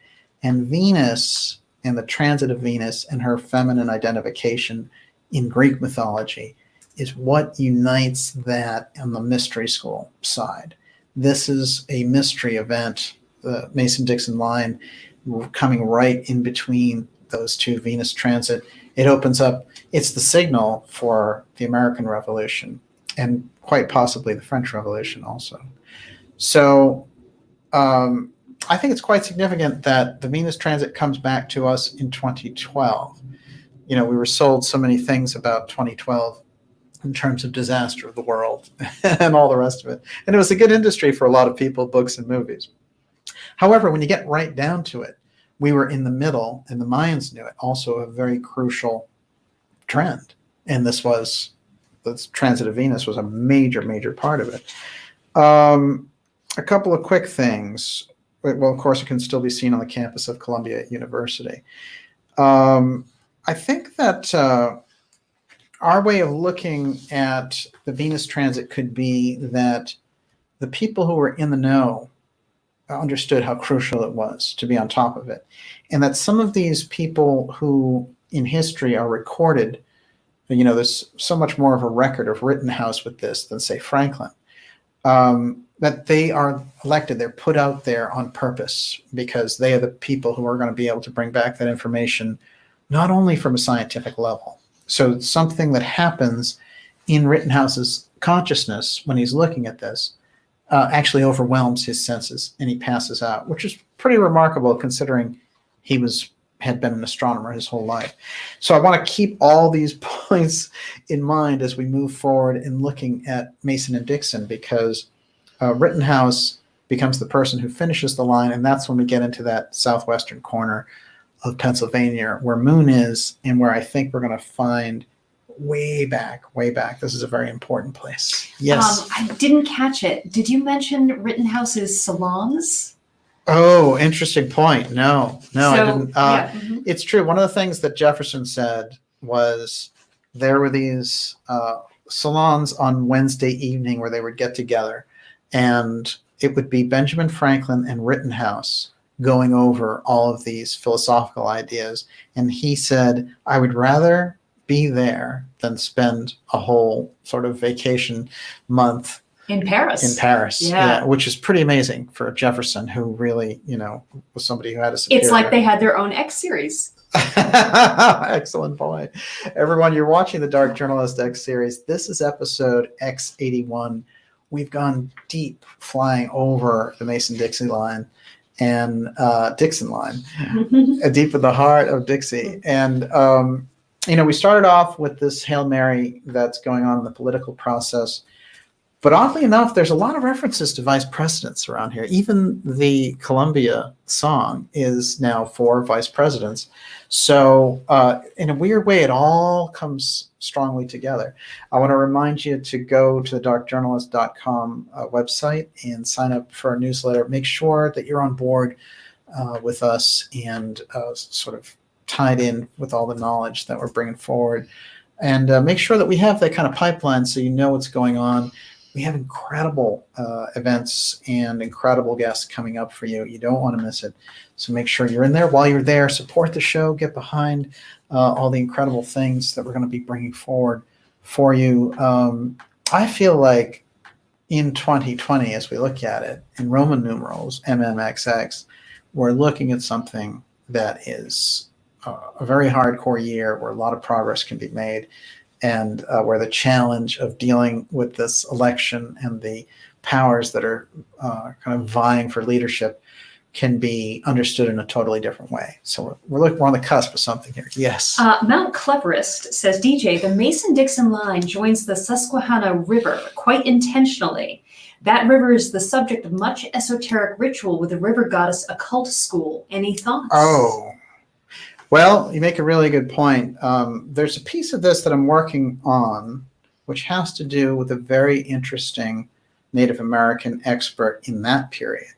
And Venus and the transit of Venus and her feminine identification in Greek mythology is what unites that on the mystery school side. This is a mystery event, the Mason-Dixon line coming right in between those two Venus transit. It opens up, it's the signal for the American Revolution and quite possibly the French Revolution also. So I think it's quite significant that the Venus transit comes back to us in 2012. We were sold so many things about 2012 in terms of disaster of the world and all the rest of it. And it was a good industry for a lot of people, books and movies. However, when you get right down to it, we were in the middle, and the Mayans knew it, also a very crucial trend. And this transit of Venus was a major, major part of it. A couple of quick things. Well, of course, it can still be seen on the campus of Columbia University. I think that our way of looking at the Venus transit could be that the people who were in the know understood how crucial it was to be on top of it. And that some of these people who in history are recorded, there's so much more of a record of Rittenhouse with this than, say, Franklin, that they are elected, they're put out there on purpose because they are the people who are going to be able to bring back that information, not only from a scientific level. So something that happens in Rittenhouse's consciousness when he's looking at this actually overwhelms his senses and he passes out, which is pretty remarkable considering he had been an astronomer his whole life. So I want to keep all these points in mind as we move forward in looking at Mason and Dixon, because Rittenhouse becomes the person who finishes the line, and that's when we get into that southwestern corner of Pennsylvania where Moon is and where I think we're going to find way back. This is a very important place. Yes. I didn't catch it. Did you mention Rittenhouse's salons? Oh, interesting point. No, I didn't. Yeah. It's true. One of the things that Jefferson said was there were these salons on Wednesday evening where they would get together, and it would be Benjamin Franklin and Rittenhouse going over all of these philosophical ideas. And he said, I would rather be there than spend a whole sort of vacation month in Paris. Yeah, which is pretty amazing for Jefferson, who really, was somebody who had a superior. It's like they had their own X series. Excellent point. Everyone, you're watching the Dark Journalist X series. This is episode X81. we've gone deep flying over the Mason-Dixon line and Dixon line, deep in the heart of Dixie. And, we started off with this Hail Mary that's going on in the political process. But oddly enough, there's a lot of references to vice presidents around here. Even the Columbia song is now for vice presidents. So in a weird way, it all comes strongly together. I want to remind you to go to the darkjournalist.com website and sign up for our newsletter. Make sure that you're on board with us and sort of tied in with all the knowledge that we're bringing forward. And make sure that we have that kind of pipeline so you know what's going on. We have incredible events and incredible guests coming up for you. You don't want to miss it. So make sure you're in there. While you're there, support the show. Get behind all the incredible things that we're going to be bringing forward for you. I feel like in 2020, as we look at it, in Roman numerals, MMXX, we're looking at something that is a very hardcore year where a lot of progress can be made. And where the challenge of dealing with this election and the powers that are kind of vying for leadership can be understood in a totally different way. So we're on the cusp of something here. Yes. Mount Cleverest says, DJ, the Mason-Dixon line joins the Susquehanna River quite intentionally. That river is the subject of much esoteric ritual with the river goddess occult school. Any thoughts? Oh. Well, you make a really good point. There's a piece of this that I'm working on, which has to do with a very interesting Native American expert in that period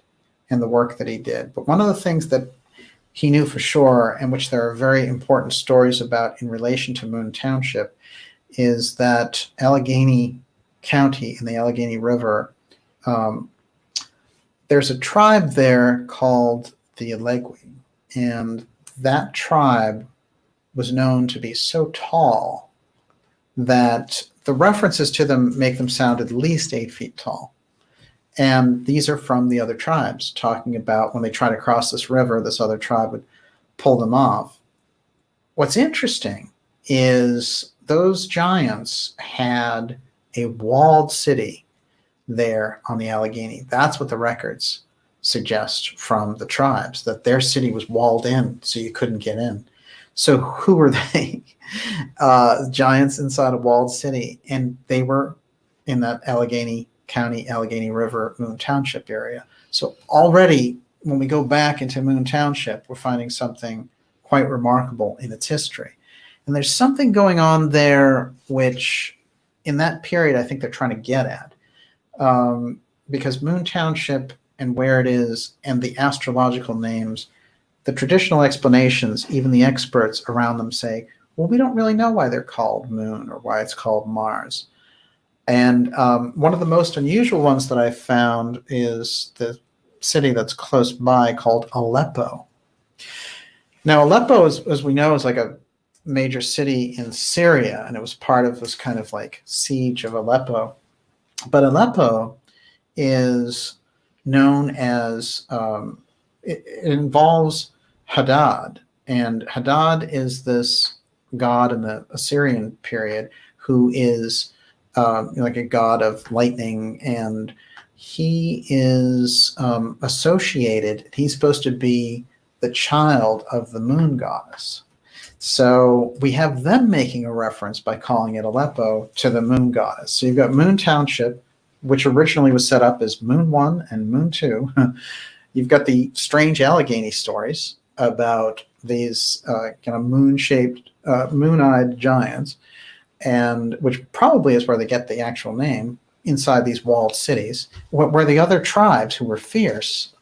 and the work that he did. But one of the things that he knew for sure, and which there are very important stories about in relation to Moon Township, is that Allegheny County and the Allegheny River, there's a tribe there called the Allegui, and that tribe was known to be so tall that the references to them make them sound at least 8 feet tall. And these are from the other tribes talking about when they try to cross this river, this other tribe would pull them off. What's interesting is those giants had a walled city there on the Allegheny. That's what the records suggest from the tribes, that their city was walled in so you couldn't get in. So who were they? Giants inside a walled city, and they were in that Allegheny County, Allegheny River, Moon Township area. So already when we go back into Moon Township, we're finding something quite remarkable in its history. And there's something going on there which in that period I think they're trying to get at, because Moon Township and where it is, and the astrological names, the traditional explanations, even the experts around them say, well, we don't really know why they're called Moon or why it's called Mars. And one of the most unusual ones that I found is the city that's close by called Aleppo. Now, Aleppo, as we know, is like a major city in Syria, and it was part of this kind of like siege of Aleppo. But Aleppo is known as, it involves Hadad. And Hadad is this god in the Assyrian period who is like a god of lightning, and he is associated, he's supposed to be the child of the moon goddess. So we have them making a reference by calling it Aleppo to the moon goddess. So you've got Moon Township, which originally was set up as Moon 1 and Moon 2. You've got the strange Allegheny stories about these kind of moon-shaped, moon-eyed giants, and which probably is where they get the actual name, inside these walled cities, where the other tribes who were fierce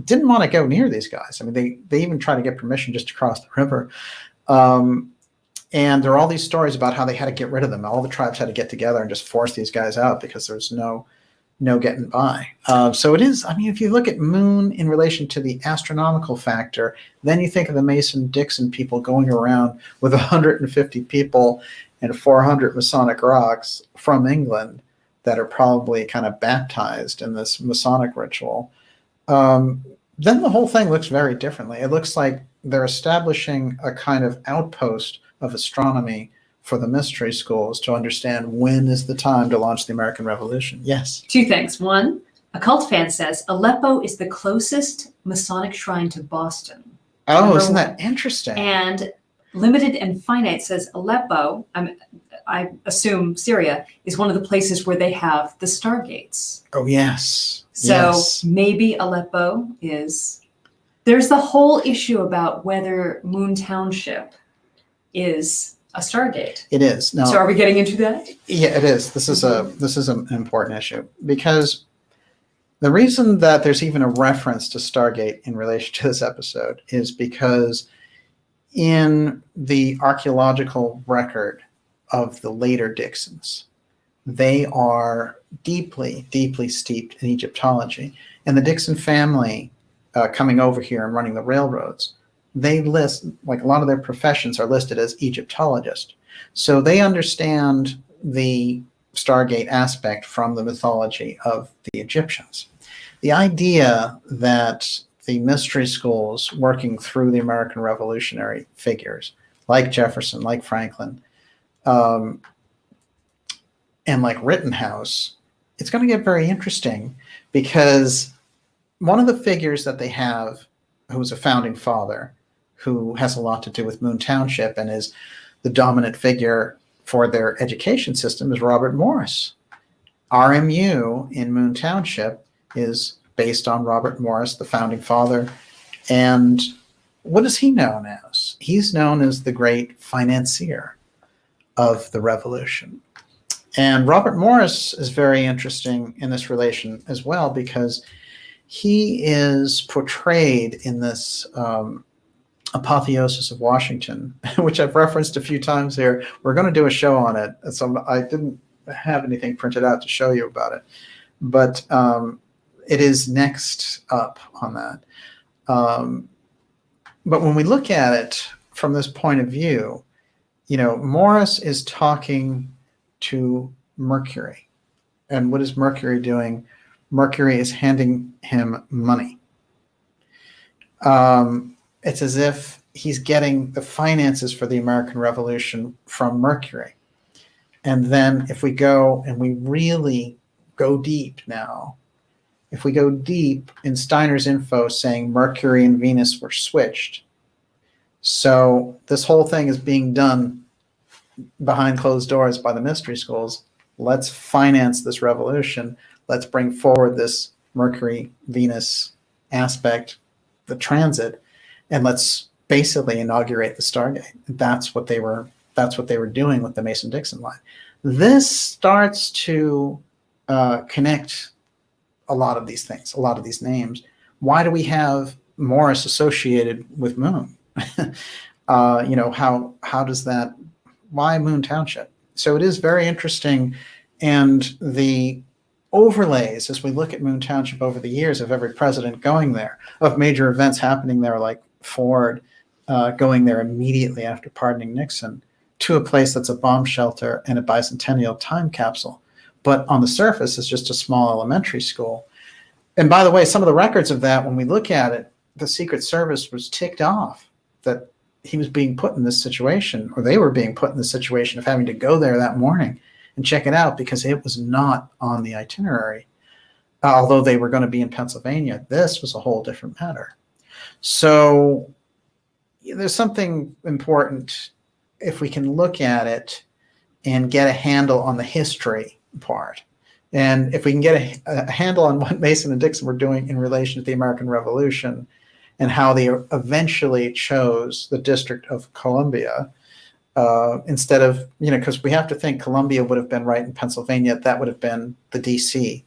didn't want to go near these guys. I mean, they even tried to get permission just to cross the river. And there are all these stories about how they had to get rid of them. All the tribes had to get together and just force these guys out because there's no getting by. So it is, I mean, if you look at Moon in relation to the astronomical factor, then you think of the Mason-Dixon people going around with 150 people and 400 Masonic rocks from England that are probably kind of baptized in this Masonic ritual. Then the whole thing looks very differently. It looks like they're establishing a kind of outpost of astronomy for the mystery schools to understand when is the time to launch the American Revolution. Yes. Two things. One, a cult fan says Aleppo is the closest Masonic shrine to Boston. Oh, Number isn't one. that interesting? And Limited and Finite says Aleppo, I assume Syria, is one of the places where they have the Stargates. Oh, yes. So yes. maybe Aleppo is... There's the whole issue about whether Moon Township is a Stargate. It is. Now, So are we getting into that? yeah, it is. This is an important issue, because the reason that there's even a reference to Stargate in relation to this episode is because in the archaeological record of the later Dixons, they are deeply, deeply steeped in Egyptology. And the Dixon family coming over here and running the railroads, they list, like a lot of their professions are listed as Egyptologist. So they understand the Stargate aspect from the mythology of the Egyptians. The idea that the mystery schools working through the American revolutionary figures, like Jefferson, like Franklin, and like Rittenhouse, it's going to get very interesting, because one of the figures that they have, who's a founding father, who has a lot to do with Moon Township and is the dominant figure for their education system, is Robert Morris. RMU in Moon Township is based on Robert Morris, the founding father. And what is he known as? He's known as the great financier of the revolution. And Robert Morris is very interesting in this relation as well, because he is portrayed in this Apotheosis of Washington, which I've referenced a few times here. We're going to do a show on it. So I didn't have anything printed out to show you about it, but it is next up on that. But when we look at it from this point of view, Morris is talking to Mercury. And what is Mercury doing? Mercury is handing him money. It's as if he's getting the finances for the American Revolution from Mercury. And then if we go and we really go deep now, if we go deep in Steiner's info saying Mercury and Venus were switched, so this whole thing is being done behind closed doors by the mystery schools. Let's finance this revolution. Let's bring forward this Mercury-Venus aspect, the transit, and let's basically inaugurate the Stargate. That's what they were doing with the Mason-Dixon line. This starts to connect a lot of these things, a lot of these names. Why do we have Morris associated with Moon? How does that? Why Moon Township? So it is very interesting, and the overlays as we look at Moon Township over the years of every president going there, of major events happening there, like Ford going there immediately after pardoning Nixon, to a place that's a bomb shelter and a bicentennial time capsule. But on the surface, it's just a small elementary school. And by the way, some of the records of that, when we look at it, the Secret Service was ticked off that he was being put in this situation, or they were being put in the situation of having to go there that morning and check it out, because it was not on the itinerary. Although they were going to be in Pennsylvania, this was a whole different matter. So there's something important if we can look at it and get a handle on the history part. And if we can get a handle on what Mason and Dixon were doing in relation to the American Revolution and how they eventually chose the District of Columbia, instead of, because we have to think Columbia would have been right in Pennsylvania. That would have been the DC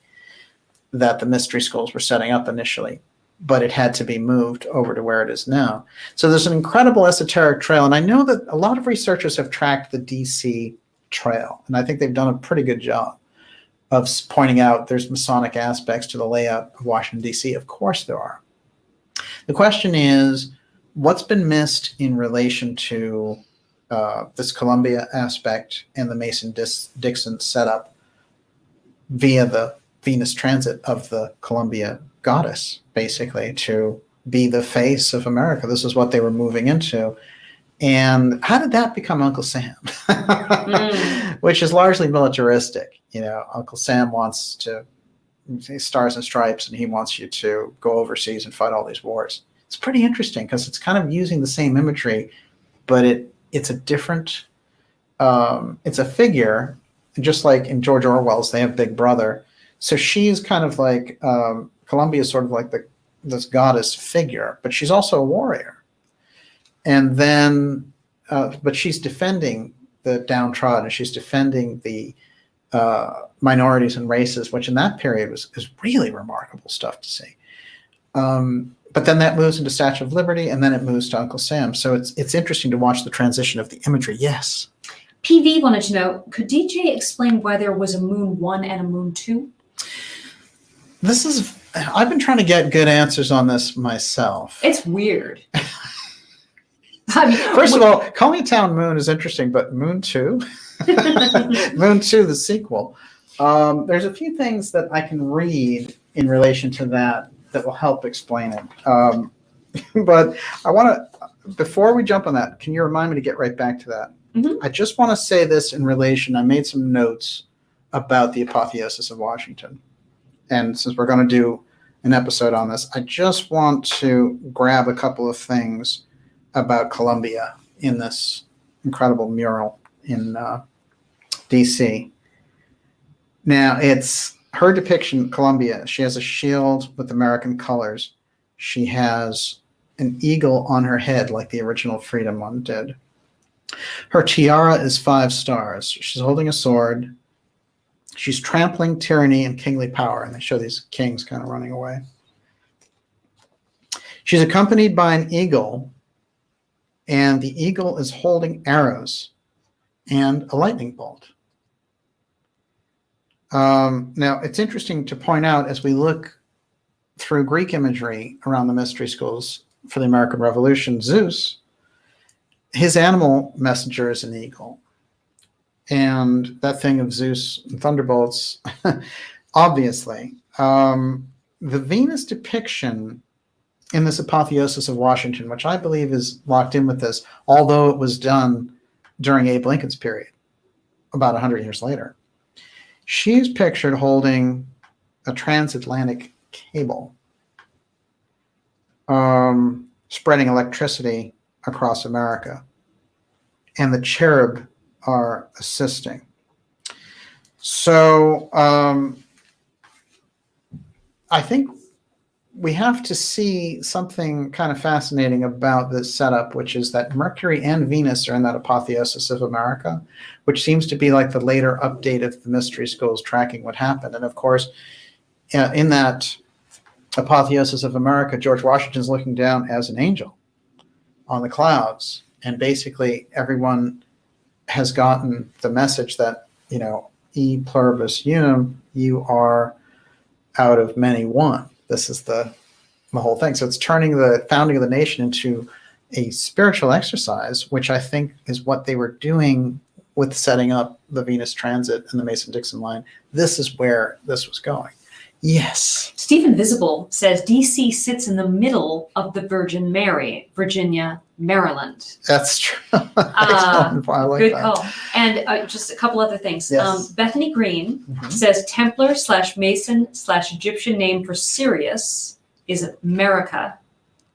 that the mystery schools were setting up initially, but it had to be moved over to where it is now. So there's an incredible esoteric trail. And I know that a lot of researchers have tracked the DC trail, and I think they've done a pretty good job of pointing out there's Masonic aspects to the layout of Washington, D.C. Of course there are. The question is, what's been missed in relation to this Columbia aspect and the Mason-Dixon setup via the Venus transit of the Columbia goddess, basically, to be the face of America? This is what they were moving into. And how did that become Uncle Sam? Which is largely militaristic. Uncle Sam wants to stars and stripes, and he wants you to go overseas and fight all these wars. It's pretty interesting because it's kind of using the same imagery, but it's a different, it's a figure, just like in George Orwell's, they have Big Brother. So she's kind of like, Columbia is sort of like this goddess figure, but she's also a warrior. And then, but she's defending the downtrodden. She's defending the minorities and races, which in that period is really remarkable stuff to see. But then that moves into Statue of Liberty, and then it moves to Uncle Sam. So it's interesting to watch the transition of the imagery. Yes. PV wanted to know, could DJ explain why there was a Moon 1 and a Moon 2? I've been trying to get good answers on this myself. It's weird. First of all, Town Moon is interesting, but Moon 2? Moon 2, the sequel. There's a few things that I can read in relation to that will help explain it. But I want to, before we jump on that, can you remind me to get right back to that? Mm-hmm. I just want to say this in relation. I made some notes about the apotheosis of Washington. And since we're going to do an episode on this, I just want to grab a couple of things about Columbia in this incredible mural in D.C. Now, it's her depiction, Columbia. She has a shield with American colors. She has an eagle on her head like the original Freedom one did. Her tiara is 5 stars. She's holding a sword. She's trampling tyranny and kingly power, and they show these kings kind of running away. She's accompanied by an eagle, and the eagle is holding arrows and a lightning bolt. Now, it's interesting to point out as we look through Greek imagery around the mystery schools for the American Revolution, Zeus, his animal messenger is an eagle. And that thing of Zeus and thunderbolts, obviously. The Venus depiction in this apotheosis of Washington, which I believe is locked in with this, although it was done during Abe Lincoln's period, about 100 years later. She's pictured holding a transatlantic cable, spreading electricity across America. And the cherub are assisting. So I think we have to see something kind of fascinating about this setup, which is that Mercury and Venus are in that apotheosis of America, which seems to be like the later update of the mystery schools tracking what happened. And of course, in that apotheosis of America, George Washington's looking down as an angel on the clouds. And basically everyone has gotten the message that, e pluribus unum, you are out of many one. This is the whole thing. So it's turning the founding of the nation into a spiritual exercise, which I think is what they were doing with setting up the Venus transit and the Mason-Dixon line. This is where this was going. Yes. Stephen Visible says DC sits in the middle of the Virgin Mary, Virginia, Maryland. That's true. I like good that. call. And just a couple other things. Yes. Bethany Green says Templar/Mason/Egyptian name for Sirius is America.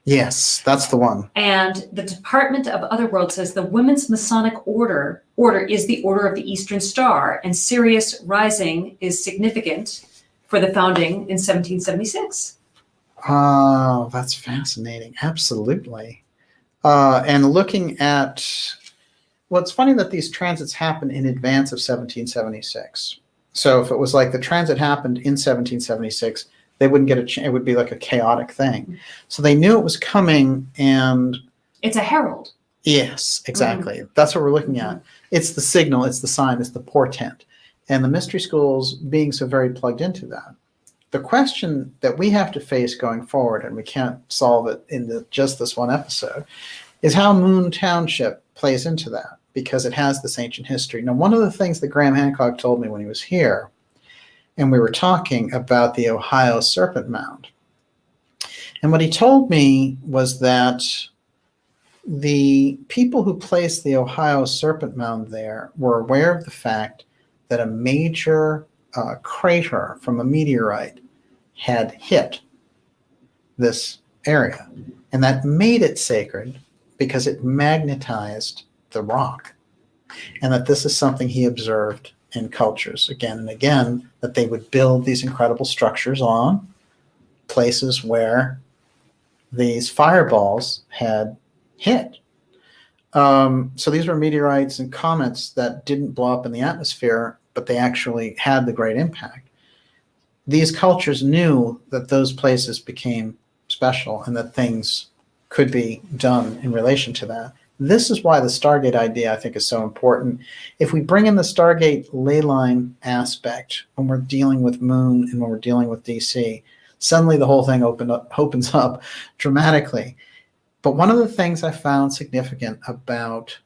Yes, that's the one. And the Department of Otherworld says the Women's Masonic Order is the Order of the Eastern Star, and Sirius rising is significant for the founding in 1776. Oh, that's fascinating. Absolutely. And looking at, well, it's funny that these transits happen in advance of 1776. So if it was like the transit happened in 1776, they wouldn't get it would be like a chaotic thing. So they knew it was coming, and it's a herald. Yes, exactly. That's what we're looking at. It's the signal, it's the sign, it's the portent. And the mystery schools being so very plugged into that. The question that we have to face going forward, and we can't solve it in just this one episode, is how Moon Township plays into that, because it has this ancient history. Now, one of the things that Graham Hancock told me when he was here, and we were talking about the Ohio Serpent Mound, and what he told me was that the people who placed the Ohio Serpent Mound there were aware of the fact that a major crater from a meteorite had hit this area, and that made it sacred because it magnetized the rock, and that this is something he observed in cultures again and again, that they would build these incredible structures on places where these fireballs had hit. So these were meteorites and comets that didn't blow up in the atmosphere, but they actually had the great impact. These cultures knew that those places became special and that things could be done in relation to that. This is why the Stargate idea, I think, is so important. If we bring in the Stargate ley line aspect when we're dealing with Moon and when we're dealing with DC, suddenly the whole thing opens up dramatically. But one of the things I found significant about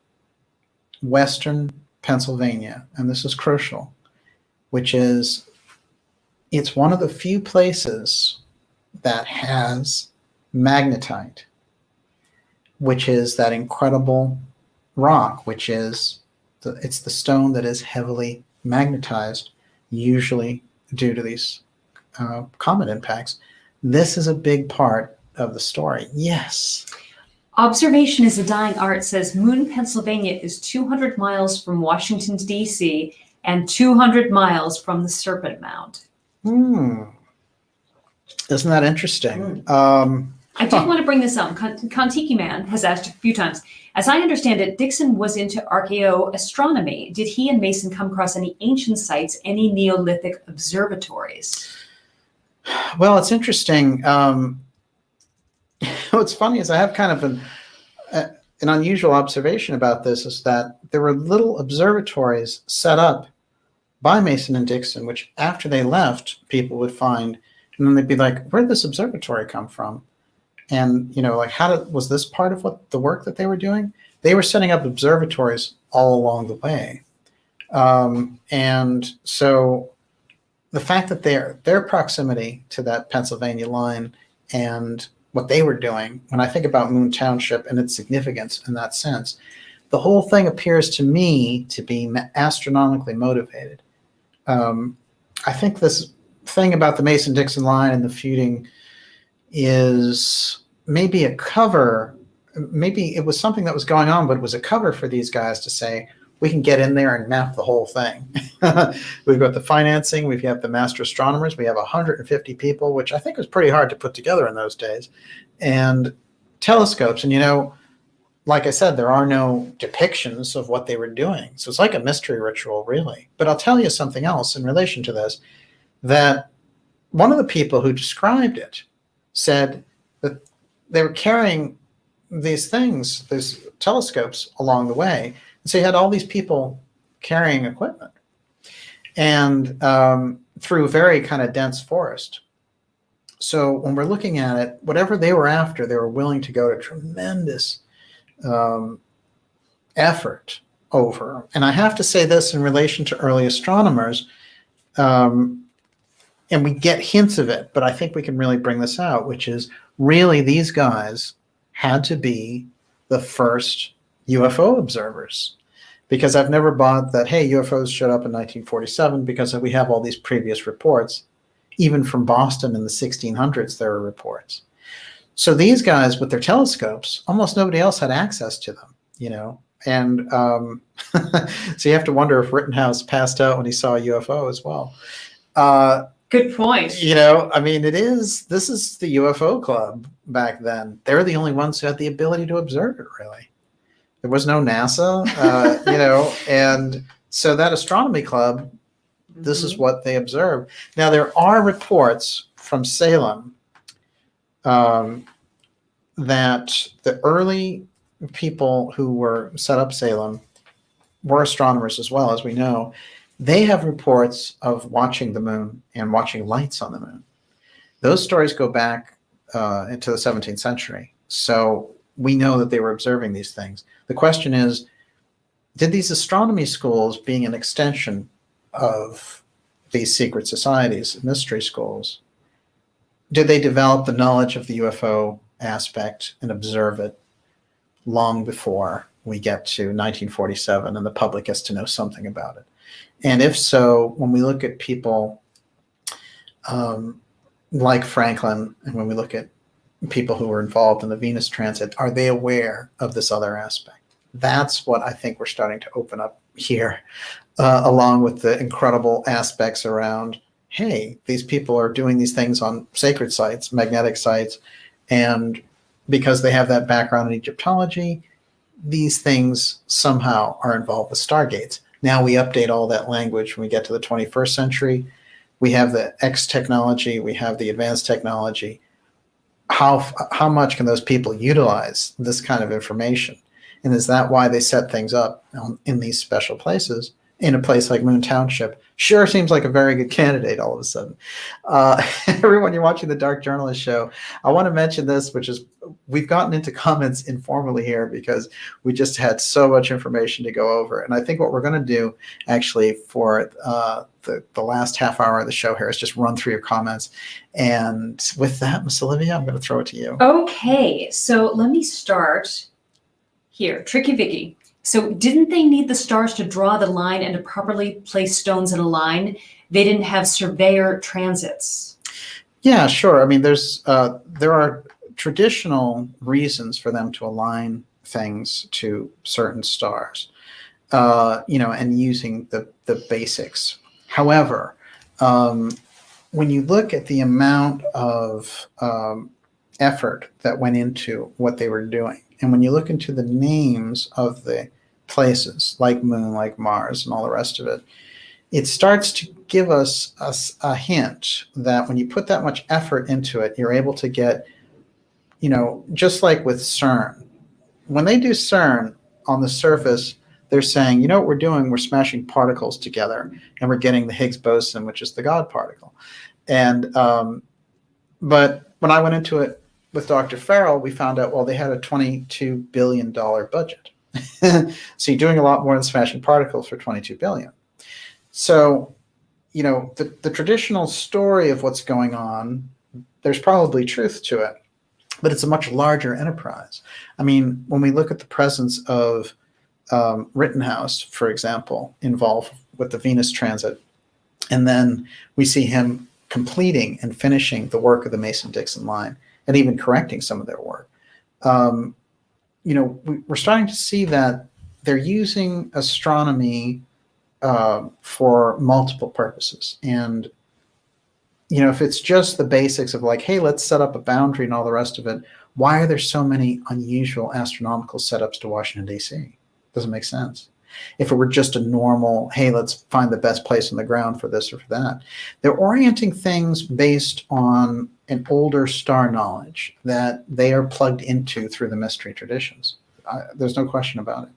Western Pennsylvania, and this is crucial, which is it's one of the few places that has magnetite, which is that incredible rock, which is it's the stone that is heavily magnetized, usually due to these comet impacts. This is a big part of the story. Yes. Observation is a dying art says Moon, Pennsylvania is 200 miles from Washington, D.C. and 200 miles from the Serpent Mound. Isn't that interesting? I did want to bring this up. Kontiki Man has asked a few times. As I understand it, Dixon was into archaeoastronomy. Did he and Mason come across any ancient sites, any Neolithic observatories? Well, it's interesting. What's funny is I have kind of an unusual observation about this, is that there were little observatories set up by Mason and Dixon, which after they left, people would find, and then they'd be like, where did this observatory come from? And, like, was this part of what the work that they were doing? They were setting up observatories all along the way. And so the fact that their proximity to that Pennsylvania line and what they were doing, when I think about Moon Township and its significance in that sense, the whole thing appears to me to be astronomically motivated. I think this thing about the Mason-Dixon line and the feuding is maybe a cover. Maybe it was something that was going on, but it was a cover for these guys to say, we can get in there and map the whole thing. We've got the financing. We've got the master astronomers. We have 150 people, which I think was pretty hard to put together in those days, and telescopes. And, like I said, there are no depictions of what they were doing. So it's like a mystery ritual, really. But I'll tell you something else in relation to this, that one of the people who described it said that they were carrying these things, these telescopes, along the way. And so you had all these people carrying equipment, and through very kind of dense forest. So when we're looking at it, whatever they were after, they were willing to go to tremendous effort over. And I have to say this in relation to early astronomers, and we get hints of it, but I think we can really bring this out, which is really these guys had to be the first UFO observers, because I've never bought that, hey, UFOs showed up in 1947, because we have all these previous reports. Even from Boston in the 1600s, there were reports. So these guys with their telescopes, almost nobody else had access to them, and so you have to wonder if Rittenhouse passed out when he saw a UFO as well. Good point. This is the UFO club back then. They're the only ones who had the ability to observe it, really. There was no NASA, and so that astronomy club, this is what they observed. Now, there are reports from Salem that the early people who were set up Salem were astronomers as well, as we know. They have reports of watching the moon and watching lights on the moon. Those stories go back into the 17th century. So we know that they were observing these things. The question is, did these astronomy schools, being an extension of these secret societies, mystery schools, did they develop the knowledge of the UFO aspect and observe it? long before we get to 1947 and the public gets to know something about it? And if so, when we look at people like Franklin, and when we look at people who were involved in the Venus transit, are they aware of this other aspect? That's what I think we're starting to open up here, along with the incredible aspects around, hey, these people are doing these things on sacred sites, magnetic sites, and because they have that background in Egyptology, these things somehow are involved with stargates. Now we update all that language when we get to the 21st century. We have the X technology, we have the advanced technology. How much can those people utilize this kind of information? And is that why they set things up in these special places? In a place like Moon Township, sure seems like a very good candidate all of a sudden. Everyone, you're watching the Dark Journalist Show. I want to mention this, which is we've gotten into comments informally here because we just had so much information to go over. And I think what we're going to do actually for the last half hour of the show here is just run through your comments. And with that, Miss Olivia, I'm going to throw it to you. Okay, so let me start here. Tricky Vicky. So didn't they need the stars to draw the line and to properly place stones in a line? They didn't have surveyor transits. Yeah, sure. I mean, there are traditional reasons for them to align things to certain stars, and using the basics. However, when you look at the amount of effort that went into what they were doing, and when you look into the names of the places like Moon, like Mars, and all the rest of it, it starts to give us a hint that when you put that much effort into it, you're able to get, just like with CERN. When they do CERN on the surface, they're saying, you know what we're doing? We're smashing particles together, and we're getting the Higgs boson, which is the God particle. And but when I went into it with Dr. Farrell, we found out, well, they had a $22 billion budget. So you're doing a lot more than smashing particles for $22 billion. So, the traditional story of what's going on, there's probably truth to it, but it's a much larger enterprise. I mean, when we look at the presence of Rittenhouse, for example, involved with the Venus transit, and then we see him completing and finishing the work of the Mason-Dixon line, and even correcting some of their work. We're starting to see that they're using astronomy for multiple purposes. And, if it's just the basics of like, hey, let's set up a boundary and all the rest of it, why are there so many unusual astronomical setups to Washington, D.C.? Doesn't make sense. If it were just a normal, hey, let's find the best place on the ground for this or for that. They're orienting things based on an older star knowledge that they are plugged into through the mystery traditions. There's no question about it.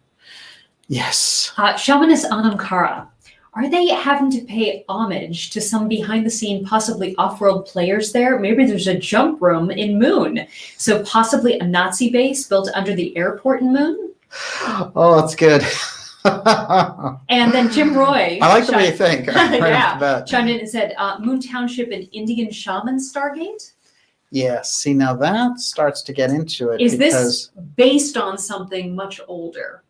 Yes. Shamanist Anamkara. Are they having to pay homage to some behind-the-scene, possibly off-world players there? Maybe there's a jump room in Moon. So possibly a Nazi base built under the airport in Moon? Oh, that's good. And then Jim Roy. I like the way you think. Chimed in and said, Moon Township and Indian Shaman Stargate? Yes. See, now that starts to get into it. Is this based on something much older?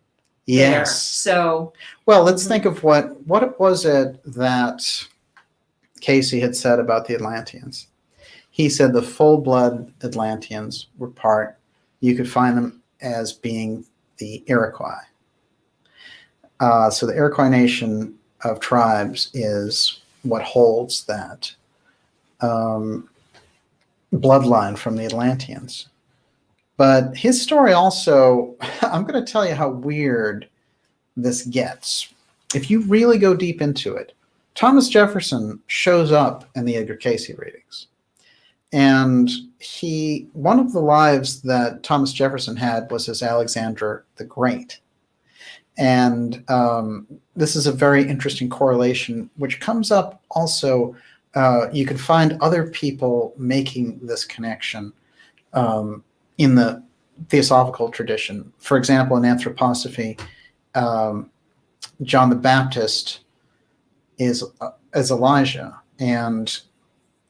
Yes. There? So. Well, let's think of what was it that Casey had said about the Atlanteans. He said the full-blood Atlanteans were you could find them as being the Iroquois. So the Iroquois nation of tribes is what holds that bloodline from the Atlanteans. But his story also, I'm going to tell you how weird this gets. If you really go deep into it, Thomas Jefferson shows up in the Edgar Casey readings. And one of the lives that Thomas Jefferson had was as Alexander the Great. And this is a very interesting correlation, which comes up also. You can find other people making this connection in the theosophical tradition. For example, in anthroposophy, John the Baptist is as Elijah, and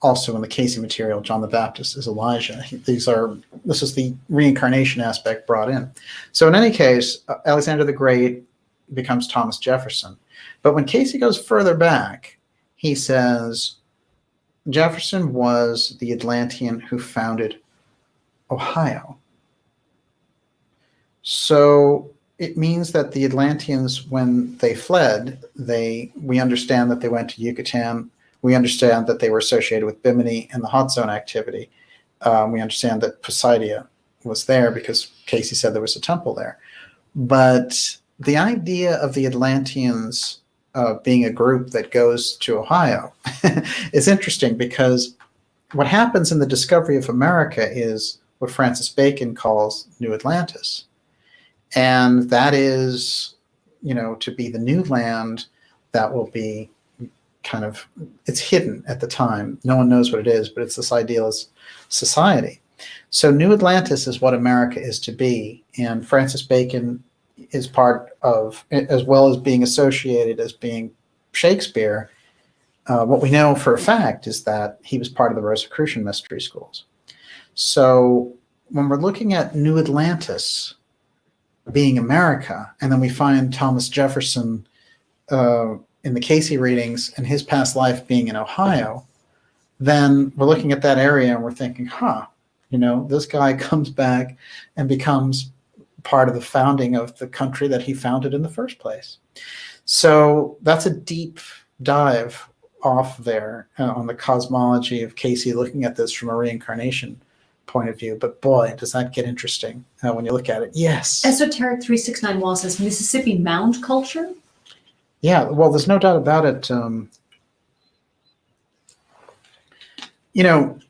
also in the Casey material, John the Baptist is Elijah. This is the reincarnation aspect brought in. So in any case, Alexander the Great becomes Thomas Jefferson. But when Casey goes further back, he says Jefferson was the Atlantean who founded Ohio. So it means that the Atlanteans, when they fled, we understand that they went to Yucatan. We understand that they were associated with Bimini and the hot zone activity. We understand that Poseidia was there because Casey said there was a temple there. But the idea of the Atlanteans being a group that goes to Ohio is interesting, because what happens in the discovery of America is what Francis Bacon calls New Atlantis. And that is, to be the new land that will be it's hidden at the time. No one knows what it is, but it's this idealist society. So New Atlantis is what America is to be. And Francis Bacon is part of, as well as being associated as being Shakespeare. What we know for a fact is that he was part of the Rosicrucian mystery schools. So when we're looking at New Atlantis being America, and then we find Thomas Jefferson in the Casey readings and his past life being in Ohio, then we're looking at that area and we're thinking, this guy comes back and becomes part of the founding of the country that he founded in the first place. So that's a deep dive off there on the cosmology of Casey, looking at this from a reincarnation point of view. But boy, does that get interesting when you look at it. Yes. Esoteric 369 Wall says Mississippi mound culture. Yeah, well, there's no doubt about it.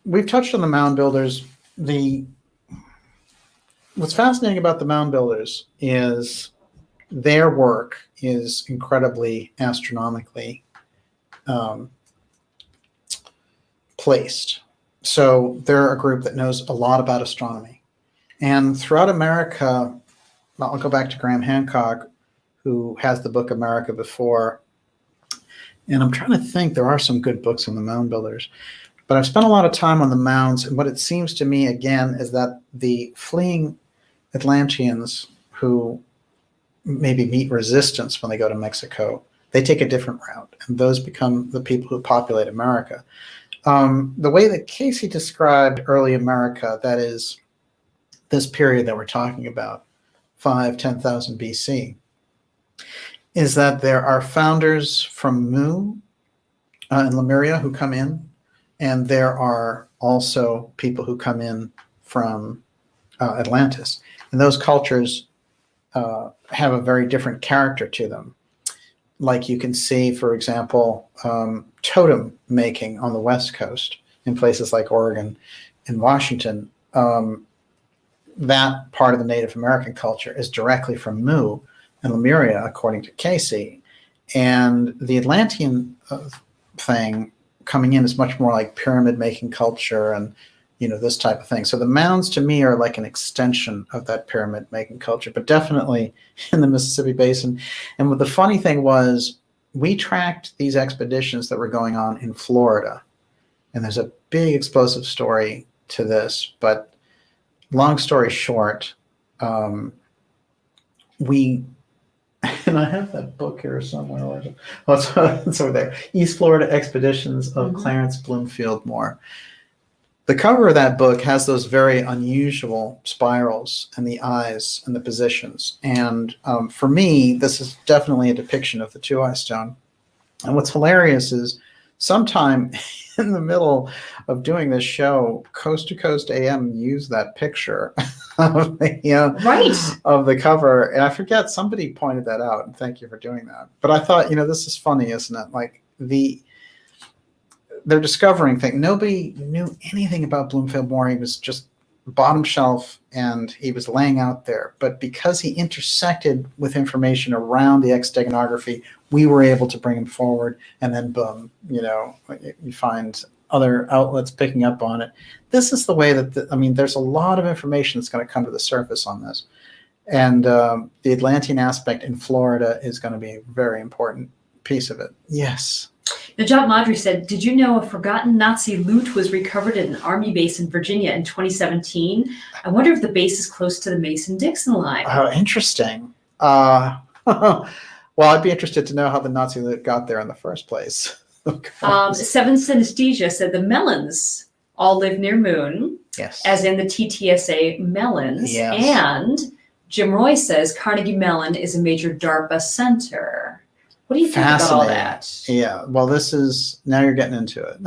We've touched on the mound builders. What's fascinating about the mound builders is their work is incredibly astronomically placed. So they're a group that knows a lot about astronomy. And throughout America, I'll go back to Graham Hancock, who has the book America Before. And I'm trying to think, there are some good books on the mound builders. But I've spent a lot of time on the mounds, and what it seems to me, again, is that the fleeing Atlanteans who maybe meet resistance when they go to Mexico, they take a different route, and those become the people who populate America. The way that Casey described early America, that is this period that we're talking about, 10,000 BC, is that there are founders from Mu and Lemuria who come in, and there are also people who come in from Atlantis. And those cultures have a very different character to them. Like you can see, for example, totem making on the West Coast in places like Oregon and Washington. That part of the Native American culture is directly from Mu and Lemuria, according to Casey. And the Atlantean thing coming in is much more like pyramid making culture and this type of thing. So the mounds to me are like an extension of that pyramid making culture, but definitely in the Mississippi Basin. And what the funny thing was, we tracked these expeditions that were going on in Florida. And there's a big explosive story to this, but long story short, and I have that book here somewhere. It's over there. East Florida Expeditions of Clarence Bloomfield Moore. The cover of that book has those very unusual spirals and the eyes and the positions. And for me, this is definitely a depiction of the two-eye stone. And what's hilarious is sometime in the middle of doing this show, Coast to Coast AM used that picture of the cover. And I forget, somebody pointed that out, and thank you for doing that. But I thought, this is funny, isn't it? Like they're discovering things. Nobody knew anything about Bloomfield Moore. He was just bottom shelf, and he was laying out there. But because he intersected with information around the exteganography, we were able to bring him forward, and then boom, you find other outlets picking up on it. This is the way that, there's a lot of information that's going to come to the surface on this. And the Atlantean aspect in Florida is going to be a very important piece of it. Yes. Najat Madri said, did you know a forgotten Nazi loot was recovered at an army base in Virginia in 2017? I wonder if the base is close to the Mason-Dixon line. Oh, interesting. Well, I'd be interested to know how the Nazi loot got there in the first place. Seven Synesthesia said the Mellons all live near Moon, yes, as in the TTSA Mellons. Yes. And Jim Roy says Carnegie Mellon is a major DARPA center. What do you think about all that? Yeah, well, now you're getting into it.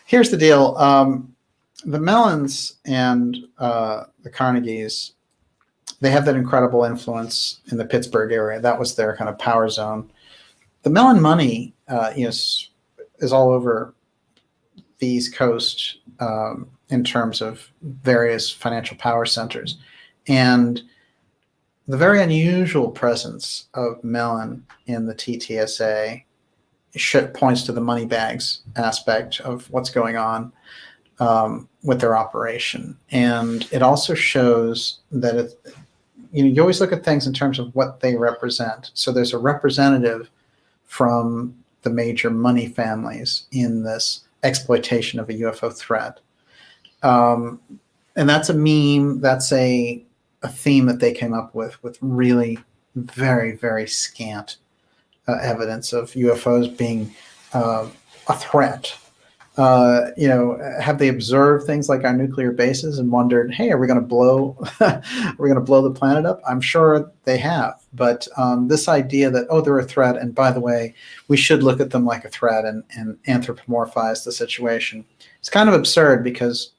Here's the deal. The Mellons and the Carnegies, they have that incredible influence in the Pittsburgh area. That was their kind of power zone. The Mellon money is all over the East Coast in terms of various financial power centers. And the very unusual presence of Mellon in the TTSA points to the money bags aspect of what's going on with their operation. And it also shows that you always look at things in terms of what they represent. So there's a representative from the major money families in this exploitation of a UFO threat. And that's a meme, that's a theme that they came up with really very, very scant evidence of UFOs being a threat. Have they observed things like our nuclear bases and wondered, hey, are we going to blow the planet up? I'm sure they have. But this idea that, they're a threat, and by the way, we should look at them like a threat and anthropomorphize the situation. It's kind of absurd, because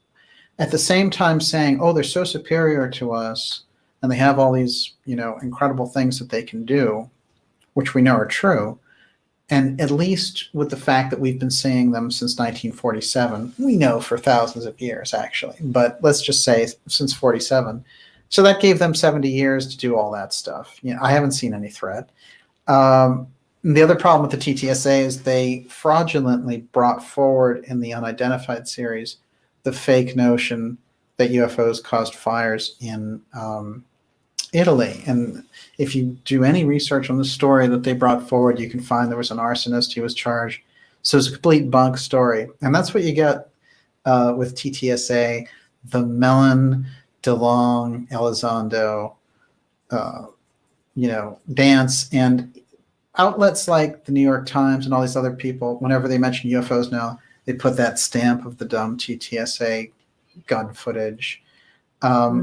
at the same time saying, they're so superior to us and they have all these, incredible things that they can do, which we know are true. And at least with the fact that we've been seeing them since 1947, we know for thousands of years, actually, but let's just say since 47. So that gave them 70 years to do all that stuff. I haven't seen any threat. The other problem with the TTSA is they fraudulently brought forward in the Unidentified series the fake notion that UFOs caused fires in Italy. And if you do any research on the story that they brought forward, you can find there was an arsonist who was charged. So it's a complete bunk story. And that's what you get with TTSA, the Mellon, DeLong, Elizondo, dance. And outlets like the New York Times and all these other people, whenever they mention UFOs now, they put that stamp of the dumb TTSA gun footage.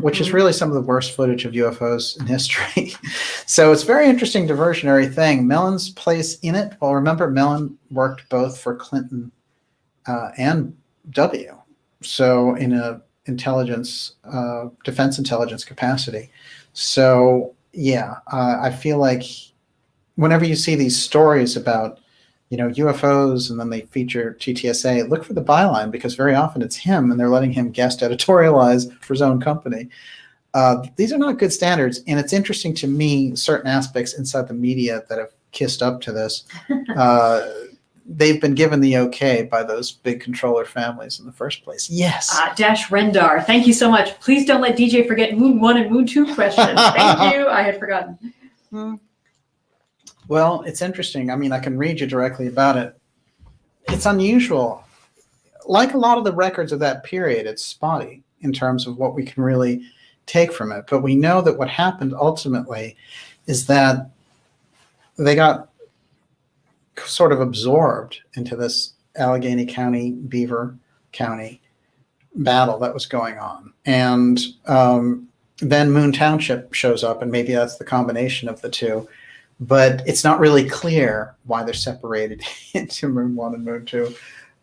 Which is really some of the worst footage of UFOs in history. So it's a very interesting diversionary thing. Mellon's place in it, well, remember, Mellon worked both for Clinton and W. So in a defense intelligence capacity. So yeah, I feel like whenever you see these stories about UFOs, and then they feature TTSA, look for the byline, because very often it's him and they're letting him guest editorialize for his own company. These are not good standards. And it's interesting to me, certain aspects inside the media that have kissed up to this, they've been given the okay by those big controller families in the first place. Yes. Dash Rendar, thank you so much. Please don't let DJ forget Moon 1 and Moon 2 questions. Thank you. I had forgotten. Well, it's interesting. I mean, I can read you directly about it. It's unusual. Like a lot of the records of that period, it's spotty in terms of what we can really take from it. But we know that what happened ultimately is that they got sort of absorbed into this Allegheny County, Beaver County battle that was going on. And then Moon Township shows up, and maybe that's the combination of the two. But it's not really clear why they're separated into Moon 1 and Moon 2.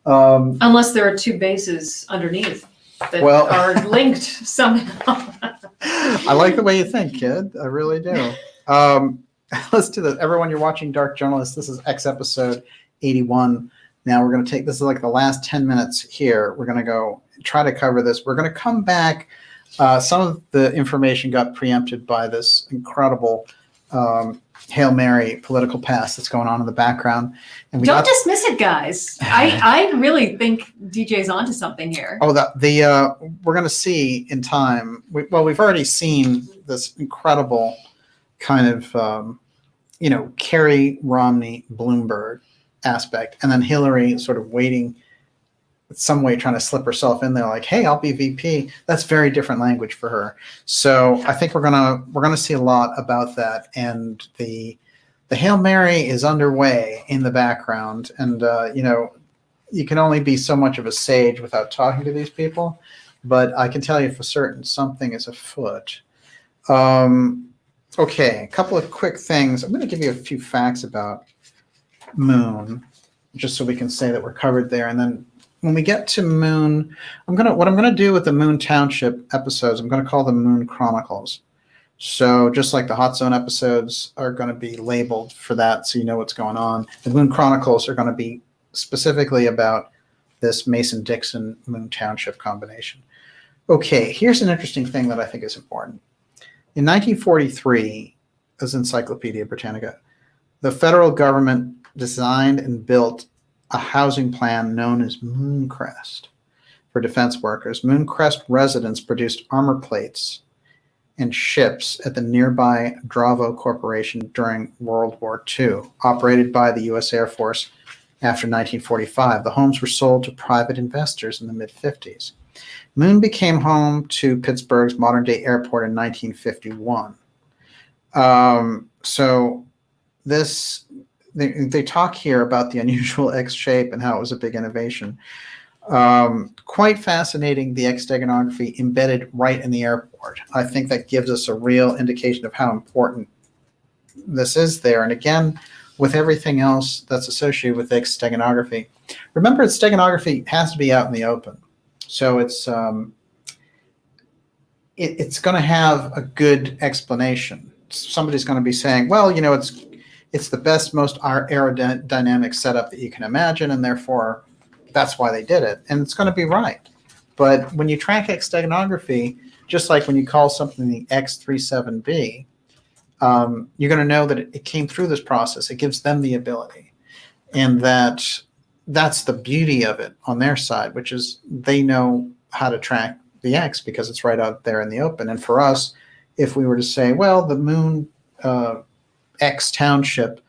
Unless there are two bases underneath that are linked somehow. I like the way you think, kid. I really do. Let's do this. Everyone, you're watching Dark Journalist. This is X episode 81. Now we're going to this is like the last 10 minutes here. We're going to go try to cover this. We're going to come back. Some of the information got preempted by this incredible Hail Mary political pass that's going on in the background. And Don't dismiss it, guys. I really think DJ's onto something here. We're going to see in time. We've already seen this incredible kind of, Kerry, Romney, Bloomberg aspect, and then Hillary sort of waiting some way, trying to slip herself in there, like, hey, I'll be VP. That's very different language for her. So I think we're gonna see a lot about that. And the Hail Mary is underway in the background. And you can only be so much of a sage without talking to these people. But I can tell you for certain something is afoot. Okay, a couple of quick things. I'm going to give you a few facts about Moon, just so we can say that we're covered there. And then when we get to Moon, what I'm gonna do with the Moon Township episodes, I'm gonna call them Moon Chronicles. So just like the Hot Zone episodes are gonna be labeled for that, so you know what's going on, the Moon Chronicles are gonna be specifically about this Mason-Dixon Moon Township combination. Okay, here's an interesting thing that I think is important. In 1943, as Encyclopedia Britannica, the federal government designed and built a housing plan known as Mooncrest for defense workers. Mooncrest residents produced armor plates and ships at the nearby Dravo Corporation during World War II, operated by the U.S. Air Force after 1945. The homes were sold to private investors in the mid-50s. Moon became home to Pittsburgh's modern-day airport in 1951. So this... They talk here about the unusual X shape and how it was a big innovation. Quite fascinating, the X steganography embedded right in the airport. I think that gives us a real indication of how important this is there. And again, with everything else that's associated with X steganography, remember that steganography has to be out in the open. So it's going to have a good explanation. Somebody's going to be saying, well, it's the best, most aerodynamic setup that you can imagine, and therefore that's why they did it. And it's going to be right. But when you track X steganography, just like when you call something the X37B, you're going to know that it came through this process. It gives them the ability. And that's the beauty of it on their side, which is they know how to track the X because it's right out there in the open. And for us, if we were to say, well, the Moon X Township,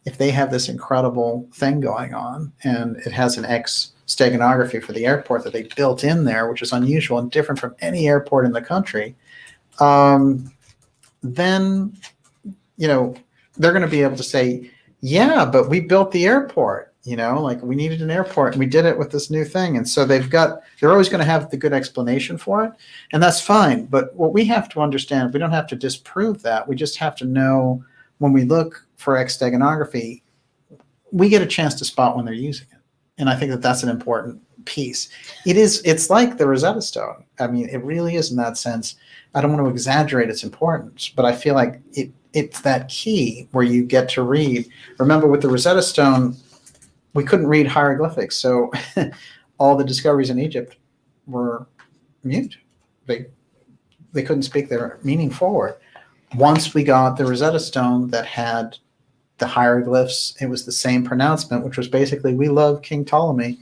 if they have this incredible thing going on and it has an X steganography for the airport that they built in there, which is unusual and different from any airport in the country, then they're going to be able to say, yeah, but we built the airport, like we needed an airport and we did it with this new thing. And so they're always going to have the good explanation for it, and that's fine. But what we have to understand, we don't have to disprove that. We just have to know when we look for X steganography, we get a chance to spot when they're using it. And I think that that's an important piece. It's like the Rosetta Stone. I mean, it really is in that sense. I don't want to exaggerate its importance, but I feel like it's that key where you get to read. Remember, with the Rosetta Stone, we couldn't read hieroglyphics. So all the discoveries in Egypt were mute. They couldn't speak their meaning forward. Once we got the Rosetta Stone that had the hieroglyphs, it was the same pronouncement, which was basically, we love King Ptolemy,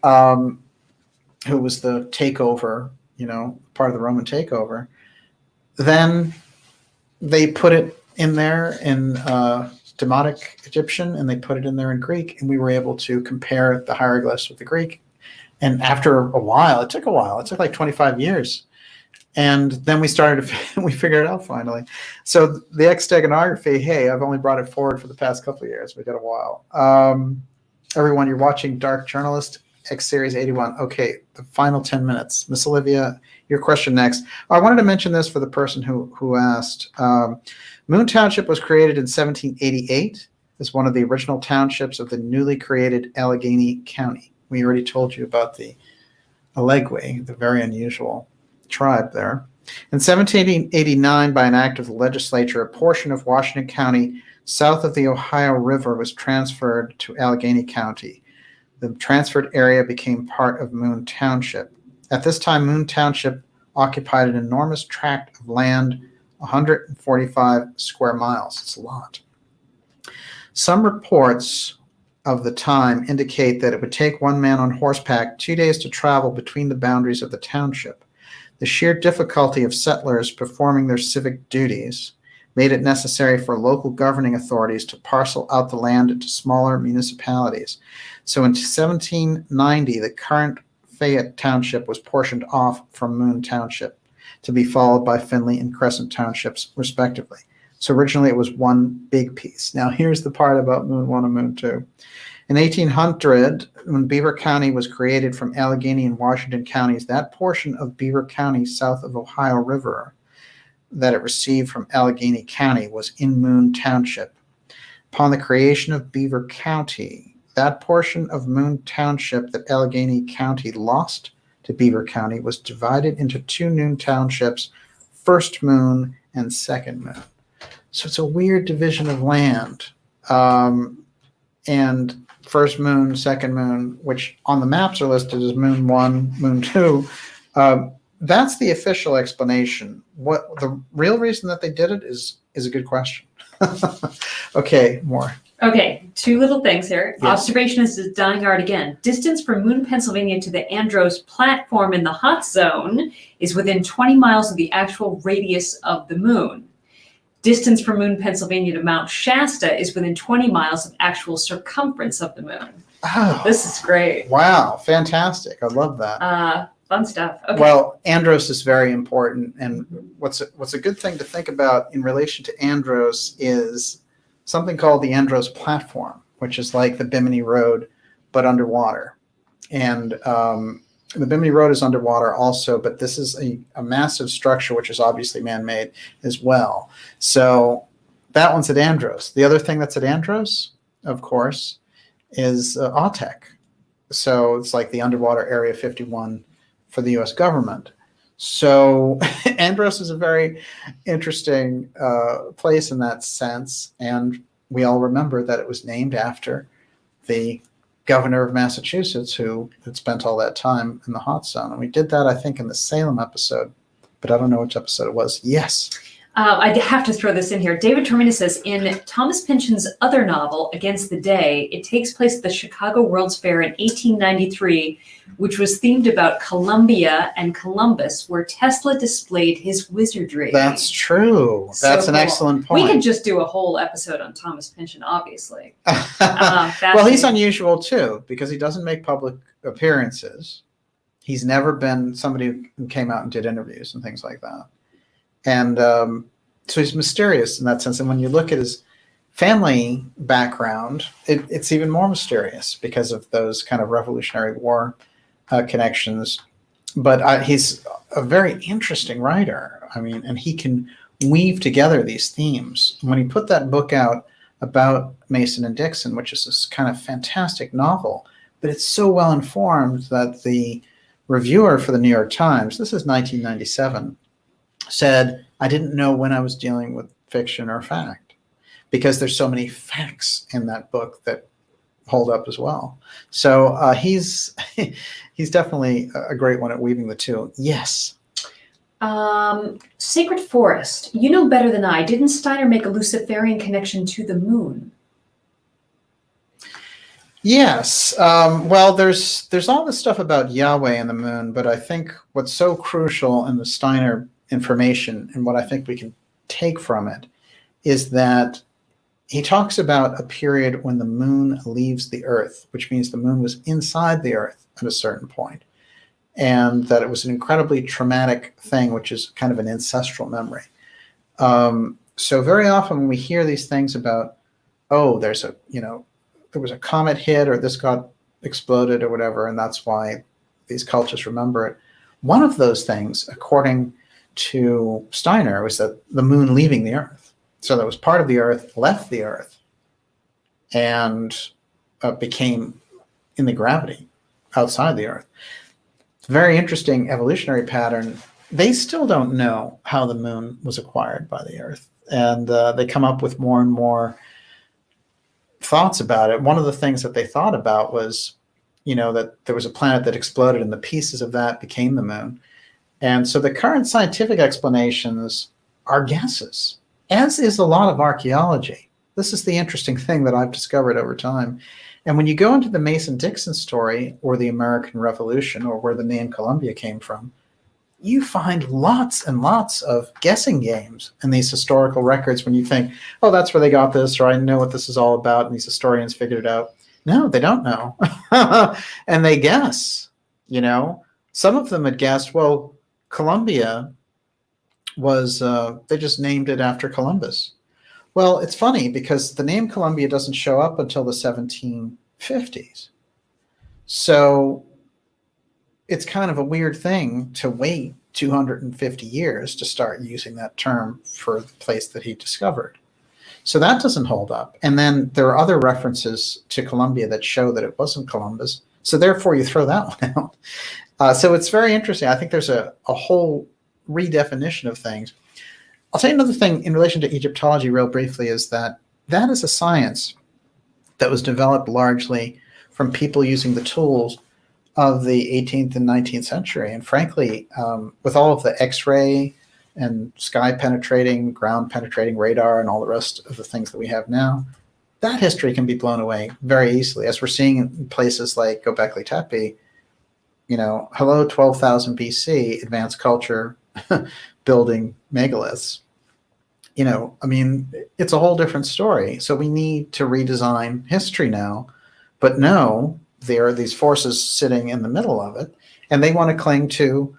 who was the takeover, part of the Roman takeover. Then they put it in there in Demotic Egyptian, and they put it in there in Greek, and we were able to compare the hieroglyphs with the Greek. And after a while, it took like 25 years. And then we figured it out finally. So the X steganography, hey, I've only brought it forward for the past couple of years. We did a while. Everyone, you're watching Dark Journalist, X Series 81. Okay, the final 10 minutes. Miss Olivia, your question next. I wanted to mention this for the person who asked. Moon Township was created in 1788 as one of the original townships of the newly created Allegheny County. We already told you about the Allegwe, the very unusual tribe there. In 1789, by an act of the legislature, a portion of Washington County south of the Ohio River was transferred to Allegheny County. The transferred area became part of Moon Township. At this time, Moon Township occupied an enormous tract of land, 145 square miles. It's a lot. Some reports of the time indicate that it would take one man on horseback 2 days to travel between the boundaries of the township. The sheer difficulty of settlers performing their civic duties made it necessary for local governing authorities to parcel out the land into smaller municipalities. So in 1790, the current Fayette Township was portioned off from Moon Township, to be followed by Findlay and Crescent Townships, respectively. So originally it was one big piece. Now here's the part about Moon 1 and Moon 2. In 1800, when Beaver County was created from Allegheny and Washington counties, that portion of Beaver County south of Ohio River that it received from Allegheny County was in Moon Township. Upon the creation of Beaver County, that portion of Moon Township that Allegheny County lost to Beaver County was divided into two new townships, First Moon and Second Moon. So it's a weird division of land. And First Moon, Second Moon, which on the maps are listed as Moon 1, Moon 2, that's the official explanation. What the real reason that they did it is a good question. Okay, more. Okay, two little things here. Yes. Observation is a dying art again. Distance from Moon, Pennsylvania to the Andros platform in the hot zone is within 20 miles of the actual radius of the moon. Distance from Moon, Pennsylvania to Mount Shasta is within 20 miles of actual circumference of the moon. Oh, This is great. wow, fantastic. I love that. Fun stuff. Okay. Well, Andros is very important, and what's a good thing to think about in relation to Andros is something called the Andros Platform, which is like the Bimini Road, but underwater. And the Bimini Road is underwater also, but this is a massive structure, which is obviously man-made as well. So that one's at Andros. The other thing that's at Andros, of course, is AUTEC. So it's like the underwater Area 51 for the U.S. government. So Andros is a very interesting place in that sense, and we all remember that it was named after the governor of Massachusetts who had spent all that time in the hot zone. And we did that, I think, in the Salem episode, but I don't know which episode it was. Yes. I have to throw this in here. David Termina says, in Thomas Pynchon's other novel, Against the Day, it takes place at the Chicago World's Fair in 1893, which was themed about Columbia and Columbus, where Tesla displayed his wizardry. That's true. So That's an cool. excellent point. We could just do a whole episode on Thomas Pynchon, obviously. Well, he's unusual too, because he doesn't make public appearances. He's never been somebody who came out and did interviews and things like that. And so he's mysterious in that sense. And when you look at his family background, it's even more mysterious because of those kind of Revolutionary War connections. But he's a very interesting writer. I mean, and he can weave together these themes. When he put that book out about Mason and Dixon, which is this kind of fantastic novel, but it's so well informed that the reviewer for the New York Times, this is 1997, said, I didn't know when I was dealing with fiction or fact, because there's so many facts in that book that hold up as well. So he's definitely a great one at weaving the two. Yes. Sacred Forest. You know better than I. Didn't Steiner make a Luciferian connection to the moon? Yes. Well, there's all this stuff about Yahweh and the moon, but I think what's so crucial in the Steiner information and what I think we can take from it is that he talks about a period when the moon leaves the earth, which means the moon was inside the earth at a certain point, and that it was an incredibly traumatic thing, which is kind of an ancestral memory. So very often when we hear these things about, oh, there was a comet hit or this got exploded or whatever, and that's why these cultures remember it. One of those things, according to Steiner, was that the moon leaving the earth. So that was part of the earth, left the earth, and became in the gravity outside the earth. It's a very interesting evolutionary pattern. They still don't know how the moon was acquired by the earth, and they come up with more and more thoughts about it. One of the things that they thought about was, that there was a planet that exploded and the pieces of that became the moon. And so the current scientific explanations are guesses, as is a lot of archaeology. This is the interesting thing that I've discovered over time. And when you go into the Mason-Dixon story or the American Revolution or where the name Columbia came from, you find lots and lots of guessing games in these historical records when you think, oh, that's where they got this, or I know what this is all about, and these historians figured it out. No, they don't know. And they guess, Some of them had guessed, well, Columbia was, they just named it after Columbus. Well, it's funny because the name Columbia doesn't show up until the 1750s. So it's kind of a weird thing to wait 250 years to start using that term for the place that he discovered. So that doesn't hold up. And then there are other references to Columbia that show that it wasn't Columbus. So therefore you throw that one out. So it's very interesting. I think there's a whole redefinition of things. I'll tell you another thing in relation to Egyptology real briefly is that is a science that was developed largely from people using the tools of the 18th and 19th century. And frankly, with all of the X-ray and sky penetrating, ground penetrating radar and all the rest of the things that we have now, that history can be blown away very easily. As we're seeing in places like Göbekli Tepe, hello, 12,000 BC, advanced culture, building megaliths. It's a whole different story. So we need to redesign history now. But no, there are these forces sitting in the middle of it, and they want to cling to,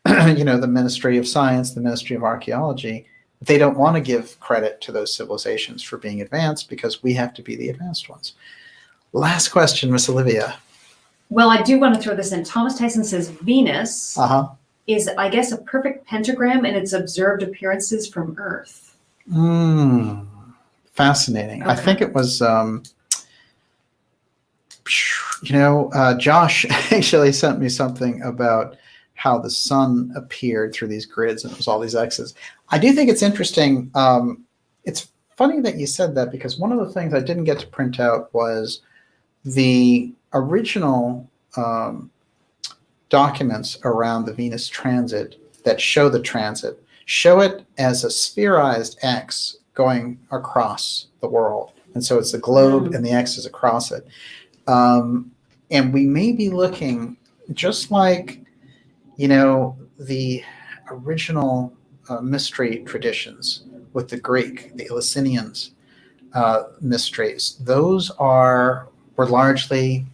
the Ministry of Science, the Ministry of Archaeology. They don't want to give credit to those civilizations for being advanced because we have to be the advanced ones. Last question, Miss Olivia. Well, I do want to throw this in. Thomas Tyson says Venus is, I guess, a perfect pentagram in its observed appearances from Earth. Fascinating. Okay. I think it was, Josh actually sent me something about how the sun appeared through these grids, and it was all these X's. I do think it's interesting. It's funny that you said that because one of the things I didn't get to print out was the original documents around the Venus transit that show the transit, show it as a spherized X going across the world. And so it's the globe and the X is across it. And we may be looking just like, the original mystery traditions with the Greek, the Eleusinians mysteries. Those were largely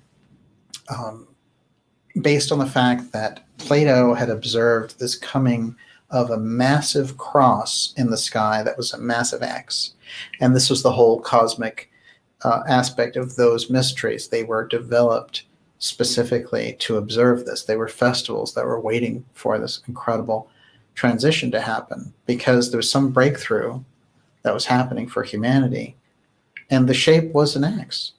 based on the fact that Plato had observed this coming of a massive cross in the sky that was a massive X. And this was the whole cosmic aspect of those mysteries. They were developed specifically to observe this. They were festivals that were waiting for this incredible transition to happen because there was some breakthrough that was happening for humanity. And the shape was an X.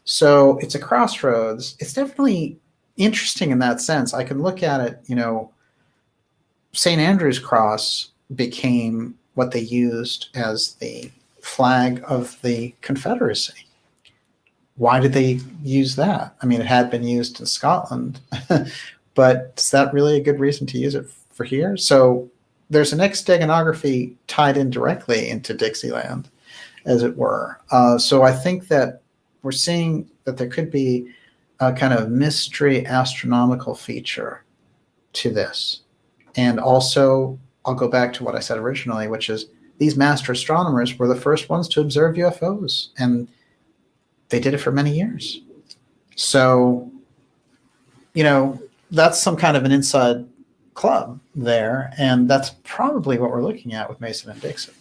So it's a crossroads. It's definitely interesting in that sense. I can look at it, St. Andrew's Cross became what they used as the flag of the Confederacy. Why did they use that? It had been used in Scotland, but is that really a good reason to use it for here? So there's an steganography tied in directly into Dixieland, as it were. So I think that we're seeing that there could be a kind of mystery astronomical feature to this. And also, I'll go back to what I said originally, which is these master astronomers were the first ones to observe UFOs, and they did it for many years. So, that's some kind of an inside club there, and that's probably what we're looking at with Mason and Dixon.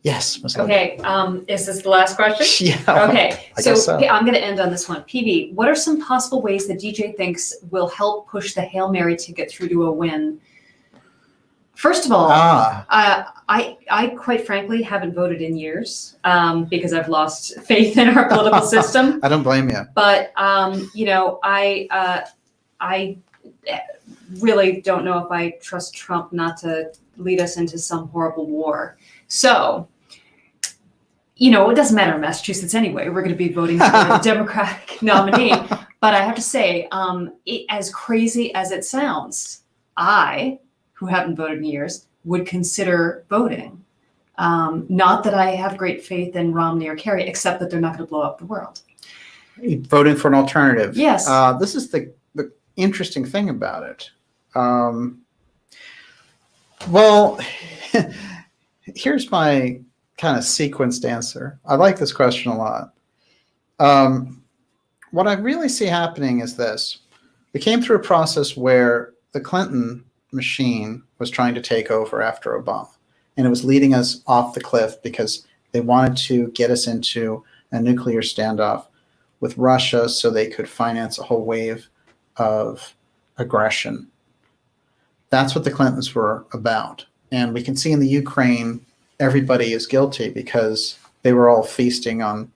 Yes, Ms. Okay, is this the last question? Yeah. Okay, I guess so. I'm going to end on this one. PB, what are some possible ways that DJ thinks will help push the Hail Mary ticket through to a win? First of all, I quite frankly haven't voted in years because I've lost faith in our political system. I don't blame you. But I really don't know if I trust Trump not to lead us into some horrible war. So, it doesn't matter in Massachusetts anyway. We're going to be voting for the Democratic nominee. But I have to say, as crazy as it sounds, I, who haven't voted in years, would consider voting. Not that I have great faith in Romney or Kerry, except that they're not going to blow up the world. Voting for an alternative. Yes. This is the interesting thing about it. Well, here's my kind of sequenced answer. I like this question a lot. What I really see happening is this. We came through a process where the Clinton machine was trying to take over after Obama, and it was leading us off the cliff because they wanted to get us into a nuclear standoff with Russia so they could finance a whole wave of aggression. That's what the Clintons were about. And we can see in the Ukraine, everybody is guilty because they were all feasting on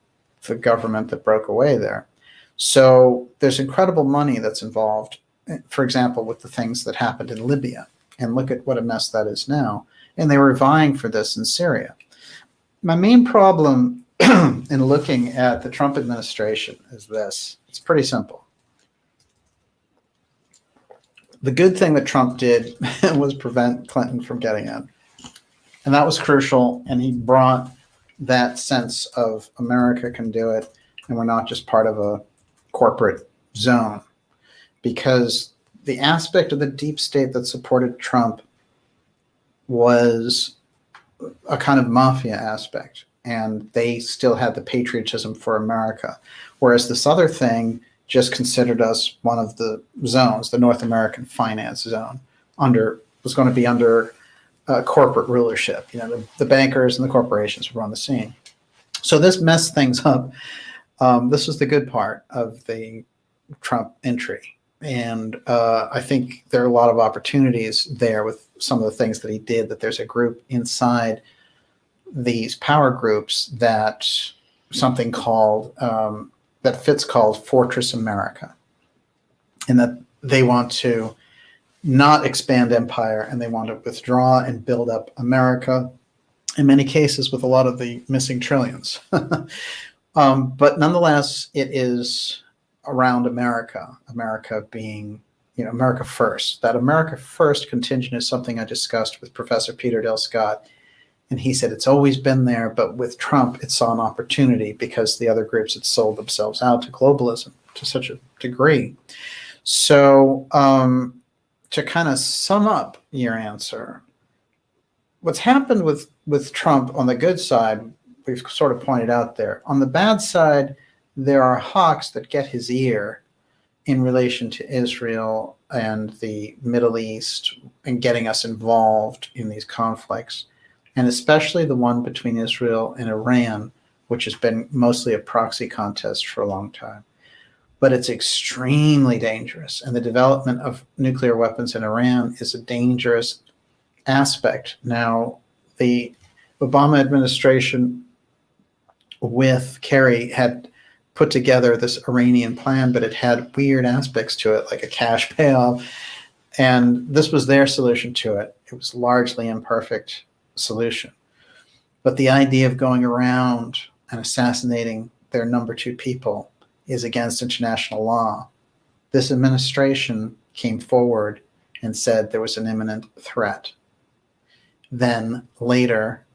the government that broke away there. So there's incredible money that's involved, for example, with the things that happened in Libya. And look at what a mess that is now. And they were vying for this in Syria. My main problem in looking at the Trump administration is this. It's pretty simple. The good thing that Trump did was prevent Clinton from getting in. And that was crucial. And he brought that sense of America can do it. And we're not just part of a corporate zone. Because the aspect of the deep state that supported Trump was a kind of mafia aspect. And they still had the patriotism for America. Whereas this other thing just considered us one of the zones, the North American finance zone, was going to be under corporate rulership. The bankers and the corporations would run the scene. So this messed things up. This was the good part of the Trump entry. And I think there are a lot of opportunities there with some of the things that he did, that there's a group inside these power groups that something called that Fitz called Fortress America, and that they want to not expand empire and they want to withdraw and build up America, in many cases with a lot of the missing trillions. But nonetheless, it is around America being, America first. That America first contingent is something I discussed with Professor Peter Dale Scott. And he said it's always been there, but with Trump, it saw an opportunity because the other groups had sold themselves out to globalism to such a degree. So to kind of sum up your answer, what's happened with Trump on the good side, we've sort of pointed out there. On the bad side, there are hawks that get his ear in relation to Israel and the Middle East and getting us involved in these conflicts. And especially the one between Israel and Iran, which has been mostly a proxy contest for a long time. But it's extremely dangerous. And the development of nuclear weapons in Iran is a dangerous aspect. Now, the Obama administration with Kerry had put together this Iranian plan, but it had weird aspects to it, like a cash payoff. And this was their solution to it. It was largely imperfect solution. But the idea of going around and assassinating their number two people is against international law. This administration came forward and said there was an imminent threat. Then later,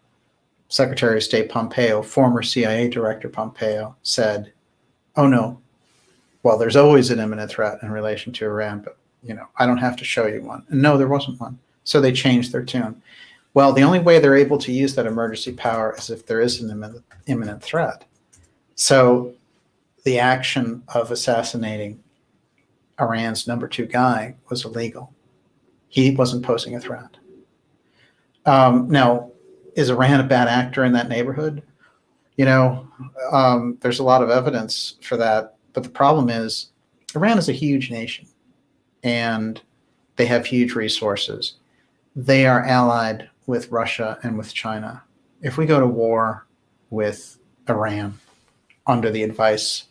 Secretary of State Pompeo, former CIA Director Pompeo, said, oh no, well, there's always an imminent threat in relation to Iran, but I don't have to show you one. And no, there wasn't one. So they changed their tune. Well, the only way they're able to use that emergency power is if there is an imminent threat. So the action of assassinating Iran's number two guy was illegal. He wasn't posing a threat. Now, is Iran a bad actor in that neighborhood? There's a lot of evidence for that. But the problem is Iran is a huge nation, and they have huge resources. They are allied with Russia and with China. If we go to war with Iran under the advice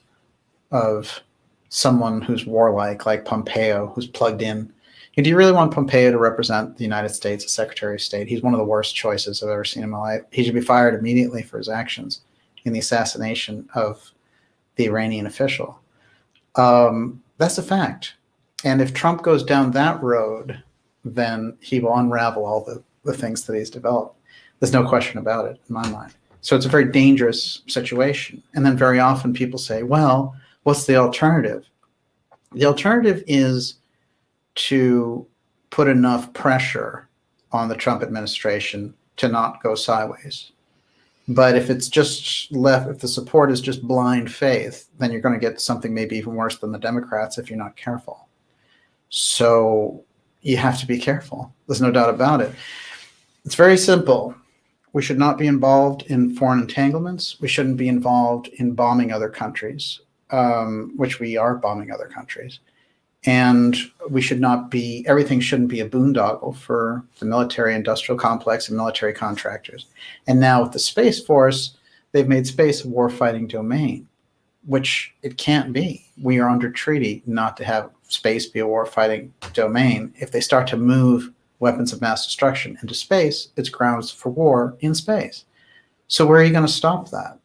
of someone who's warlike, like Pompeo, who's plugged in, do you really want Pompeo to represent the United States as Secretary of State? He's one of the worst choices I've ever seen in my life. He should be fired immediately for his actions in the assassination of the Iranian official. That's a fact. And if Trump goes down that road, then he will unravel all the things that he's developed. There's no question about it in my mind. So it's a very dangerous situation. And then very often people say, well, what's the alternative? The alternative is to put enough pressure on the Trump administration to not go sideways. But if it's just left, if the support is just blind faith, then you're going to get something maybe even worse than the Democrats if you're not careful. So you have to be careful. There's no doubt about it. It's very simple. We should not be involved in foreign entanglements. We shouldn't be involved in bombing other countries, which we are bombing other countries. And we should not be, everything shouldn't be a boondoggle for the military industrial complex and military contractors. And now with the Space Force, they've made space a warfighting domain, which it can't be. We are under treaty not to have space be a warfighting domain. If they start to move weapons of mass destruction into space, it's grounds for war in space. So where are you going to stop that?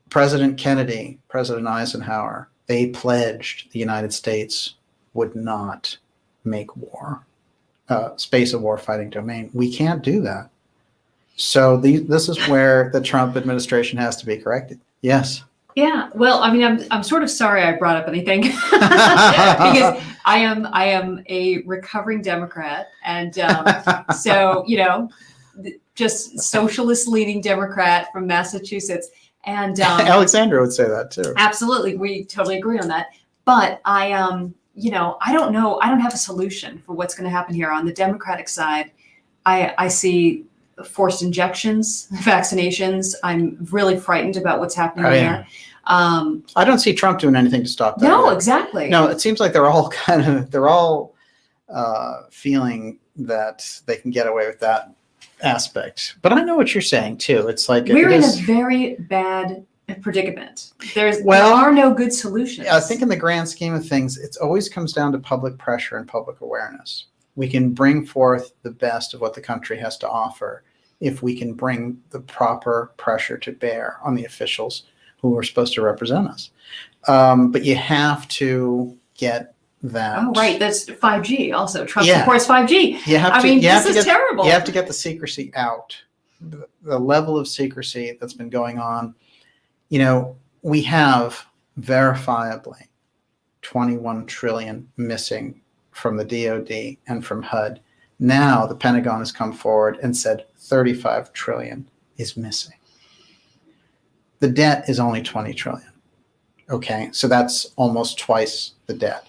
President Kennedy, President Eisenhower, they pledged the United States would not make war, space a warfighting domain. We can't do that. So this is where the Trump administration has to be corrected. Yes. Yeah. Well, I mean, I'm sort of sorry I brought up anything because I am a recovering Democrat, and so just socialist leaning Democrat from Massachusetts. And Alexandra would say that too. Absolutely. We totally agree on that. But I don't know. I don't have a solution for what's going to happen here. On the Democratic side, I see forced injections, vaccinations. I'm really frightened about what's happening there. I don't see Trump doing anything to stop that. No, yet. Exactly. No, it seems like they're all feeling that they can get away with that aspect. But I know what you're saying too. It's like we're in a very bad predicament. There are no good solutions. I think in the grand scheme of things, it always comes down to public pressure and public awareness. We can bring forth the best of what the country has to offer if we can bring the proper pressure to bear on the officials who are supposed to represent us. But you have to get that. Oh, right. That's 5G also. Trump supports 5G. This is terrible. You have to get the secrecy out. The level of secrecy that's been going on. We have verifiably 21 trillion missing from the DOD and from HUD. Now the Pentagon has come forward and said 35 trillion is missing. The debt is only 20 trillion. Okay, so that's almost twice the debt.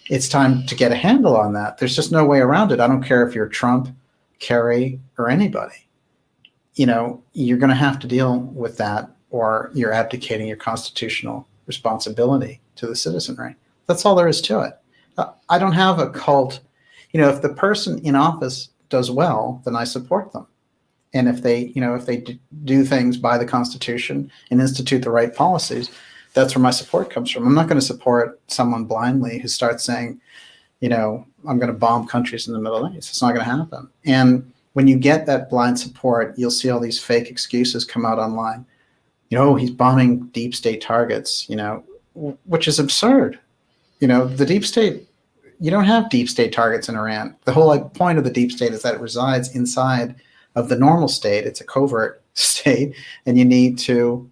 It's time to get a handle on that. There's just no way around it. I don't care if you're Trump, Kerry, or anybody. You're going to have to deal with that, or you're abdicating your constitutional responsibility to the citizenry. That's all there is to it. I don't have a cult. If the person in office does well, then I support them. And if they do things by the Constitution and institute the right policies, that's where my support comes from. I'm not going to support someone blindly who starts saying, I'm going to bomb countries in the Middle East. It's not going to happen. And when you get that blind support, you'll see all these fake excuses come out online. He's bombing deep state targets, which is absurd. The deep state, you don't have deep state targets in Iran. The whole point of the deep state is that it resides inside of the normal state. It's a covert state, and you need to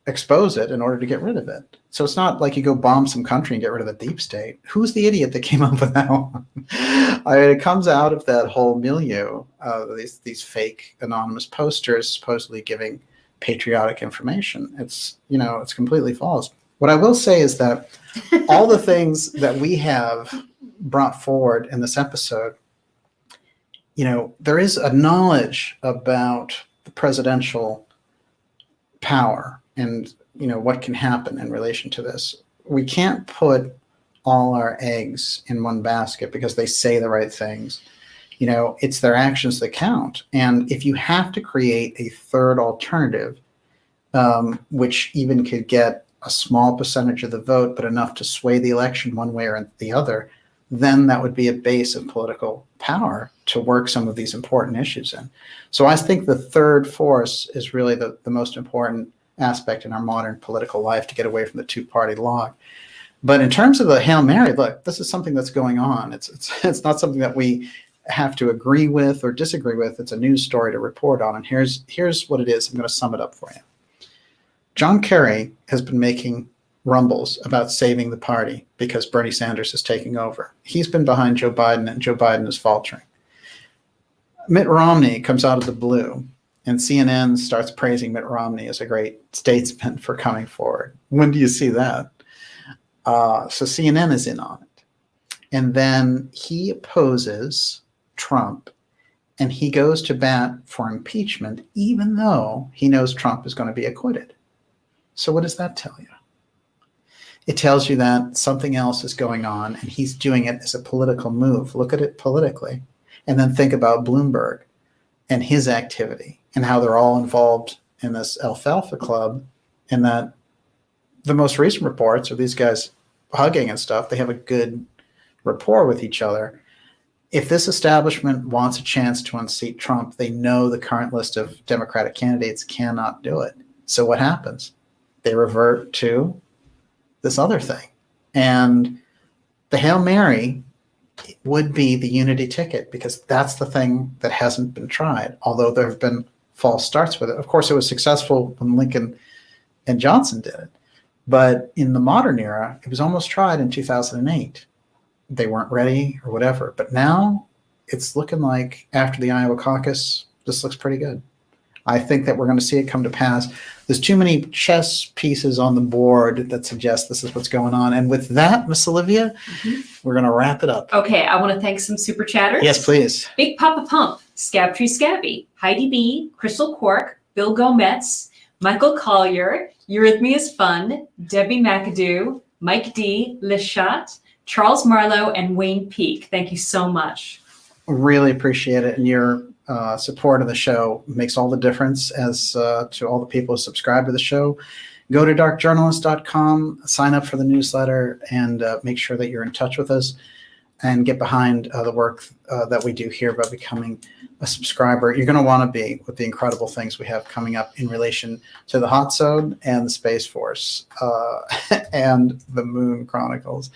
expose it in order to get rid of it. So it's not like you go bomb some country and get rid of the deep state. Who's the idiot that came up with that one? It comes out of that whole milieu of these fake anonymous posters supposedly giving patriotic information. It's completely false. What I will say is that all the things that we have brought forward in this episode, there is a knowledge about the presidential power and what can happen in relation to this. We can't put all our eggs in one basket because they say the right things. It's their actions that count. And if you have to create a third alternative, which even could get a small percentage of the vote, but enough to sway the election one way or the other, then that would be a base of political power to work some of these important issues in. So I think the third force is really the most important aspect in our modern political life to get away from the two-party log. But in terms of the Hail Mary, look, this is something that's going on. It's not something that we have to agree with or disagree with. It's a news story to report on. And here's what it is. I'm going to sum it up for you. John Kerry has been making rumbles about saving the party because Bernie Sanders is taking over. He's been behind Joe Biden, and Joe Biden is faltering. Mitt Romney comes out of the blue, and CNN starts praising Mitt Romney as a great statesman for coming forward. When do you see that? So CNN is in on it. And then he opposes Trump, and he goes to bat for impeachment, even though he knows Trump is going to be acquitted. So what does that tell you? It tells you that something else is going on, and he's doing it as a political move. Look at it politically, and then think about Bloomberg and his activity and how they're all involved in this alfalfa club, and that the most recent reports are these guys hugging and stuff. They have a good rapport with each other. If this establishment wants a chance to unseat Trump, they know the current list of Democratic candidates cannot do it. So what happens? They revert to this other thing. And the Hail Mary would be the unity ticket, because that's the thing that hasn't been tried, although there have been false starts with it. Of course, it was successful when Lincoln and Johnson did it. But in the modern era, it was almost tried in 2008. They weren't ready or whatever. But now it's looking like after the Iowa caucus, this looks pretty good. I think that we're going to see it come to pass. There's too many chess pieces on the board that suggest this is what's going on. And with that, Miss Olivia, we're going to wrap it up. Okay, I want to thank some super chatters. Yes, please. Big Papa Pump, Scabtree Scabby, Heidi B, Crystal Quark, Bill Gomez, Michael Collier, Eurythmia's Fun, Debbie McAdoo, Mike D, Lishat, Charles Marlowe, and Wayne Peak. Thank you so much. Really appreciate it. And your support of the show makes all the difference as to all the people who subscribe to the show. Go to darkjournalist.com, sign up for the newsletter, and make sure that you're in touch with us and get behind the work that we do here by becoming a subscriber. You're going to want to be with the incredible things we have coming up in relation to the Hot Zone and the Space Force and the Moon Chronicles.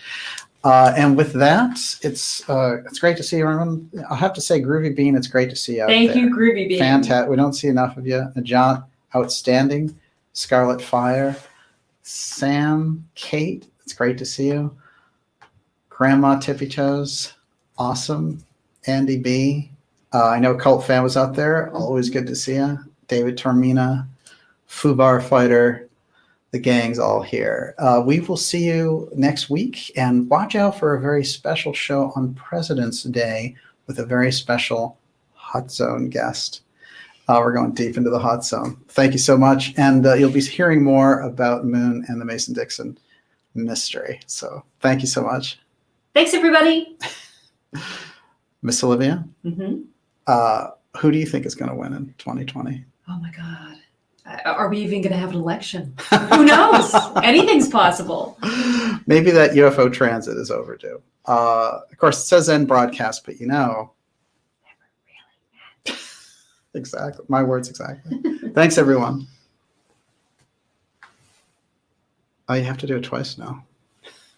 And with that, it's great to see everyone. I'll have to say, Groovy Bean, it's great to see you out there. Thank you, Groovy Bean. Fantastic. We don't see enough of you. Najat, outstanding. Scarlet Fire. Sam, Kate, it's great to see you. Grandma Tippy Toes, awesome. Andy B. I know Cult Fan was out there. Always good to see you. David Tormina, Fubar Fighter. The gang's all here. We will see you next week, and watch out for a very special show on President's Day with a very special Hot Zone guest. We're going deep into the Hot Zone. Thank you so much, and you'll be hearing more about Moon and the Mason-Dixon mystery. So thank you so much. Thanks, everybody. Miss Olivia, Mm-hmm. Who do you think is going to win in 2020? Oh, my God. Are we even going to have an election? Who knows? Anything's possible. Maybe that UFO transit is overdue. Of course, it says end broadcast, but never really. Exactly. My words exactly. Thanks, everyone. Oh, you have to do it twice now.